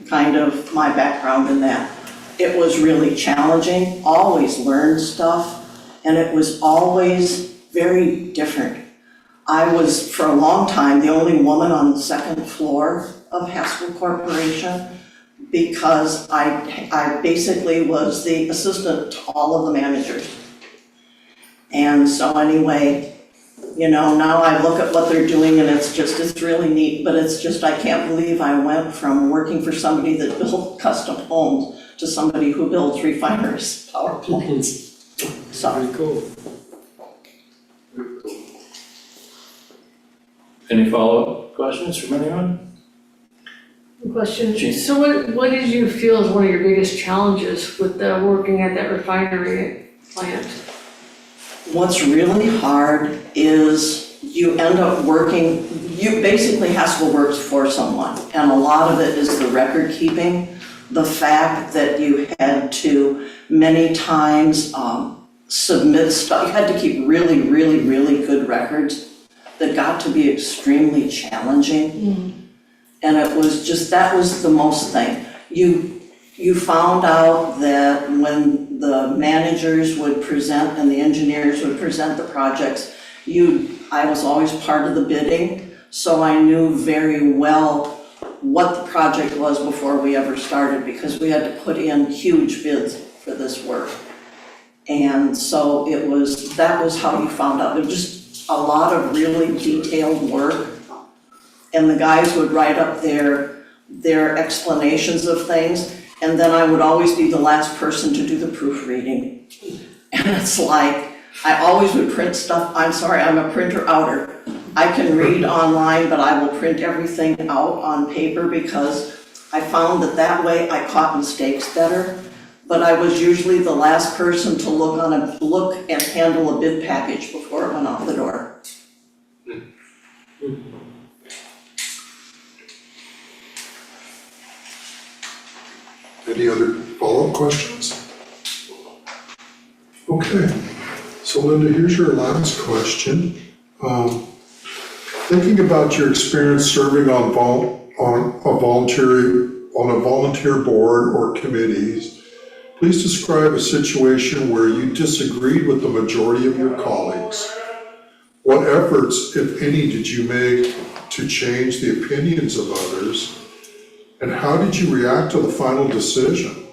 kind of my background in that. It was really challenging, always learned stuff, and it was always very different. I was, for a long time, the only woman on the second floor of Haskell Corporation because I basically was the assistant to all of the managers. And so anyway, now I look at what they're doing and it's really neat, but it's just, I can't believe I went from working for somebody that built custom homes to somebody who builds refineries, power plants. So. Very cool. Any follow-up questions from anyone? Question, Gee. so what did you feel is one of your biggest challenges with working at that refinery plant? What's really hard is you end up working, you basically Haskell works for someone, and a lot of it is the record keeping. The fact that you had to many times submit stuff, you had to keep really, really, really good records that got to be extremely challenging. And it was just, that was the most thing. You found out that when the managers would present and the engineers would present the projects, I was always part of the bidding, so I knew very well what the project was before we ever started, because we had to put in huge bids for this work. And so that was how you found out. It was just a lot of really detailed work. And the guys would write up their explanations of things, and then I would always be the last person to do the proofreading. And it's like, I always would print stuff, I'm sorry, I'm a printer outer. I can read online, but I will print everything out on paper because I found that way I caught mistakes better. But I was usually the last person to look and handle a bid package before it went out the door. Any other follow-up questions? Okay, so Linda, here's your last question. Thinking about your experience serving on a volunteer board or committees, please describe a situation where you disagreed with the majority of your colleagues. What efforts, if any, did you make to change the opinions of others? And how did you react to the final decision?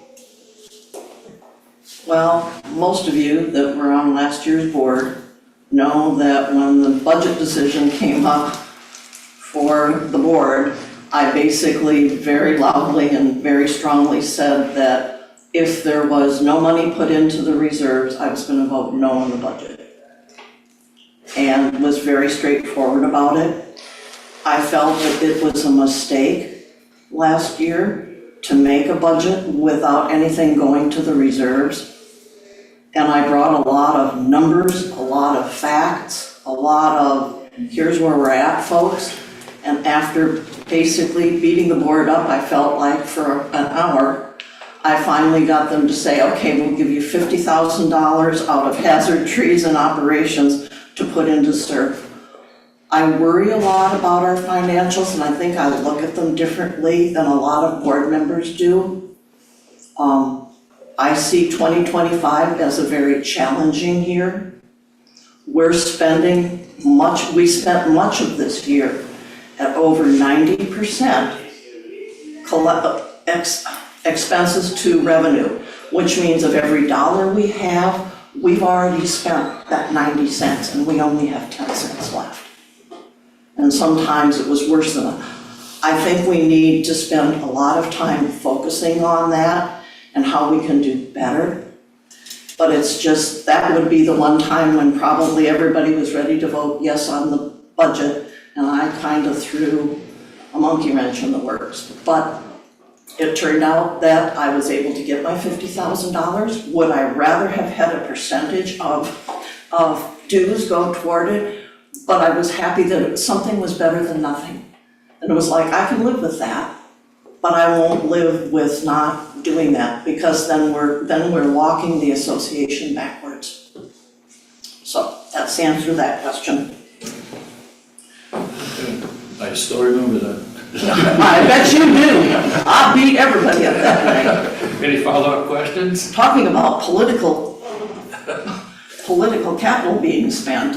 Well, most of you that were on last year's board know that when the budget decision came up for the board, I basically very loudly and very strongly said that if there was no money put into the reserves, I was going to vote no on the budget. And was very straightforward about it. I felt that it was a mistake last year to make a budget without anything going to the reserves. And I brought a lot of numbers, a lot of facts, a lot of here's where we're at, folks. And after basically beating the board up, I felt like for an hour, I finally got them to say, okay, we'll give you $50,000 out of hazard trees and operations to put into SURF. I worry a lot about our financials, and I think I look at them differently than a lot of board members do. I see 2025 as a very challenging year. We spent much of this year at over 90% expenses to revenue, which means of every dollar we have, we've already spent that 90 cents and we only have 10 cents left. And sometimes it was worse than that. I think we need to spend a lot of time focusing on that and how we can do better. But it's just, that would be the one time when probably everybody was ready to vote yes on the budget, and I kind of threw a monkey wrench in the works. But It turned out that I was able to get my $50,000. Would I rather have had a percentage of dues go toward it? But I was happy that something was better than nothing. And it was like, I can live with that, but I won't live with not doing that, because then we're walking the association backwards. So that's the answer to that question. I still remember that. I bet you do. I beat everybody at that night. Any follow-up questions? Talking about political capital being spent.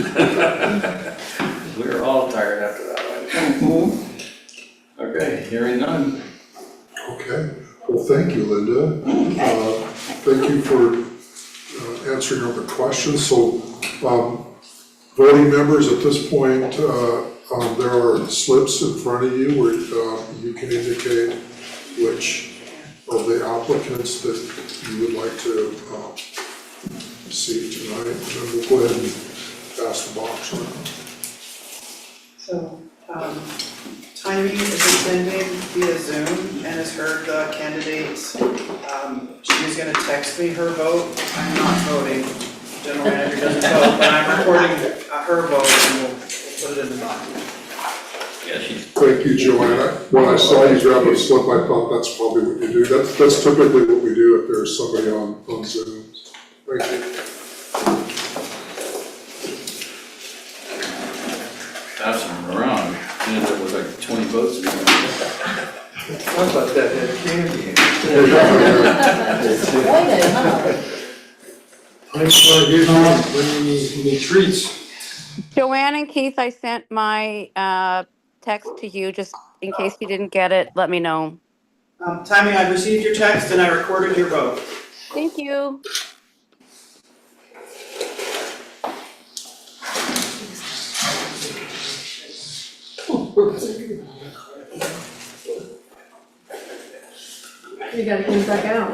We were all tired after that one. Okay, hearing none. Okay, well, thank you, Linda. Thank you for answering all the questions. So, voting members, at this point, there are slips in front of you where you can indicate which of the applicants that you would like to see tonight. And then we'll go ahead and pass the box around. So, Tyree is attending via Zoom and has heard the candidates. She is gonna text me her vote. I'm not voting. General manager doesn't vote, but I'm recording her vote and we'll put it in the document. Thank you, Joanna. When I saw you grab a slip, I thought that's probably what you do. That's typically what we do if there's somebody on Zoom. Thank you. Pass them around. And there was like 20 votes in there. How about that head candy? Any treats? Joanne and Keith, I sent my text to you, just in case you didn't get it, let me know. Tammy, I received your text and I recorded your vote. Thank you. You gotta get it back out.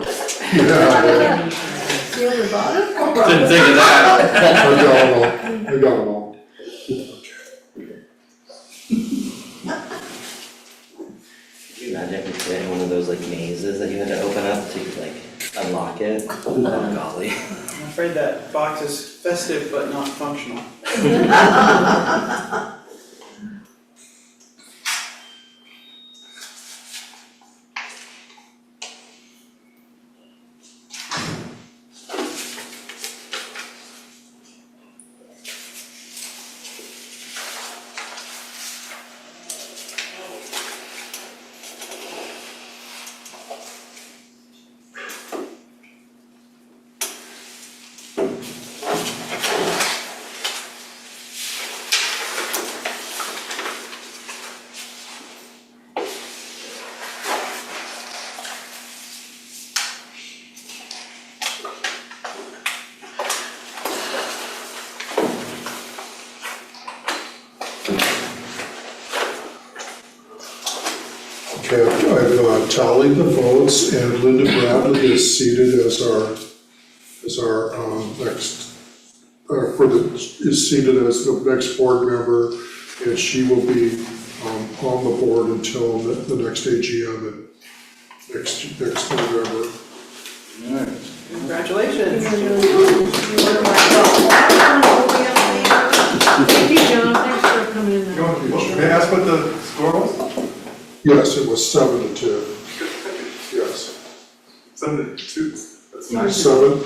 Yeah, See on the bottom? Didn't think of that. I got them all. Could you imagine if we put it in one of those like mazes that you had to open up so you could like unlock it? Oh golly. I'm afraid that box is festive but not functional. Okay, I've tallied the votes, and Linda Bradley is seated as our next, is seated as the next board member, and she will be on the board until the next AGM in next November. All right. Congratulations. Thank you, John, thanks for coming in. May I ask what the score was? Yes, it was 7-2. Yes. 7-2, that's nice. 7. 4,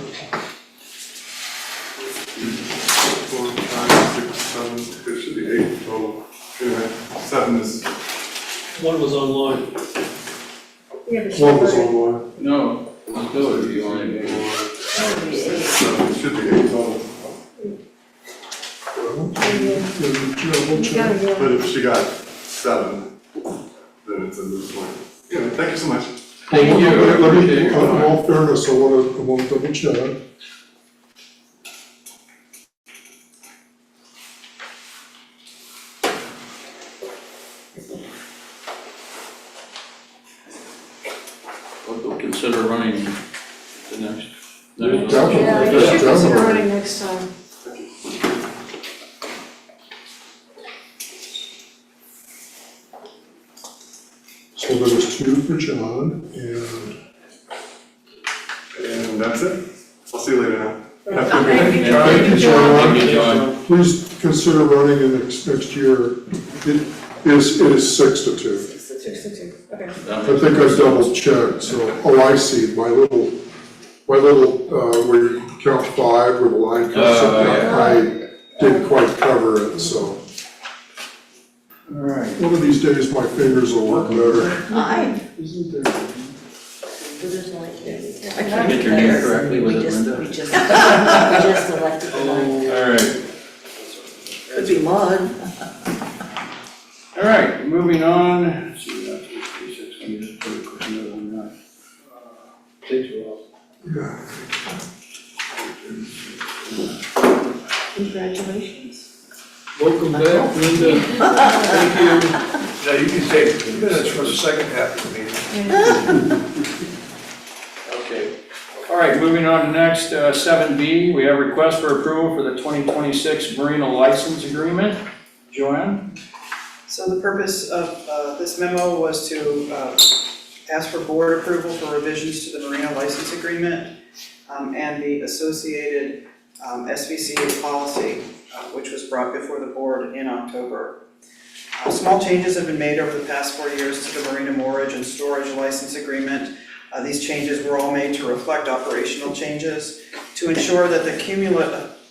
5, 6, 7, there should be 8 total. Anyway, 7 is, One was online. One was online. No, let's do it if you want to. 7, it should be 8 total. You gotta go. But if she got 7, then it's a moot point. Anyway, thank you so much. Thank you. Let me, in all fairness, I want to double check. We'll consider running the next. Definitely. Yeah, you should consider Definitely. running next time. So there's for John, and And that's it. I'll see you later now. thank you, Thank you, John. John. Please consider running in next year. It is 6 to 2. 6 to 2, okay. I think I double checked, so, oh, I see, my little, where you count 5, where the line comes up, yeah. I didn't quite cover it, so. All right. One of these days, my fingers will work better. Aye. Isn't there? I Did I get your name correctly? Was it Linda? We just elected the ninth. All right. Could be mud. All right, moving on. Let's see, that's 36. Let me just put a quick note on that. Takes a while. Yeah. Congratulations. Welcome back, Linda. Thank you. Now, you can take 2 minutes for the second half of the meeting. Okay. All right, moving on to next, 7B, we have request for approval for the 2026 Marina License Agreement. Joanne? So the purpose of this memo was to ask for board approval for revisions to the marina license agreement and the associated SVCA policy, which was brought before the board in October. Small changes have been made over the past 4 years to the marina moorage and storage license agreement. These changes were all made to reflect operational changes to ensure that the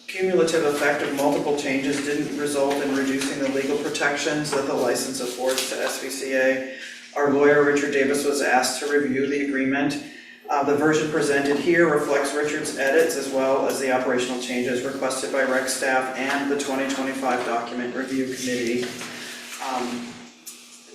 cumulative effect of multiple changes didn't result in reducing the legal protections that the license affords to SVCA. Our lawyer, Richard Davis, was asked to review the agreement. The version presented here reflects Richard's edits as well as the operational changes requested by rec staff and the 2025 document review committee.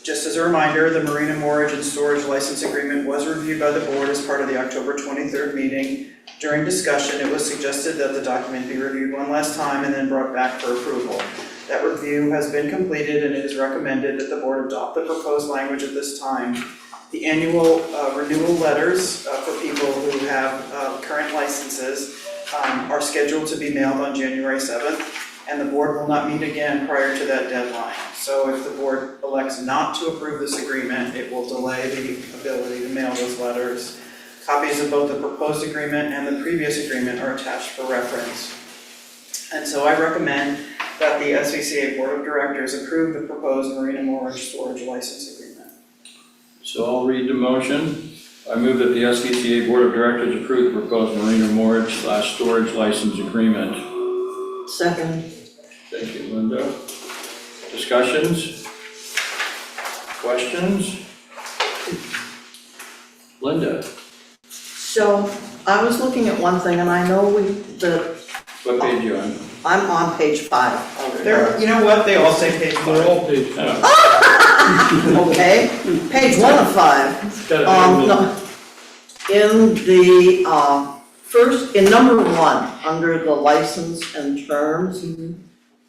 Just as a reminder, the marina moorage and storage license agreement was reviewed by the board as part of the October 23rd meeting. During discussion, it was suggested that the document be reviewed one last time and then brought back for approval. That review has been completed and it is recommended that the board adopt the proposed language at this time. The annual renewal letters for people who have current licenses are scheduled to be mailed on January 7th, and the board will not meet again prior to that deadline. So if the board elects not to approve this agreement, it will delay the ability to mail those letters. Copies of both the proposed agreement and the previous agreement are attached for reference. And so I recommend that the SVCA Board of Directors approve the proposed marina moorage storage license agreement. So I'll read the motion. I move that the SVCA Board of Directors approve the proposed marina moorage / storage license agreement. Second. Thank you, Linda. Discussions? Questions? Linda, So I was looking at one thing and I know what page you on? I'm on page 5. There, you know what, they all say page 5. They're all page. Okay, page 1 of 5. It's got a No, in the in number 1, under the license and terms,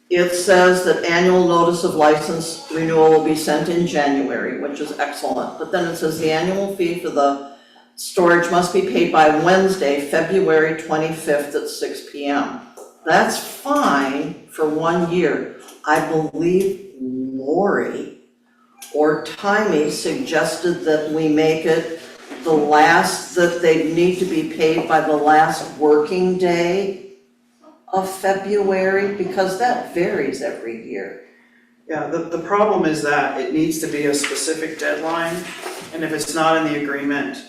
it says that annual notice of license renewal will be sent in January, which is excellent. But then it says the annual fee for the storage must be paid by Wednesday, February 25th at 6 p.m. That's fine for 1 year. I believe Lori or Timmy suggested that we make it that they need to be paid by the last working day of February, because that varies every year. Yeah, the problem is that it needs to be a specific deadline, and if it's not in the agreement,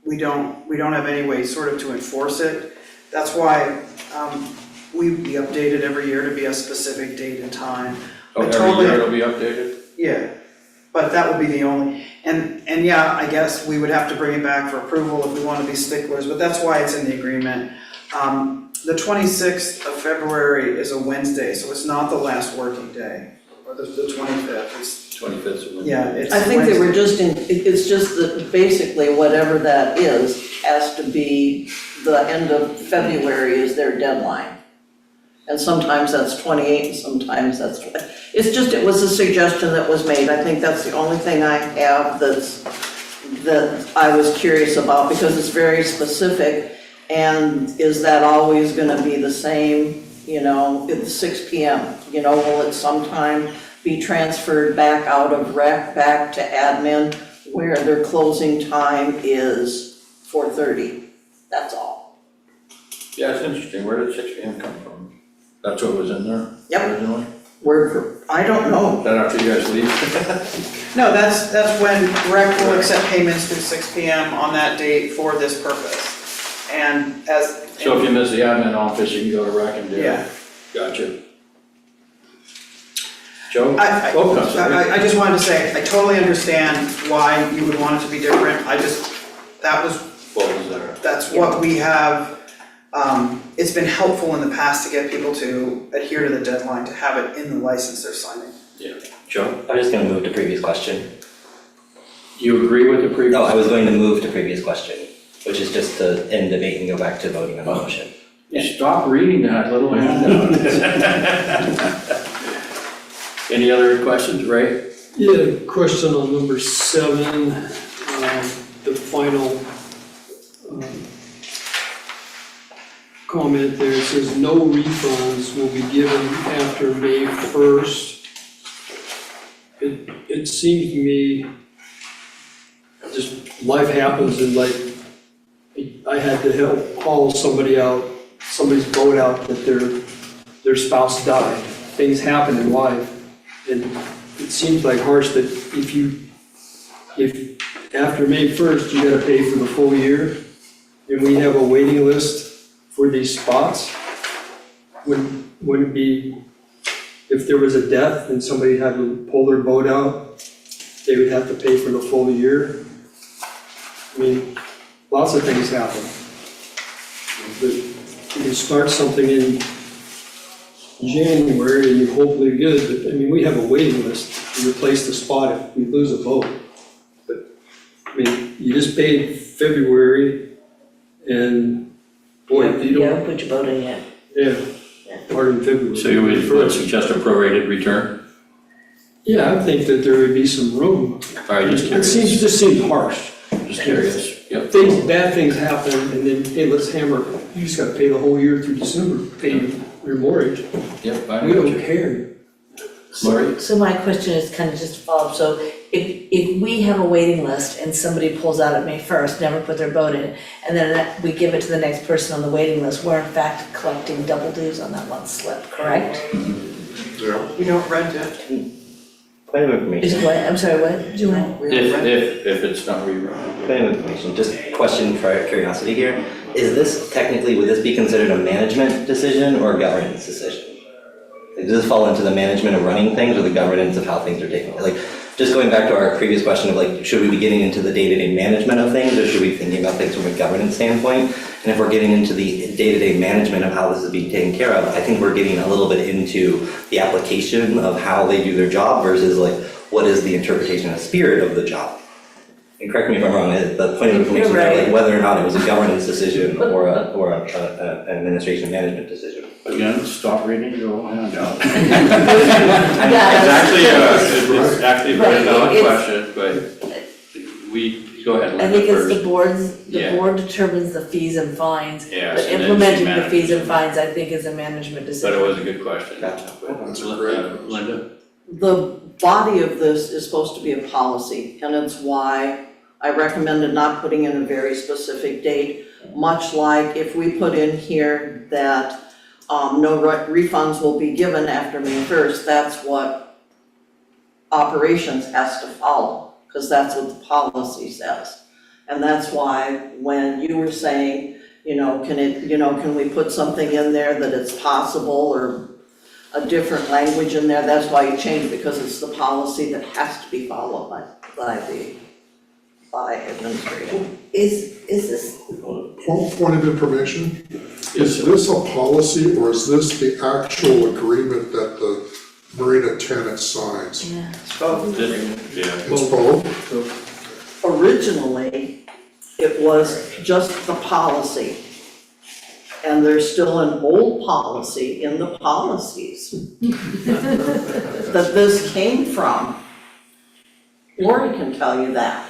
we don't have any way sort of to enforce it. That's why we be updated every year to be a specific date and time. Oh, every year it'll be updated? Yeah, but that would be the only, and yeah, I guess we would have to bring it back for approval if we want to be sticklers, but that's why it's in the agreement. The 26th of February is a Wednesday, so it's not the last working day, or the 25th, it's, 25th of Wednesday. yeah, it's I think they were Wednesday. it's just that basically whatever that is has to be the end of February is their deadline. And sometimes that's 28, and sometimes that's, it was a suggestion that was made. I think that's the only thing I have that I was curious about, because it's very specific. And is that always gonna be the same, it's 6 p.m., will it sometime be transferred back out of rec, back to admin? where their closing time is 4:30, that's all. Yeah, it's interesting, where did 6 PM come from? That's what was in there Yep. originally? I don't know. Is that after you guys leave? No, that's when rec will accept payments through 6 PM on that date for this purpose. And as. So if you miss the admin office, you can go to rec and do it? Yeah. Gotcha. Joe? I Oh, no, sorry. just wanted to say, I totally understand why you would want it to be different, What was there? that's what we have. It's been helpful in the past to get people to adhere to the deadline, to have it in the license they're signing. Joe? I'm just gonna move to previous question. You agree with the previous? No, I was going to move to previous question, which is just to end debate and go back to voting on the motion. You stop reading that little handout. Any other questions, Ray? Yeah, question on number 7, the final comment there, it says no refunds will be given after May 1st. It seems to me, just life happens and like, I had to help haul somebody's boat out that their spouse died. Things happen in life. And it seems like harsh that if after May 1st, you gotta pay for the full year, and we have a waiting list for these spots, wouldn't it be, if there was a death and somebody had to pull their boat out, they would have to pay for the full year? I mean, lots of things happen. But you can start something in January and you're hopefully good, but I mean, we have a waiting list to replace the spot if we lose a boat. But, I mean, you just paid February and boy, if you You don't, haven't put your boat in yet. yeah, part in February. So you would suggest a prorated return? Yeah, I think that there would be some room. All right, just It curious. just seems harsh. Just curious, yep. Bad things happen and then, hey, let's hammer, you just gotta pay the whole year through December, pay your mortgage. Yep, I We know. don't care. Lori? So my question is kind of just a follow-up, so if we have a waiting list and somebody pulls out at May 1st, never put their boat in, and then we give it to the next person on the waiting list, we're in fact collecting double dues on that one slip, correct? We don't rent it. Point of information. Is what, I'm sorry, what, did you want? If it's not rerun. Point of information, just question for curiosity here. Is this technically, would this be considered a management decision or a governance decision? Like, does this fall into the management of running things or the governance of how things are taken? Like, just going back to our previous question of like, should we be getting into the day-to-day management of things or should we be thinking about things from a governance standpoint? And if we're getting into the day-to-day management of how this is being taken care of, I think we're getting a little bit into the application of how they do their job versus like, what is the interpretation and spirit of the job? And correct me if I'm wrong, the point of information You're right. is like whether or not it was a governance decision or an administration management decision. Again, stop reading your handout. Yeah, It's actually a very Right, valid it's- question, but go ahead, I Linda, think it's first. the Yeah. board determines the fees and fines, Yes, but and then implementing she the fees and manages. fines, I think, is a management But decision. it was a good question. Gotcha. That's Linda? The body of this is supposed to be a policy, and it's why I recommended not putting in a very specific date, much like if we put in here that no refunds will be given after May 1st, that's what operations has to follow, because that's what the policy says. And that's why when you were saying, can we put something in there that it's possible or a different language in there, that's why you changed it, because it's the policy that has to be followed by administrative. Is this, Point of information, is this a policy or is this the actual agreement that the marina tenant signs? yeah, Yeah. It's both? Originally, it was just the policy. And there's still an old policy in the policies that this came from. Lori can tell you that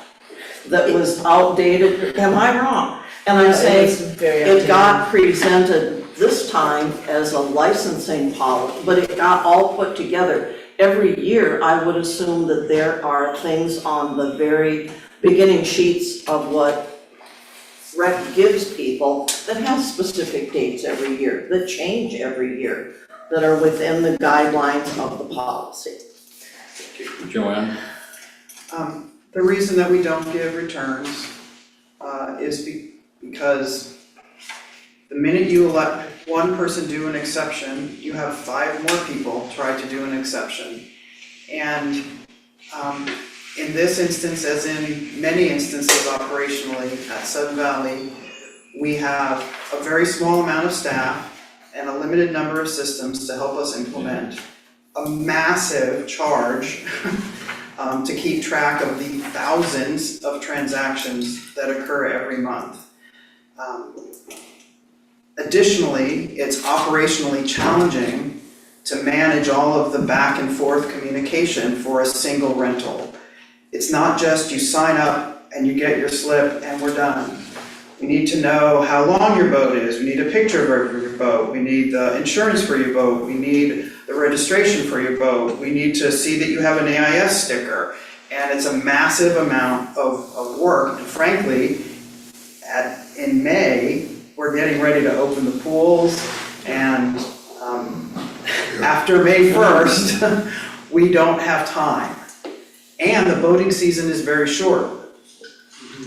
was outdated, am I wrong? And I'm saying, it's very it got presented this time as a licensing policy, but it got all put together. Every year, I would assume that there are things on the very beginning sheets of what rec gives people that have specific dates every year, that change every year, that are within the guidelines of the policy. Joanne? The reason that we don't give returns is because the minute you let one person do an exception, you have 5 more people try to do an exception. And in this instance, as in many instances operationally at Sun Valley, we have a very small amount of staff and a limited number of systems to help us implement a massive charge to keep track of the thousands of transactions that occur every month. Additionally, it's operationally challenging to manage all of the back and forth communication for a single rental. It's not just you sign up and you get your slip and we're done. We need to know how long your boat is, we need a picture of your boat, we need the insurance for your boat, we need the registration for your boat, we need to see that you have an AIS sticker. And it's a massive amount of work, and frankly, in May, we're getting ready to open the pools, and after May 1st, we don't have time. And the boating season is very short.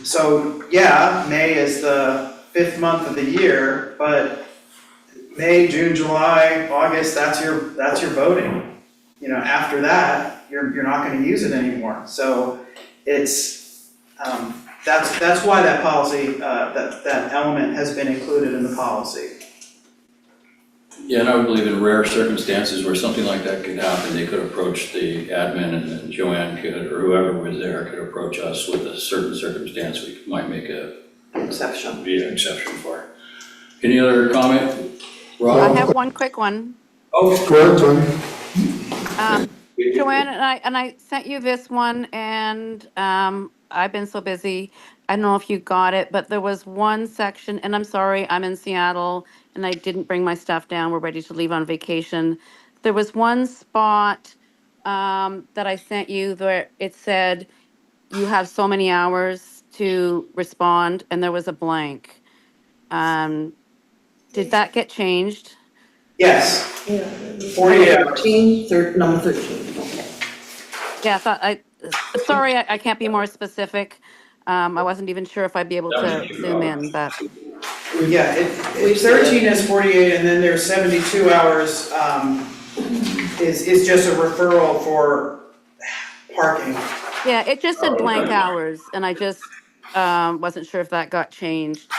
So yeah, May is the 5th month of the year, but May, June, July, August, that's your boating. You know, after that, you're not gonna use it anymore. So it's, that's why that policy, that element has been included in the policy. Yeah, and I would believe in rare circumstances where something like that could happen, they could approach the admin and then Joanne could, or whoever was there could approach us with a certain circumstance we might make a Exception. be an exception for. Any other comment? I Rob? have one quick one. Go ahead, Tony. Joanne, and I sent you this one, and I've been so busy. I don't know if you got it, but there was one section, and I'm sorry, I'm in Seattle, and I didn't bring my stuff down. We're ready to leave on vacation. There was one spot that I sent you where it said you have so many hours to respond, and there was a blank. Did that get changed? Yes, Yeah. 48 hours. Number 13, okay. Yeah, sorry, I can't be more specific. I wasn't even sure if I'd be able to zoom in, but Yeah, 13 is 48, and then there's 72 hours, is just a referral for parking. yeah, it just said blank hours, and I just wasn't sure if that got changed.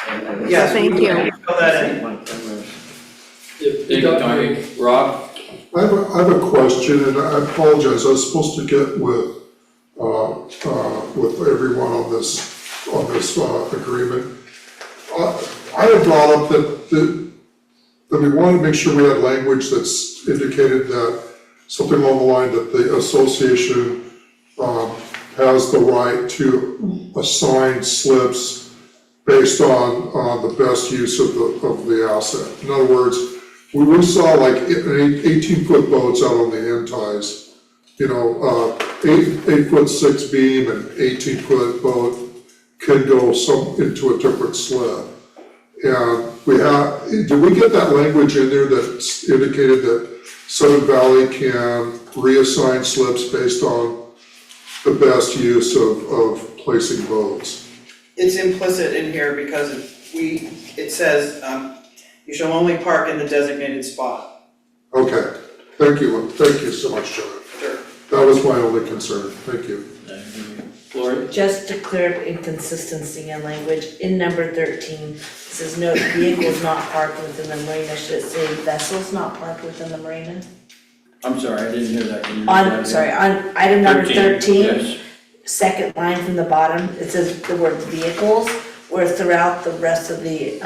Yes, Thank we you. can fill that in. Thank you, Tony. Rob? I have a question, and I apologize, I was supposed to get with everyone on this agreement. I had brought up that we wanted to make sure we had language that's indicated that, something along the line that the association has the right to assign slips based on the best use of the asset. In other words, we saw like 18-foot boats out on the end ties, 8'6" beam and 18-foot boat can go into a different slip. And did we get that language in there that indicated that Southern Valley can reassign slips based on the best use of placing boats? It's implicit in here because it says, you shall only park in the designated spot. Okay, thank you so much, John. Sure. That was my only concern, thank you. Lori? Just to clear up inconsistency in language, in number 13, it says no vehicles not parked within the marina. Should it say vessels not parked within the marina? I'm sorry, I didn't hear that. Can you repeat that again? On item number 13, Yes. second line from the bottom, it says the word vehicles, where throughout the rest of the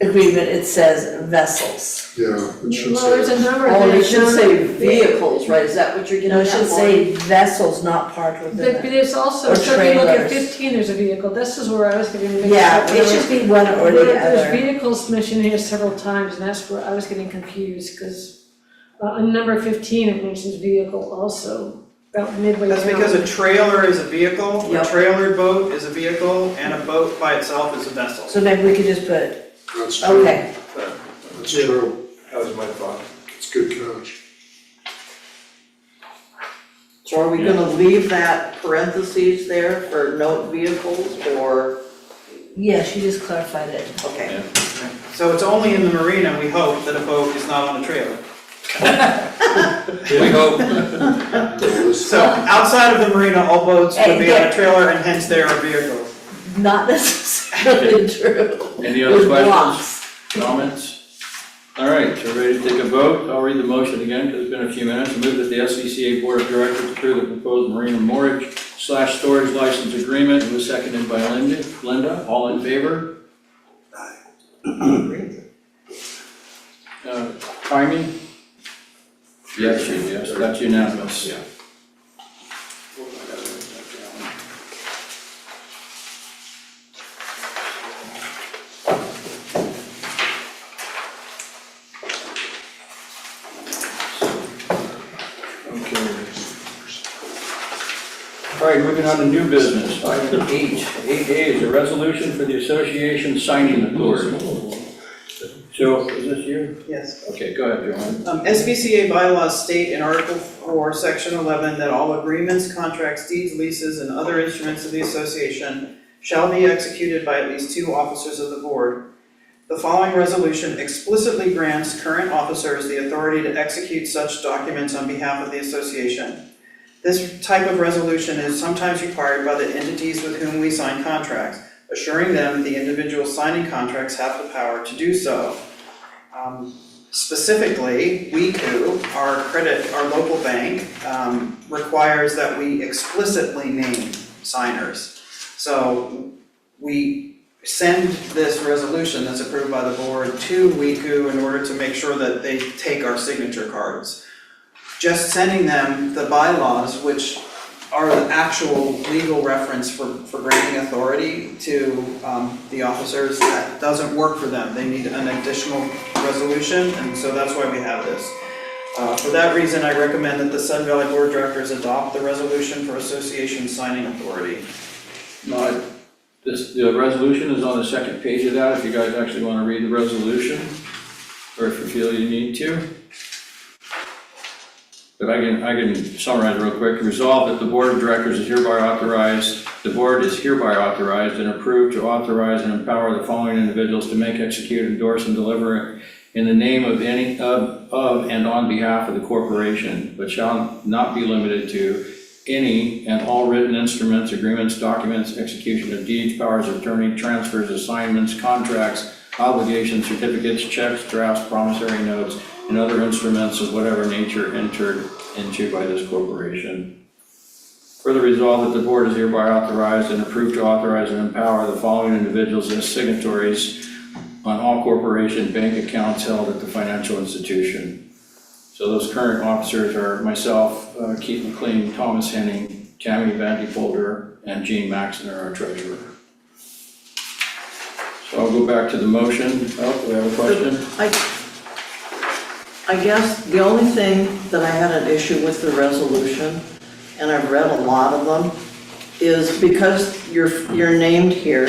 agreement, it says vessels. Yeah, it should Well, there's say. a number Oh, there. it should say vehicles, right, is that what you're getting No, at? it should say vessels not parked within But the. there's also, Or so if you look at trailers. 15, there's a vehicle, this is where I was getting mixed Yeah, up. it should be one or the There's other. vehicles mentioned here several times, and that's where I was getting confused, because on number 15, it mentions vehicle also. about midway That's down. because a trailer is a vehicle, a Yep. trailered boat is a vehicle, and a boat by itself is a vessel. So maybe we could just put, That's true, okay, that's true, That was my thought. it's a good catch. So are we gonna leave that parentheses there for note vehicles, or, yeah, she just clarified it. okay. So it's only in the marina, we hope, that a boat is not on a trailer. We hope. So outside of the marina, all boats would be on a trailer and hence they are vehicles. Not necessarily true. Any other With questions, blocks. comments? All right, so ready to take a vote? I'll read the motion again because it's been a few minutes. I move that the SCCA Board of Directors approve the proposed marina moorage/storage license agreement. It was seconded by Linda. All in favor? Timing? Yes, that's unanimous. Yeah. All right, moving on to new business. Item 8A is a resolution for the association signing authority. Joe, is this you? Yes. Okay, go ahead, Joanne. SBCA bylaws state in Article 4, Section 11, that all agreements, contracts, deeds, leases, and other instruments of the association shall be executed by at least 2 officers of the board. The following resolution explicitly grants current officers the authority to execute such documents on behalf of the association. This type of resolution is sometimes required by the entities with whom we sign contracts, assuring them that the individuals signing contracts have the power to do so. Specifically, WECU, our local bank, requires that we explicitly name signers. So we send this resolution that's approved by the board to WECU in order to make sure that they take our signature cards. Just sending them the bylaws, which are the actual legal reference for granting authority to the officers, that doesn't work for them. They need an additional resolution, and so that's why we have this. For that reason, I recommend that the Sun Valley Board of Directors adopt the resolution for association signing authority. The resolution is on the second page of that, if you guys actually want to read the resolution, or if you feel you need to. But I can summarize real quick. Resolve that the Board of Directors is hereby authorized, the board is hereby authorized and approved to authorize and empower the following individuals to make, execute, endorse, and deliver in the name of any, of and on behalf of the corporation, but shall not be limited to any and all written instruments, agreements, documents, execution of deeds, powers of attorney, transfers, assignments, contracts, obligations, certificates, checks, drafts, promissory notes, and other instruments of whatever nature entered into by this corporation. Further resolved that the board is hereby authorized and approved to authorize and empower the following individuals as signatories on all corporation bank accounts held at the financial institution. So those current officers are myself, Keith McLean, Thomas Henning, Tammy Van Polder, and Jean Maxner, our treasurer. So I'll go back to the motion. Oh, we have a question? I guess the only thing that I had an issue with the resolution, and I've read a lot of them, is because you're named here,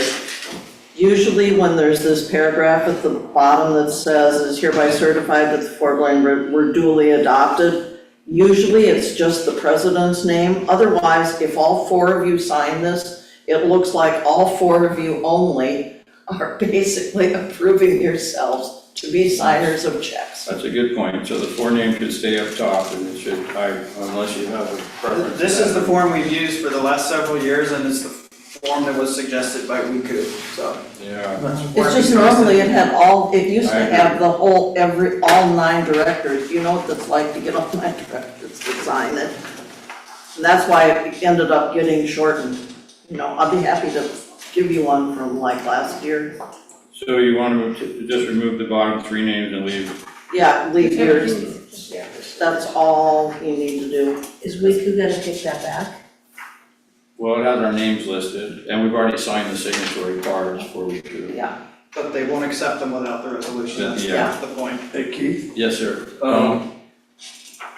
usually when there's this paragraph at the bottom that says, is hereby certified that the foregoing were duly adopted, usually it's just the president's name. Otherwise, if all 4 of you sign this, it looks like all 4 of you only are basically approving yourselves to be signers of checks. That's a good point. So the 4 names should stay up top and it should, unless you have a preference. This is the form we've used for the last several years, and it's the form that was suggested by WECU, so. Yeah. It's just normally it had it used I to agree. have the whole, all 9 directors. You know what it's like to get all 9 directors to sign it. And that's why it ended up getting shortened. You know, I'll be happy to give you one from like last year. So you want to just remove the bottom 3 names and leave? Yeah, leave yours. That's all you need to do. Is WECU gonna take that back? Well, it has our names listed and we've already signed the signatory cards for WECU. Yeah. But they won't accept them without the resolution, that's the point. Hey Keith, Yes, sir.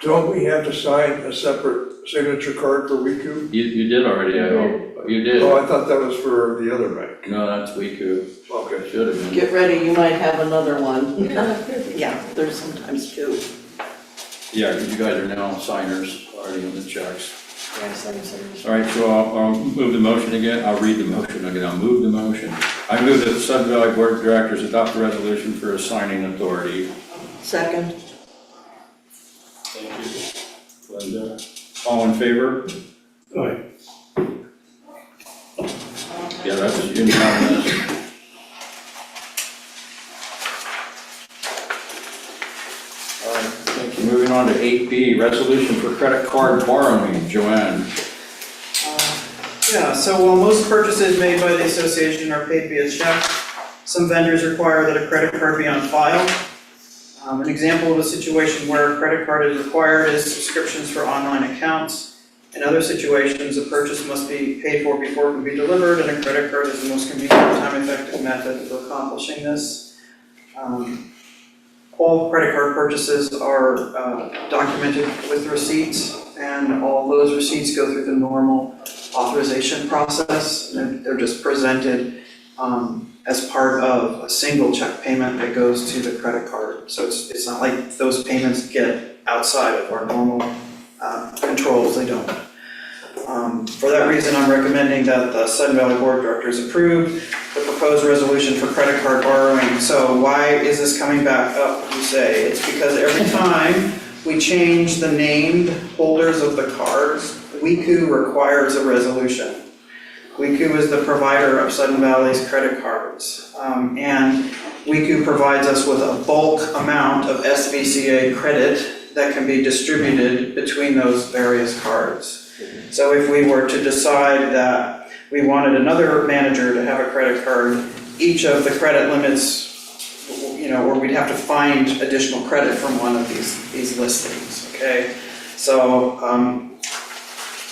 don't we have to sign a separate signature card for WeCube? You did already, I hope. You did. Oh, I thought that was for the other bank. No, that's WeCube. Okay. Should have been. Get ready, you might have another one. Yeah, there's sometimes two. Yeah, 'cause you guys are now signers already on the checks. Yeah, seven. All right, so I'll move the motion again. I'll read the motion again. I'll move the motion. I move that the Sun Valley Board of Directors adopt a resolution for assigning authority. Second, Thank you. Linda. All in favor? Aye. Yeah, that's unanimous. All right, thank you. Moving on to 8B, resolution for credit card borrowing. Joanne. Yeah, so while most purchases made by the association are paid via check, some vendors require that a credit card be on file. An example of a situation where a credit card is required is subscriptions for online accounts. In other situations, a purchase must be paid for before it can be delivered, and a credit card is the most convenient, time-effective method of accomplishing this. All credit card purchases are documented with receipts, and all those receipts go through the normal authorization process. They're just presented as part of a single check payment that goes to the credit card. So it's not like those payments get outside of our normal controls, they don't. For that reason, I'm recommending that the Sun Valley Board of Directors approve the proposed resolution for credit card borrowing. So why is this coming back up, you say? It's because every time we change the named holders of the cards, WeCube requires a resolution. WeCube is the provider of Sun Valley's credit cards. And WeCube provides us with a bulk amount of SVCA credit that can be distributed between those various cards. So if we were to decide that we wanted another manager to have a credit card, each of the credit limits, or we'd have to find additional credit from one of these listings, okay? So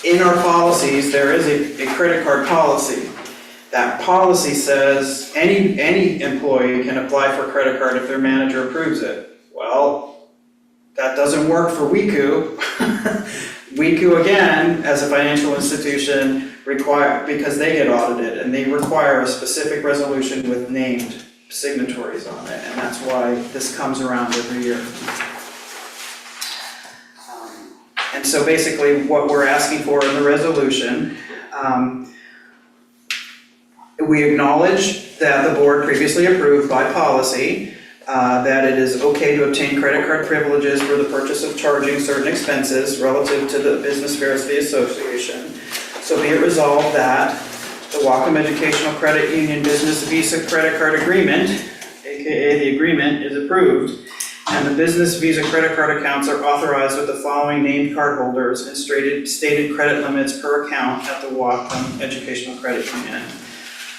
in our policies, there is a credit card policy. That policy says any employee can apply for a credit card if their manager approves it. Well, that doesn't work for WeCube. WeCube, again, as a financial institution, because they get audited, and they require a specific resolution with named signatories on it, and that's why this comes around every year. And so basically, what we're asking for in the resolution, we acknowledge that the board previously approved by policy that it is okay to obtain credit card privileges for the purchase of charging certain expenses relative to the business affairs of the association. So be it resolved that the Wacom Educational Credit Union Business Visa Credit Card Agreement, aka the agreement, is approved, and the business Visa credit card accounts are authorized with the following named cardholders and stated credit limits per account at the Wacom Educational Credit Union.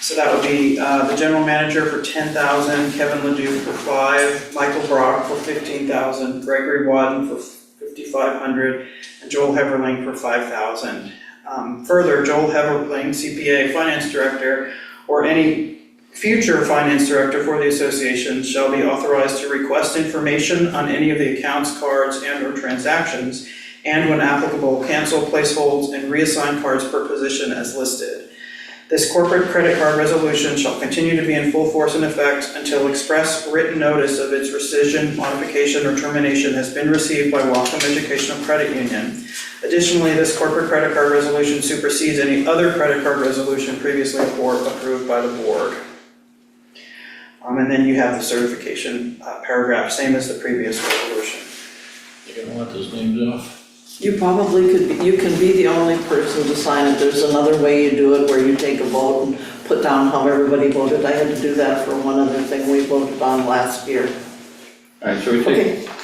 So that would be the general manager for $10,000, Kevin Ledoux for $5,000, Michael Brock for $15,000, Gregory Wadden for $5,500, and Joel Heverling for $5,000. Further, Joel Heverling, CPA, Finance Director, or any future Finance Director for the association shall be authorized to request information on any of the accounts, cards, and/or transactions, and when applicable, cancel, place holds, and reassign cards per position as listed. This corporate credit card resolution shall continue to be in full force and effect until express written notice of its rescission, modification, or termination has been received by Wacom Educational Credit Union. Additionally, this corporate credit card resolution supersedes any other credit card resolution previously approved by the board. And then you have the certification paragraph, same as the previous resolution. You're gonna want those names off? you probably you can be the only person to sign it. There's another way you do it where you take a vote and put down how everybody voted. I had to do that for one other thing we voted on last year. All right, so we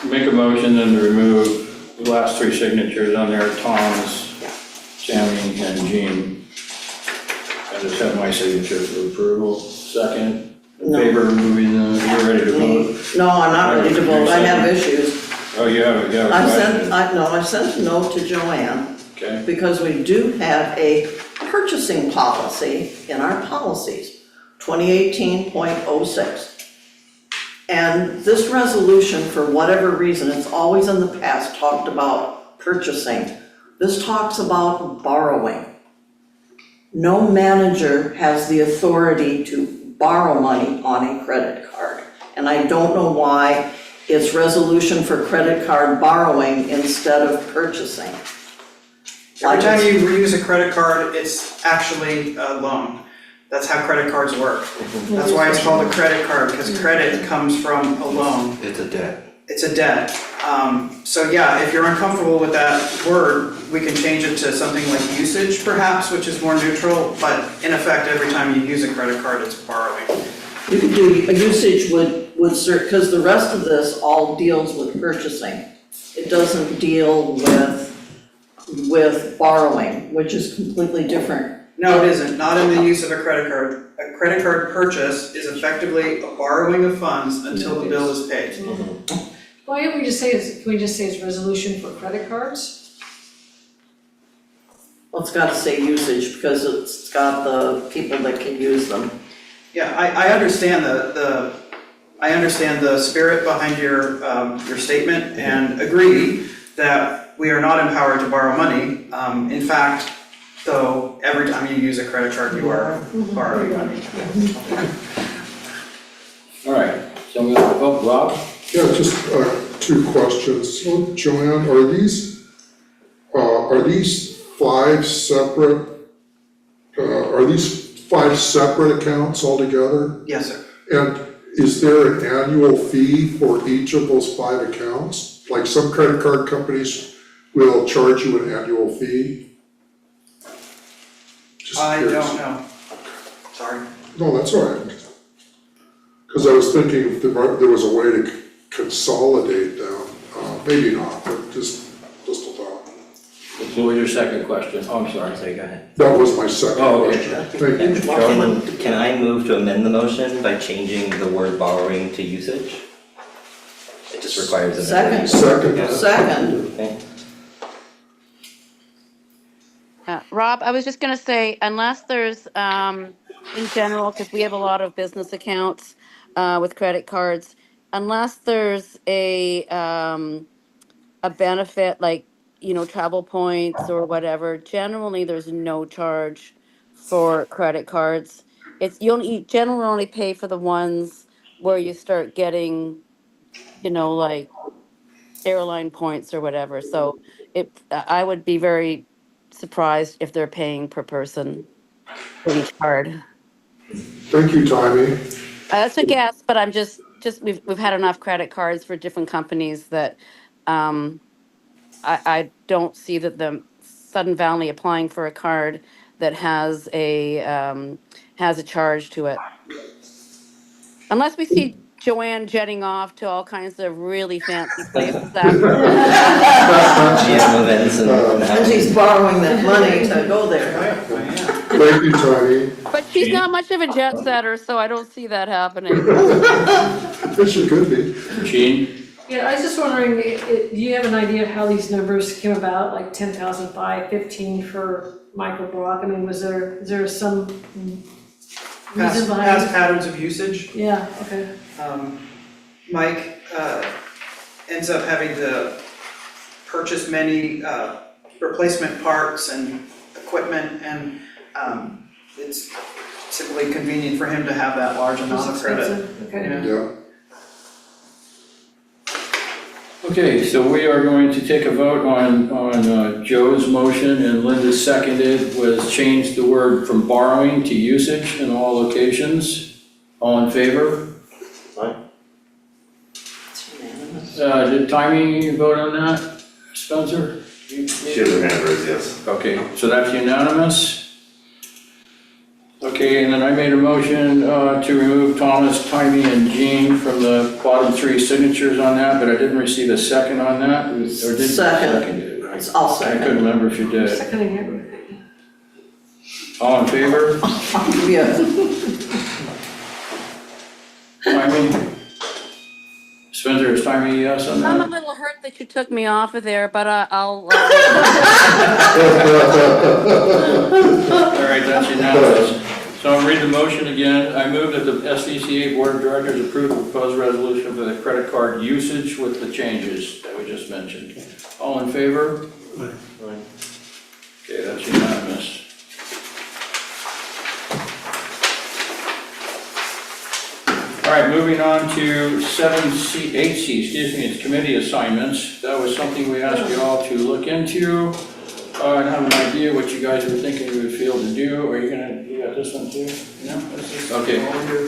make a motion then to remove the last three signatures on there, Tom's, Sammy, and Jean. I just have my signature for approval. Second, in favor of removing you're ready to vote? No, I'm not ready to vote. I have issues. Oh, you have a question? I sent a note to Joanne. Okay. Because we do have a purchasing policy in our policies, 2018.06. And this resolution, for whatever reason, it's always in the past talked about purchasing This talks about borrowing. No manager has the authority to borrow money on a credit card. And I don't know why it's resolution for credit card borrowing instead of purchasing. Every time you use a credit card, it's actually a loan. That's how credit cards work. That's why it's called a credit card, because credit comes from a loan. It's a debt. It's a debt. So yeah, if you're uncomfortable with that word, we can change it to something like usage perhaps, which is more neutral, but in effect, every time you use a credit card, it's borrowing. You could do, a usage would serve, because the rest of this all deals with purchasing. It doesn't deal with borrowing, which is completely different. No, it isn't, not in the use of a credit card. A credit card purchase is effectively a borrowing of funds until the bill is paid. Why don't we just say, can we just say it's resolution for credit cards? Well, it's got to say usage because it's got the people that can use them. Yeah, I understand I understand the spirit behind your statement and agree that we are not empowered to borrow money. In fact, though, every time you use a credit card, you are borrowing money. All right, so I'm gonna, oh, Rob? Yeah, just two questions. So, Joanne, are these five separate accounts altogether? Yes, sir. And is there an annual fee for each of those 5 accounts? Like some credit card companies will charge you an annual fee? Just I curious. don't know. Sorry. No, that's all right. Because I was thinking if there was a way to consolidate them, maybe not, but just a thought. What was your second question? Oh, I'm sorry. Sorry, go ahead. That was my second Oh, okay. question. Thank you. Can I move to amend the motion by changing the word borrowing to usage? It just requires an. Second. Second. Second. Okay. Rob, I was just gonna say, unless there's, in general, because we have a lot of business accounts with credit cards, unless there's a benefit like, travel points or whatever, generally there's no charge for credit cards. You generally only pay for the ones where you start getting, like airline points or whatever. So I would be very surprised if they're paying per person for each card. Thank you, Tommy. That's a guess, but I'm just we've had enough credit cards for different companies that I don't see that the Sudden Valley applying for a card that has a charge to it. Unless we see Joanne jetting off to all kinds of really fancy places after. GM events And she's borrowing that money to go there. Thank you, Tommy. But she's not much of a jet setter, so I don't see that happening. But she could be. Gene? Yeah, I was just wondering, do you have an idea of how these numbers came about, like 10,000, 15 for Michael Brock? I mean, is there some reason behind Past it? patterns of usage. Yeah, okay. Mike ends up having to purchase many replacement parts and equipment, and it's simply convenient for him to have that large amount of credit. Expensive, okay. Yeah. Okay, so we are going to take a vote on Joe's motion, and Linda's seconded was change the word from borrowing to usage in all locations. All in favor? It's unanimous. Did Timmy vote on that, Spencer? She has her hand raised, yes. Okay, so that's unanimous. Okay, and then I made a motion to remove Thomas, Timmy, and Jean from the bottom 3 signatures on that, but I didn't receive a second on that, or did you second it? I'll I second. couldn't remember if you did. Seconding everything. All in favor? Yeah. Timmy? Spencer, is Timmy yes on I'm a that? little hurt that you took me off of there, but I'll. All right, that's unanimous. So I'll read the motion again. I move that the SDCA Board of Directors approve the proposed resolution for the credit card usage with the changes that we just mentioned. All in favor? Aye. All right, moving on to 7C, 8C, excuse me, it's committee assignments. That was something we asked you all to look into. And have an idea what you guys were thinking you would feel to do. Are you got this one too? No? Okay.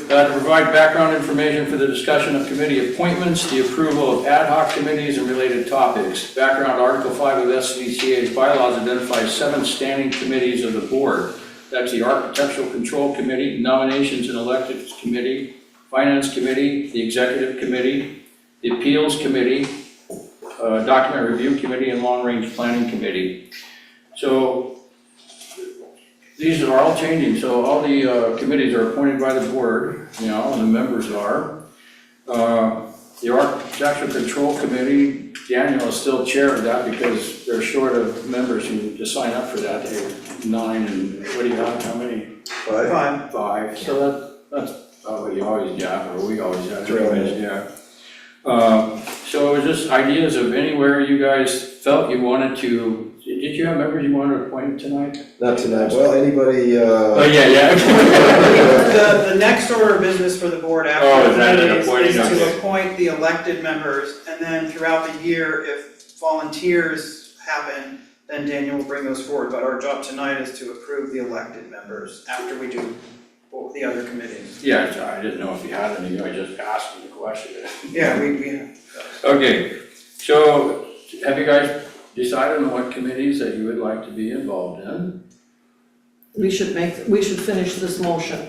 To provide background information for the discussion of committee appointments, the approval of ad hoc committees and related topics. Background, Article 5 of SVCA's bylaws identifies 7 standing committees of the board. That's the Architectural Control Committee, Nominations and Elections Committee, Finance Committee, the Executive Committee, the Appeals Committee, Document Review Committee, and Long Range Planning Committee. So these are all changing, so all the committees are appointed by the board, and the members are. The Architectural Control Committee, Daniel is still chair of that because they're short of members who just sign up for that. They have 9 and what do you have, how many? 5. 5, so that's what you always have, or we always have, Right. anyways, yeah. So it was just ideas of anywhere you guys felt you wanted to. Did you have members you wanted to appoint tonight? Not tonight, well, anybody, Oh, yeah. The next order of business for the board Oh, after is that an committees appointing? is Okay. to appoint the elected members, and then throughout the year, if volunteers happen, then Daniel will bring those forward, but our job tonight is to approve the elected members after we do the other committees. Yeah, so I didn't know if you had any, I just asked you the question. Yeah, we Okay, so have you guys decided on what committees that you would like to be involved in? We should finish this motion.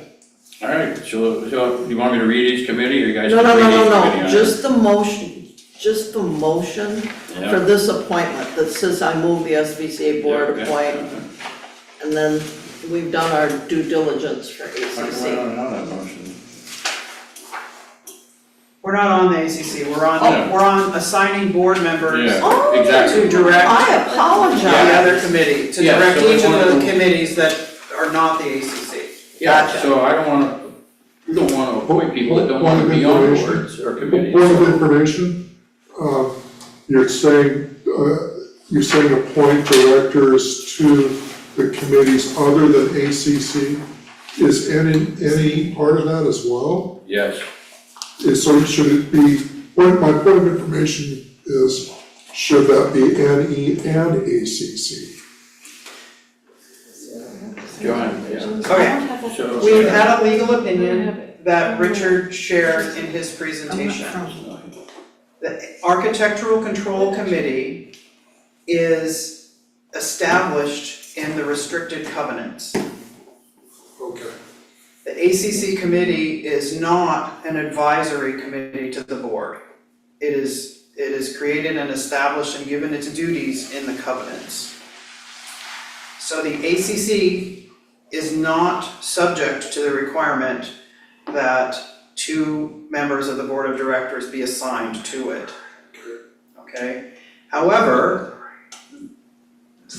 All right, so do you want me to read each committee, or you guys? No, can read each committee no, on just the motion for Yeah. this appointment that says I move the SVCA board Yeah, appoint, okay. and then we've done our due diligence for How come I ACC. don't have that motion? We're not on the ACC, we're Yeah. on assigning board members Yeah, Oh, exactly. to direct I the apologize. other committee, to Yeah, direct so we each of wanna- the committees that are not the ACC. Yeah, so I we don't want to appoint people that don't want to be on boards or committees. Point of information, you're saying appoint directors to the committees other than ACC? Is any part of that as well? Yes. So should it be, my point of information is, should that be NE and ACC? John, yeah. Okay, So- we've had a legal opinion that Richard shared in his presentation. The Architectural Control Committee is established in the restricted covenants. Okay. The ACC committee is not an advisory committee to the board. It is created and established and given its duties in the covenants. So the ACC is not subject to the requirement that 2 members of the board of directors be assigned to it. Okay? However,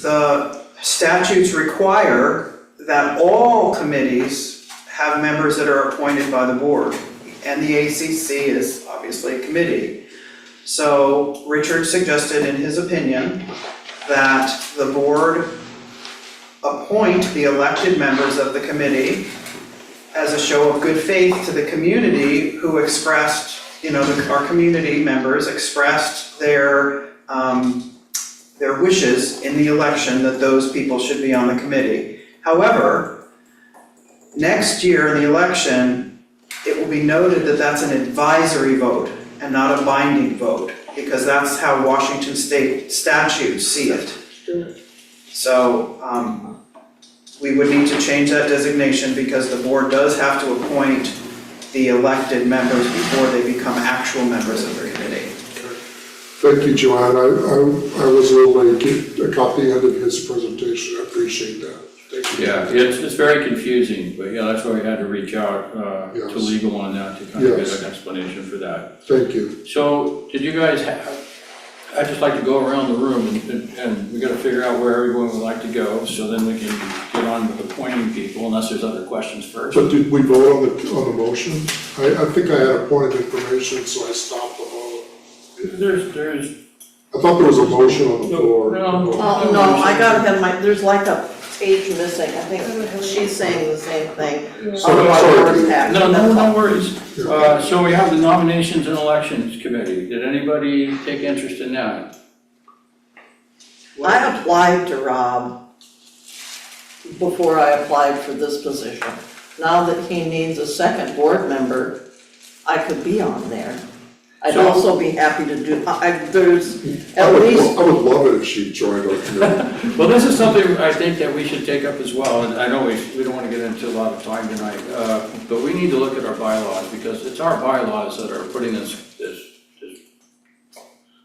the statutes require that all committees have members that are appointed by the board, and the ACC is obviously a committee. So Richard suggested in his opinion that the board appoint the elected members of the committee as a show of good faith to the community who expressed, our community members expressed their wishes in the election that those people should be on the committee. However, next year in the election, it will be noted that that's an advisory vote and not a binding vote, because that's how Washington state statutes see it. So, we would need to change that designation because the board does have to appoint the elected members before they become actual members of the committee. Thank you, Joanne. I was able to get a copy of his presentation. I appreciate that. Thank you. Yeah, it's very confusing, but yeah, that's why we had to reach out to Yes. legal on that to kind of Yes. get an explanation for that. Thank you. So, did you guys I'd just like to go around the room and we gotta figure out where everyone would like to go, so then we can get on with appointing people, unless there's other questions first. But did we vote on the motion? I think I had a point of information, so I stopped the vote. There's, I thought there was a motion on the floor. No. Oh, no, I got ahead of there's like a page missing, I think she's saying the same thing. So, Otherwise, sorry. we're back. No worries. So we have the Nominations and Elections Committee. Did anybody take interest in that? I applied to Rob before I applied for this position. Now that he needs a second board member, I could be on there. I'd So- also be happy to do, there's I at would, least, I would love it if she joined our committee. Well, this is something I think that we should take up as well, and I know we don't want to get into a lot of time tonight, but we need to look at our bylaws, because it's our bylaws that are putting this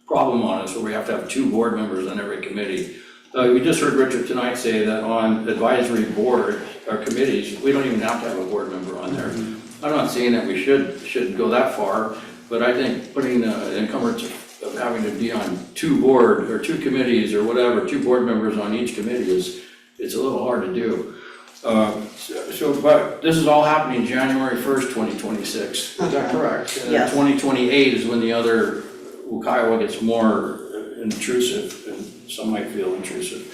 problem on us, where we have to have 2 board members on every committee. We just heard Richard tonight say that on advisory board or committees, we don't even have to have a board member on there. I'm not saying that we shouldn't go that far, but I think putting the encumbrance of having to be on 2 board or 2 committees or whatever, 2 board members on each committee it's a little hard to do. But this is all happening January 1st, 2026, is that correct? And then Yes. 2028 is when the other Kiowa gets more intrusive, and some might feel intrusive.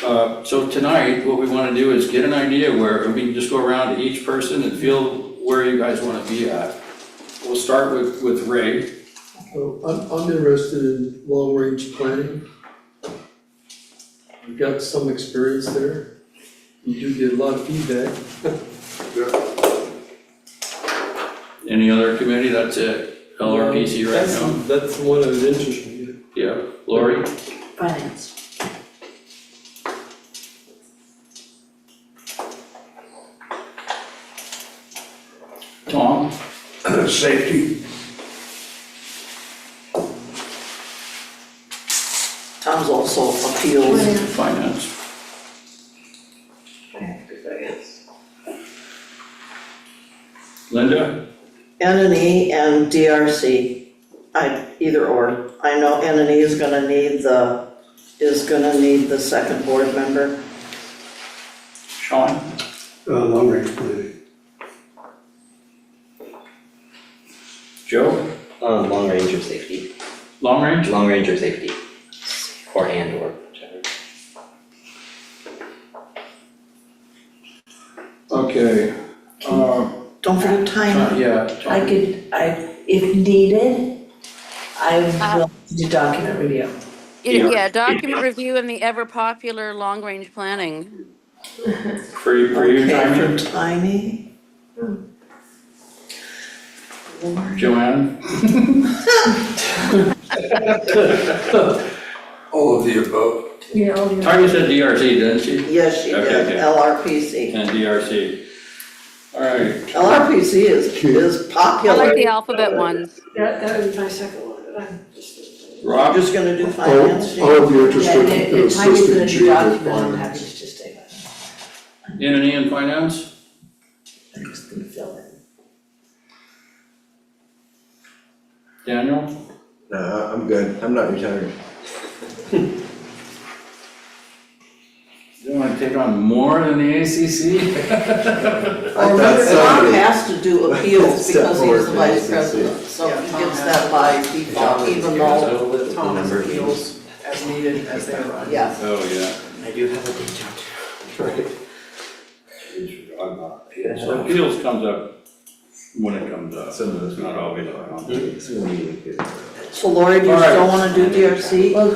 So tonight, what we want to do is get an idea where, we can just go around to each person and feel where you guys want to be at. We'll start with Ray. Well, I'm interested in long-range planning. You've got some experience there. You do get a lot of feedback. Any other committee? That's it. LRPC right now? That's the one that would interest me. Yeah. Lori? Finance. Tom? Safety. Tom's also appeals. Finance. Linda? N&E and DRC, either or. I know N&E is gonna need the second board member. Sean? Long range planning. Joe? Long range or safety, Long range? long range or safety, or whichever. Okay. Don't forget timing. Yeah. If needed, I will do document review. Yeah, document review and the ever-popular long-range planning. For you, Okay, Simon? for timing. Joanne? All of the above. Yeah, I'll do that. Tanya said DRC, didn't she? Yes, she Okay, did, okay. LRPC. And DRC. All right. LRPC is I popular. like the alphabet ones. That would be my second one, but I'm just. You're Rob? just gonna do finance? I would be Yeah, interested in if Tanya's assisting gonna do Gene with document, I'm happy finance. to just take that. N&E and finance? I'm just gonna fill in. Daniel? No, I'm good, I'm not retired. You want to take on more than the ACC? Well, That's Tom somebody. has to do appeals Step because forward he's the for vice ACC. president, so Yeah, he Tom gets has that by default, even though, Thomas appeals as needed as they arise. yeah. Oh, yeah. I do have a day job. Right. So appeals comes up when it comes up, it's not always around. So Lori, do you All right. still wanna do DRC? Well,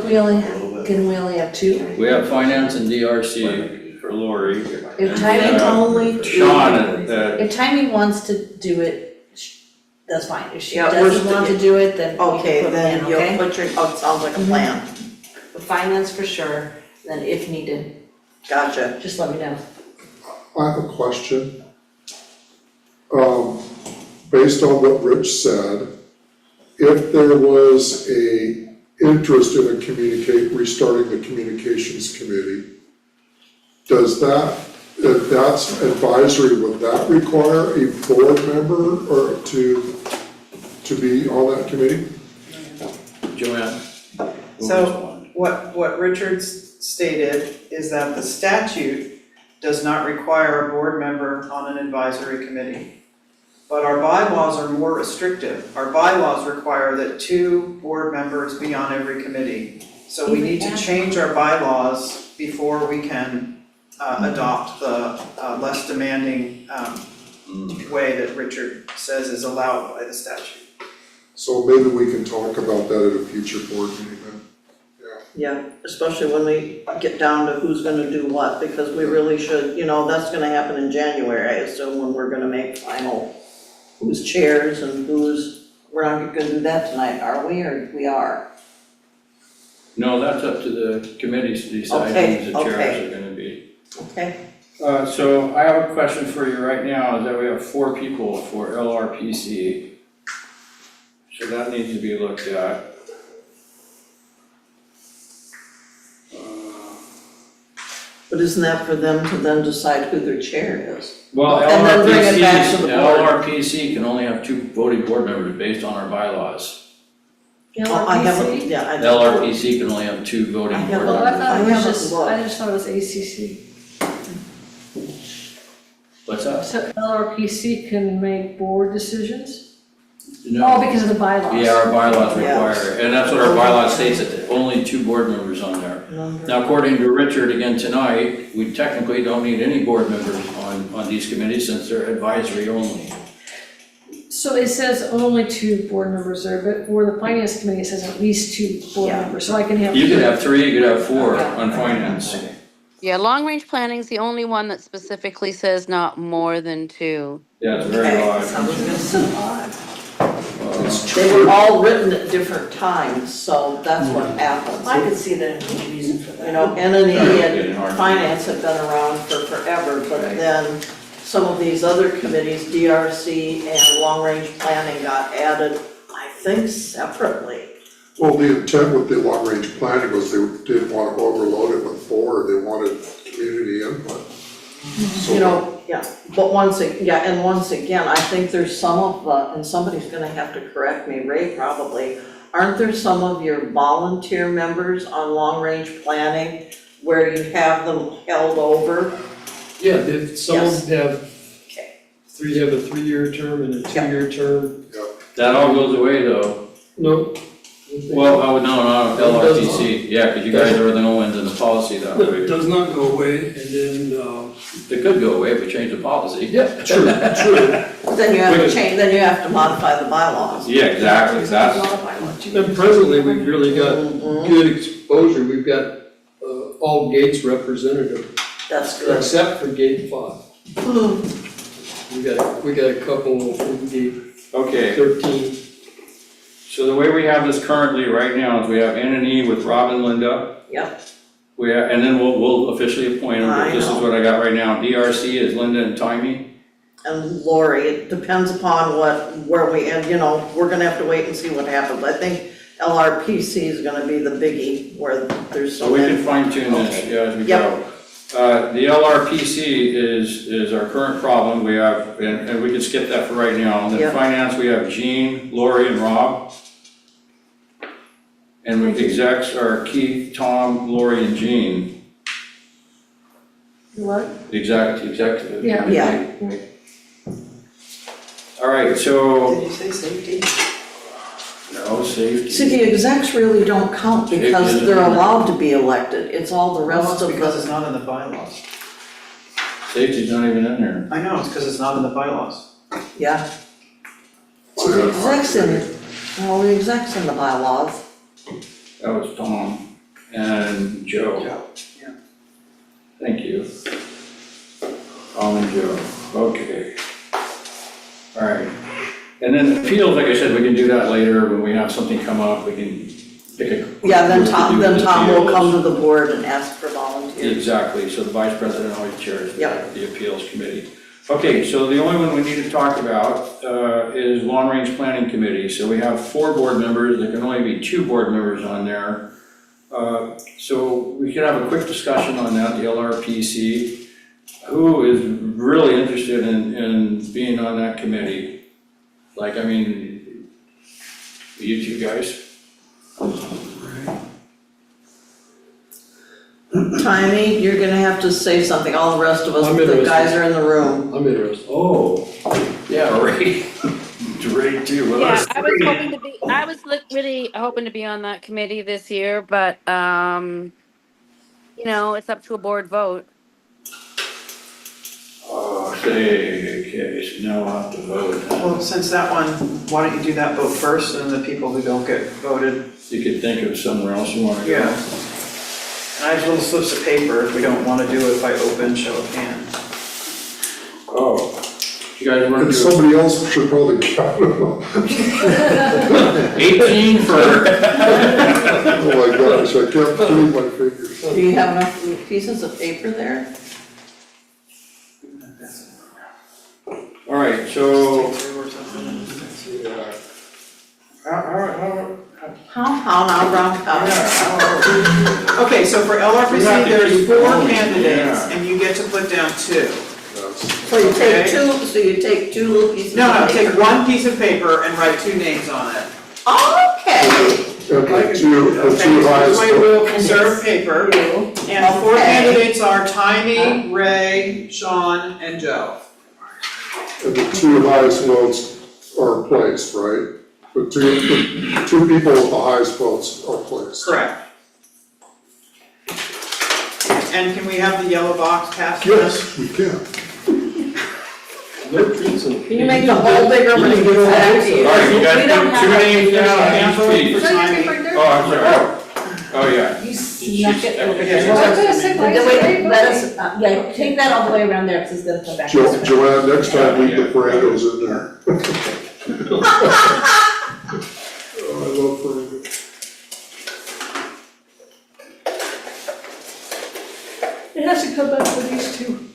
can we only have 2? We have finance and DRC for Lori. If timing only two. Sean, If Timmy wants to do it, that's fine. If she Yeah, we're doesn't want to do it, then you Okay, can put me then in, you'll okay? put your, oh, it sounds like a plan, Finance for sure, then if needed, gotcha. just let me know. I have a question. Based on what Rich said, if there was a interest in restarting the communications committee, does that, if that's advisory, would that require a board member or to be on that committee? Joanne? So what Richard stated is that the statute does not require a board member on an advisory committee. But our bylaws are more restrictive. Our bylaws require that 2 board members be on every committee. So we need to change our bylaws before we can adopt the less demanding way that Richard says is allowed by the statute. So maybe we can talk about that at a future board meeting then. Yeah, especially when we get down to who's gonna do what, because we really should, that's gonna happen in January, I assume, when we're gonna make final who's chairs and we're not gonna do that tonight, are we, or we are? No, that's up to the committees to decide who the chairs are gonna be. Okay, So I have a question for you right now, is that we have 4 people for LRPC. So that needs to be looked at. but isn't that for them to then decide who their chair is? Well, And then bring it back to the board. LRPC can only have 2 voting board members based on our bylaws. I haven't, LRPC? yeah, I. LRPC can only have 2 voting I board haven't- Well, I members. thought it was haven't just, looked. I just thought it was ACC. What's that? So LRPC can make board decisions? No. Oh, because of the bylaws. Yeah, our bylaws Yeah. require it, and that's what our bylaws states, that only 2 board members on there. Now, according to Richard again tonight, we technically don't need any board members on these committees since they're advisory only. So it says only 2 board members there, but for the finance committee, it says at least 2 board Yeah. members, so I can have. You could have 3, you could have 4 Okay. on finance. Yeah, long-range planning's the only one that specifically says not more than 2. Yeah, it's very Okay. odd. It's so odd. Uh, They were all written at different times, so that's what happens. I could see the reason for that. N&E Getting and hard. finance have been around for forever, but then some of these other committees, DRC and long-range planning got added, I think separately. Well, the intent with the long-range planning was they didn't want to overload it with 4, they wanted community input. So, But once again, I think there's some of the, and somebody's gonna have to correct me, Ray probably, aren't there some of your volunteer members on long-range planning where you have them held over? Yeah, some Yes. of them have, Okay. 3 have a 3-year term and a 2-year term. That all goes away though. No. Well, no, LRTC, yeah, because you guys are the only ones in the policy that No, it way. does not go away, and then, It could go away if we change the policy. yeah, true. Then you have to change, then you have to modify the bylaws. Yeah, exactly, that's, And presently, we've really got Mhm. good exposure, we've got, all gates representative, That's good. except for gate 5. We got a couple from gate okay. 13. So the way we have this currently right now is we have N&E with Rob and Linda. Yep. And then we'll officially appoint them, but this is I know. what I got right now. DRC is Linda and Timey. And Lori, it depends upon where we end, we're gonna have to wait and see what happens. I think LRPC is gonna be the biggie where there's So so we many. can fine tune this, Okay. yeah, as we Yep. go. The LRPC is our current problem. We have, and we can skip that for right now. And then Yep. finance, we have Jean, Lori, and Rob. And with execs are Keith, Tom, Lori, and Jean. What? The executive. Yeah. Yeah. All right, so, Did you say safety? no, safety. See, the execs really don't count because Safety they're isn't- allowed to be elected. It's all the Well, rest it's of because it's the. not in the bylaws. Safety's not even in there. I know, it's because it's not in the bylaws. Yeah. So the execs the execs in the bylaws. That was Tom and Joe. Yeah. Thank you. Tom and Joe, okay. All right, and then appeals, like I said, we can do that later when we have something come up, we can pick a. Yeah, then group to Tom do the will come appeals. to the board and ask for volunteers. Exactly, so the vice president always chairs Yep. the appeals committee. Okay, so the only one we need to talk about is long-range planning committee. So we have 4 board members, there can only be 2 board members on there. So we could have a quick discussion on that, the LRPC. Who is really interested in being on that committee? Like, I mean, you 2 guys? Timey, you're gonna have to say something. All the rest of us, I'm the interested. guys are in the room. I'm interested. Oh, yeah, Ray. Ray too, well, Yeah, that's I was 3. hoping to be, I was really hoping to be on that committee this year, but, it's up to a board vote. Okay, so now we'll have to vote. Well, since that one, why don't you do that vote first, and the people who don't get voted? You could think of somewhere else you wanna go. Yeah. And I have little slips of paper if we don't wanna do it by open show of hands. Oh, you guys wanna And do somebody else should probably count them. 18 for, Oh my gosh, I can't believe my fingers. Do you have enough pieces of paper there? all right, so, Two or something. How now, brown cow? Okay, so for We have LRPC, to there's keep 4 going, candidates, yeah. and you get to put down 2. So you take Okay. two, so you take 2 little pieces of No, no, paper? take 1 piece of paper and write 2 names on it. Okay. And the two Okay, so this highest, way we'll conserve paper. And the 4 Okay. candidates are Tiny, Ray, Sean, and Joe. and the two highest votes are placed, right? The two people with the highest votes are placed. Correct. And can we have the yellow box passed? Yes, we can. No treats and. Can you make the hole bigger when it gets back to you? all right, you guys We don't put 2 have names down on Can't each vote piece. for Tiny. Oh, I'm sorry. Oh, yeah. You snuck it over Okay, there. so I was gonna say, why is it Wait, great let voting? us, yeah, take that all the way around there, because it's gonna come back this way. Joanne, next time leave the Paretos in there. Oh, I love Paretos. It has to come back for these 2.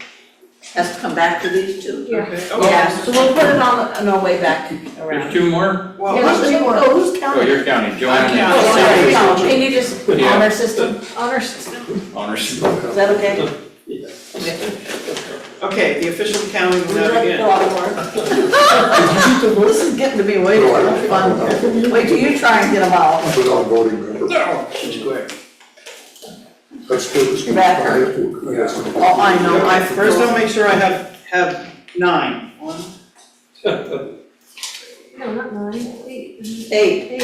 Has to come back to these 2? Yeah. Okay. Yeah, so we'll put it on our way back There's around. 2 more? Well, Yeah, let's- there's 2 more. Oh, who's Oh, counting? you're counting, Joanne. I'm Oh, counting. sorry, can you just put Yeah. honor system, Honor system. Honors. is that okay? okay, the official counting will Would you now like to begin. fill out the warrant? This is getting to be way too much fun. Wait till you try and get them out. I'm a non-voting member. No, she's quick. That's good. It's good. Back. Oh, I know, I First, I'll make sure I have 9. 1, No, not 9, 8. 8.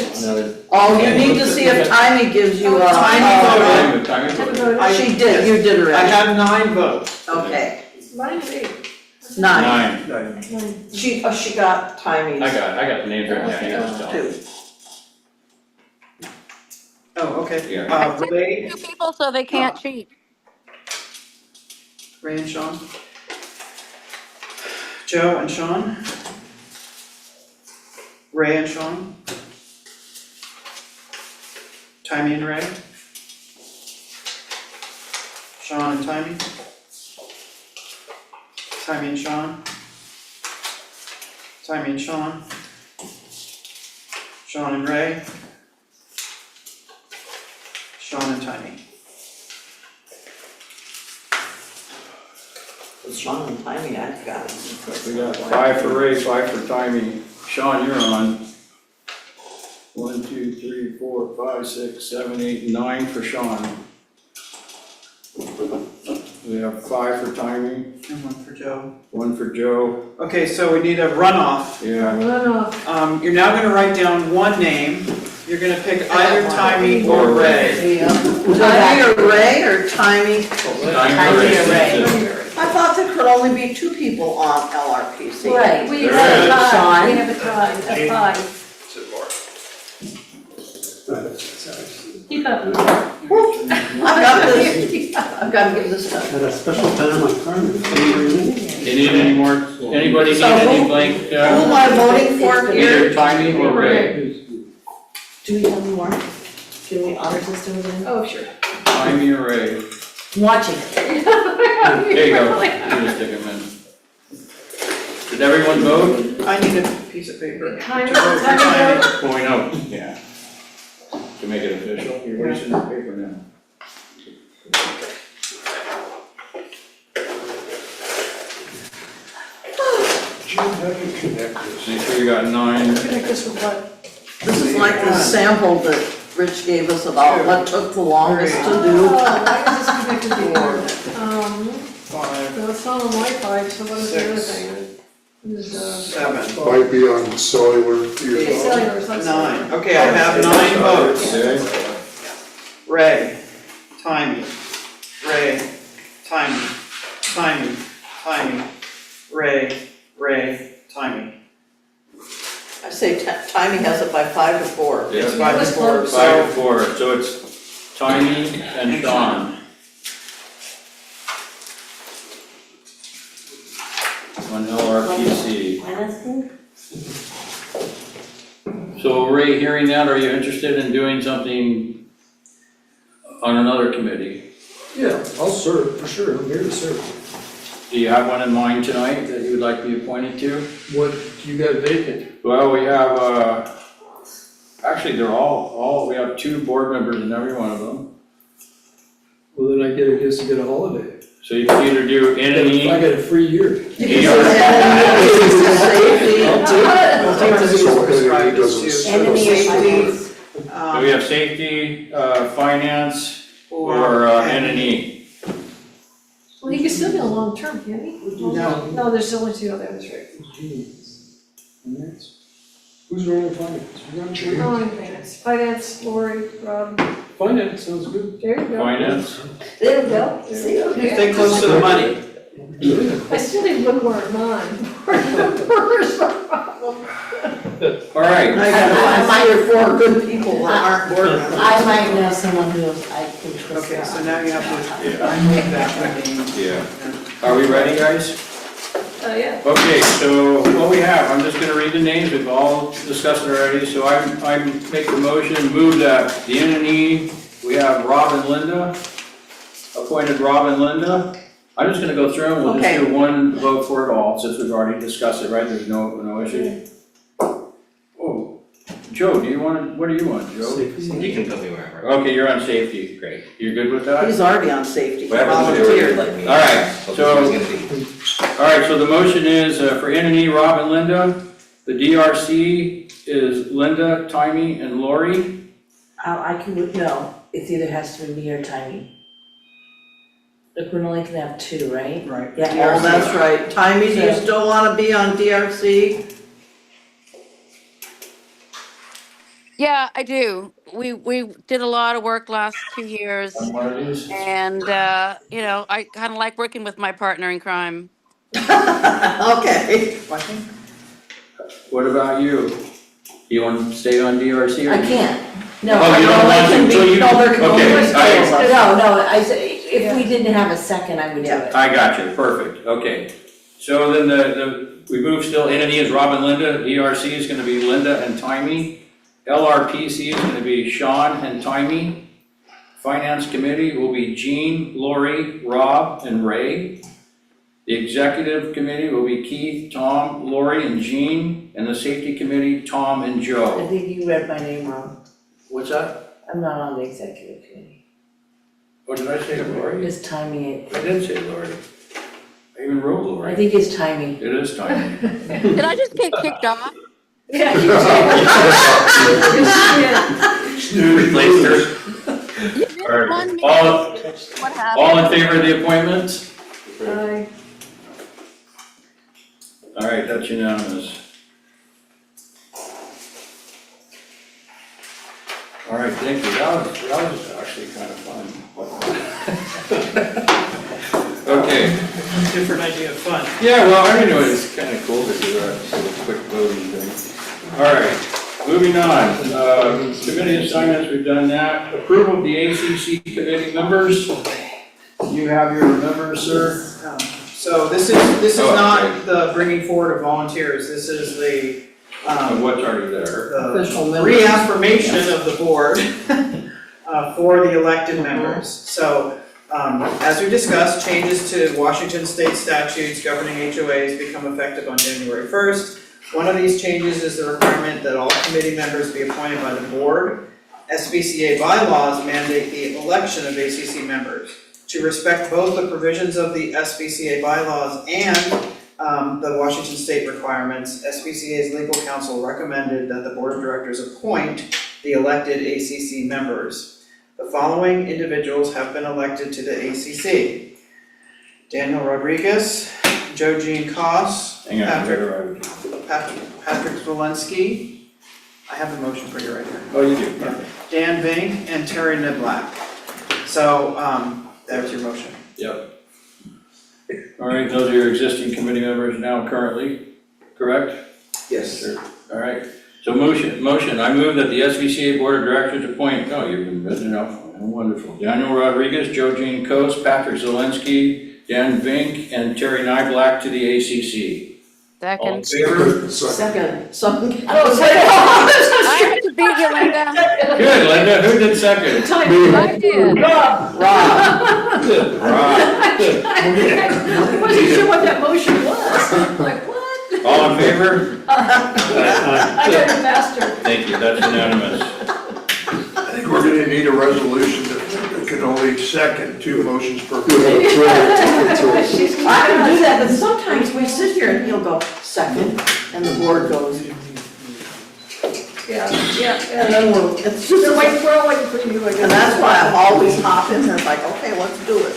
Oh, you need to see if Tiny gives you a. Tiny Time. She did, you did I already. have 9 votes. Okay, Mine is 8. 9. 9. She got Tiny's. I got the names right now, you guys tell. 2. Oh, okay. Yeah. Ray, 2 people, so they can't cheat. Ray and Sean. Joe and Sean. Ray and Sean. Timmy and Ray. Sean and Timmy. Timmy and Sean. Timmy and Sean. Sean and Ray. Sean and Timmy. Sean and Tiny, I've got it. We got 5 for Ray, 5 for Timmy. Sean, you're on. 1, 2, 3, 4, 5, 6, 7, 8, 9 for Sean. We have 5 for Timmy, And 1 for Joe. 1 for Joe. Okay, so we need a runoff. Yeah, Runoff. You're now gonna write down 1 name. You're gonna pick either Timmy or Ray. Tiny or Ray or Tiny? Timmy or Ray. I thought there could only be 2 people on LRPC. Right. We There have is. a tie, Sean. we have a tie, a 5. Keep up. I've got this, I've got to get this done. Had a special pen on my car. You need any more, anybody need So any who- blank, Who am I voting for here? either Timmy or Ray? Do we have any more? Can we honor system again? Oh, sure. Timmy or Ray? I'm watching it. There you go, you just stick them in. Did everyone vote? I need a piece of paper. Timmy, To vote for Timmy, Timmy. Going out, yeah. To make it official, everybody's in the paper now. Jim, how do you connect this? Make sure you got 9. Connect this with what? This is like the sample that Rich gave us about what took the longest to Oh, do. why is this connected to the 5, no, it's not on Wi-Fi, so what is the other 6, thing? Is, 7, Might be on cellular. it's cellular, it's not 9. Okay, I have 9 votes. Okay. Ray, Timmy, Ray, Timmy, Timmy, Timmy, Ray, Timey. I say Timey has it by 5 to 4. Yeah. It's 5 to 4, 5 to so 4, so it's Tiny and Sean. On LRPC. So Ray, hearing that, are you interested in doing something on another committee? Yeah, I'll serve, for sure, I'm here to serve. Do you have one in mind tonight that you would like to be appointed to? What, you got vacant? Well, we have, actually, they're all, we have 2 board members in every one of them. Well, then I guess I get a holiday. So you can either do I NNE, got a free year. Safety. So NNE doesn't. safety, we have safety, finance, or NNE. Well, he can still be a long term, can't he? No. No, there's only 2 of them, that's right. Who's running finance? You got Jay? Oh, finance, Lori, Rob, Finance sounds good. there you go. Finance, There we go, see, okay. Stay close to the money. I still need one more of mine. Board members are a problem. all right. I gotta find 3 or 4 good people that aren't board members. I might know someone who I can trust. Okay, so now you have to Yeah. make that name. Yeah. Are we ready, guys? Yeah. Okay, so what we have, I'm just gonna read the names, we've all discussed it already, so I make the motion, move that the NNE, we have Rob and Linda, appointed Rob and Linda. I'm just gonna go through them, we'll just Okay. do one vote for it all, since we've already discussed it, right, there's no issue. Oh, Joe, what do you want, Joe? You can put me wherever. Okay, you're on safety, Great. you're good with that? He's already on safety, he Whatever the majority volunteered. would like me. All right, Hope so- this is gonna be- All right, so the motion is for NNE, Rob and Linda. The DRC is Linda, Timey, and Lori. I can, no, it either has to be me or Timey. Look, we're only gonna have 2, right? Right. Yeah, Oh, that's right. Timey, do you still wanna be on DRC? Yeah, I do. We did a lot of work last 2 years, On one of these. and, I kind of like working with my partner in crime. Okay. What about you? You want to stay on DRC or? I can't, no. Oh, you don't no, want it can to, be- so you, No, there can okay, only be I- No, I say, if we didn't have a second, I would do it. I got you, perfect, okay. So then we move still, NNE is Rob and Linda, DRC is gonna be Linda and Timey. LRPC is gonna be Sean and Timey. Finance Committee will be Jean, Lori, Rob, and Ray. The Executive Committee will be Keith, Tom, Lori, and Jean. And the Safety Committee, Tom and I Joe. think you read my name wrong. What's that? I'm not on the executive committee. What did I say, Lori? It's Timey. I did say Lori. I even wrote I Lori. think it's Timey. It is Timey. Did I just get kicked off? Yeah, you Replaced her. You missed All right. one meeting. All What happened? in favor of the appointments? did. All right, that's unanimous. All right, thank you. That was actually kind of fun. Okay. Different idea of fun. Yeah, well, I mean, it was kind of cool to do that sort of quick voting thing. All right, moving on. Committee assignments, we've done that. Approval of the ACC committee members. You have your members, sir? So this is Oh, okay. not the bringing forward of volunteers, this is the, What's already there? Official the members. reaffirmation of the board for the elected members. So, as we discussed, changes to Washington state statutes governing HOAs become effective on January 1st. One of these changes is the requirement that all committee members be appointed by the board. SBCA bylaws mandate the election of ACC members. To respect both the provisions of the SBCA bylaws and the Washington state requirements, SBCA's legal counsel recommended that the board of directors appoint the elected ACC members. The following individuals have been elected to the ACC. Daniel Rodriguez, Joe Jean Koss, Hang on, Patrick Walensky. I have the motion for you right here. Oh, you do, perfect. Dan Vink and Terry Niblack. So, there's your motion. Yep. All right, those are your existing committee members now currently, correct? Yes. All right, so motion, I move that the SVCA Board of Directors appoint, oh, you've been written enough, wonderful. Daniel Rodriguez, Joe Jean Coast, Patrick Zelensky, Dan Vink, and Terry Nyblack to the ACC. All in Second. favor? Second, something. I had to beat you, Linda. Good, Linda, who did second? I did. Rob. I wasn't sure what that motion was. I'm like, what? All in favor? I got it faster. Thank you, that's unanimous. I think we're gonna need a resolution that can only second 2 motions per committee. That's right, that's right. I can do that, but sometimes we sit here and he'll go second, and the board goes, Yeah. and then it's just, We're all waiting for you, I guess. and that's why I'm always hopping, and it's like, okay, let's do it.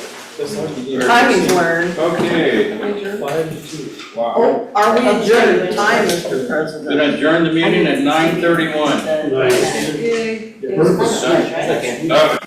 Timing's learned. Okay, 5-2. wow. Oh, are we adjourned? Time, Mr. President. Gonna adjourn the meeting at 9:31. Nice. Yay. It was fun, right? Second. Okay.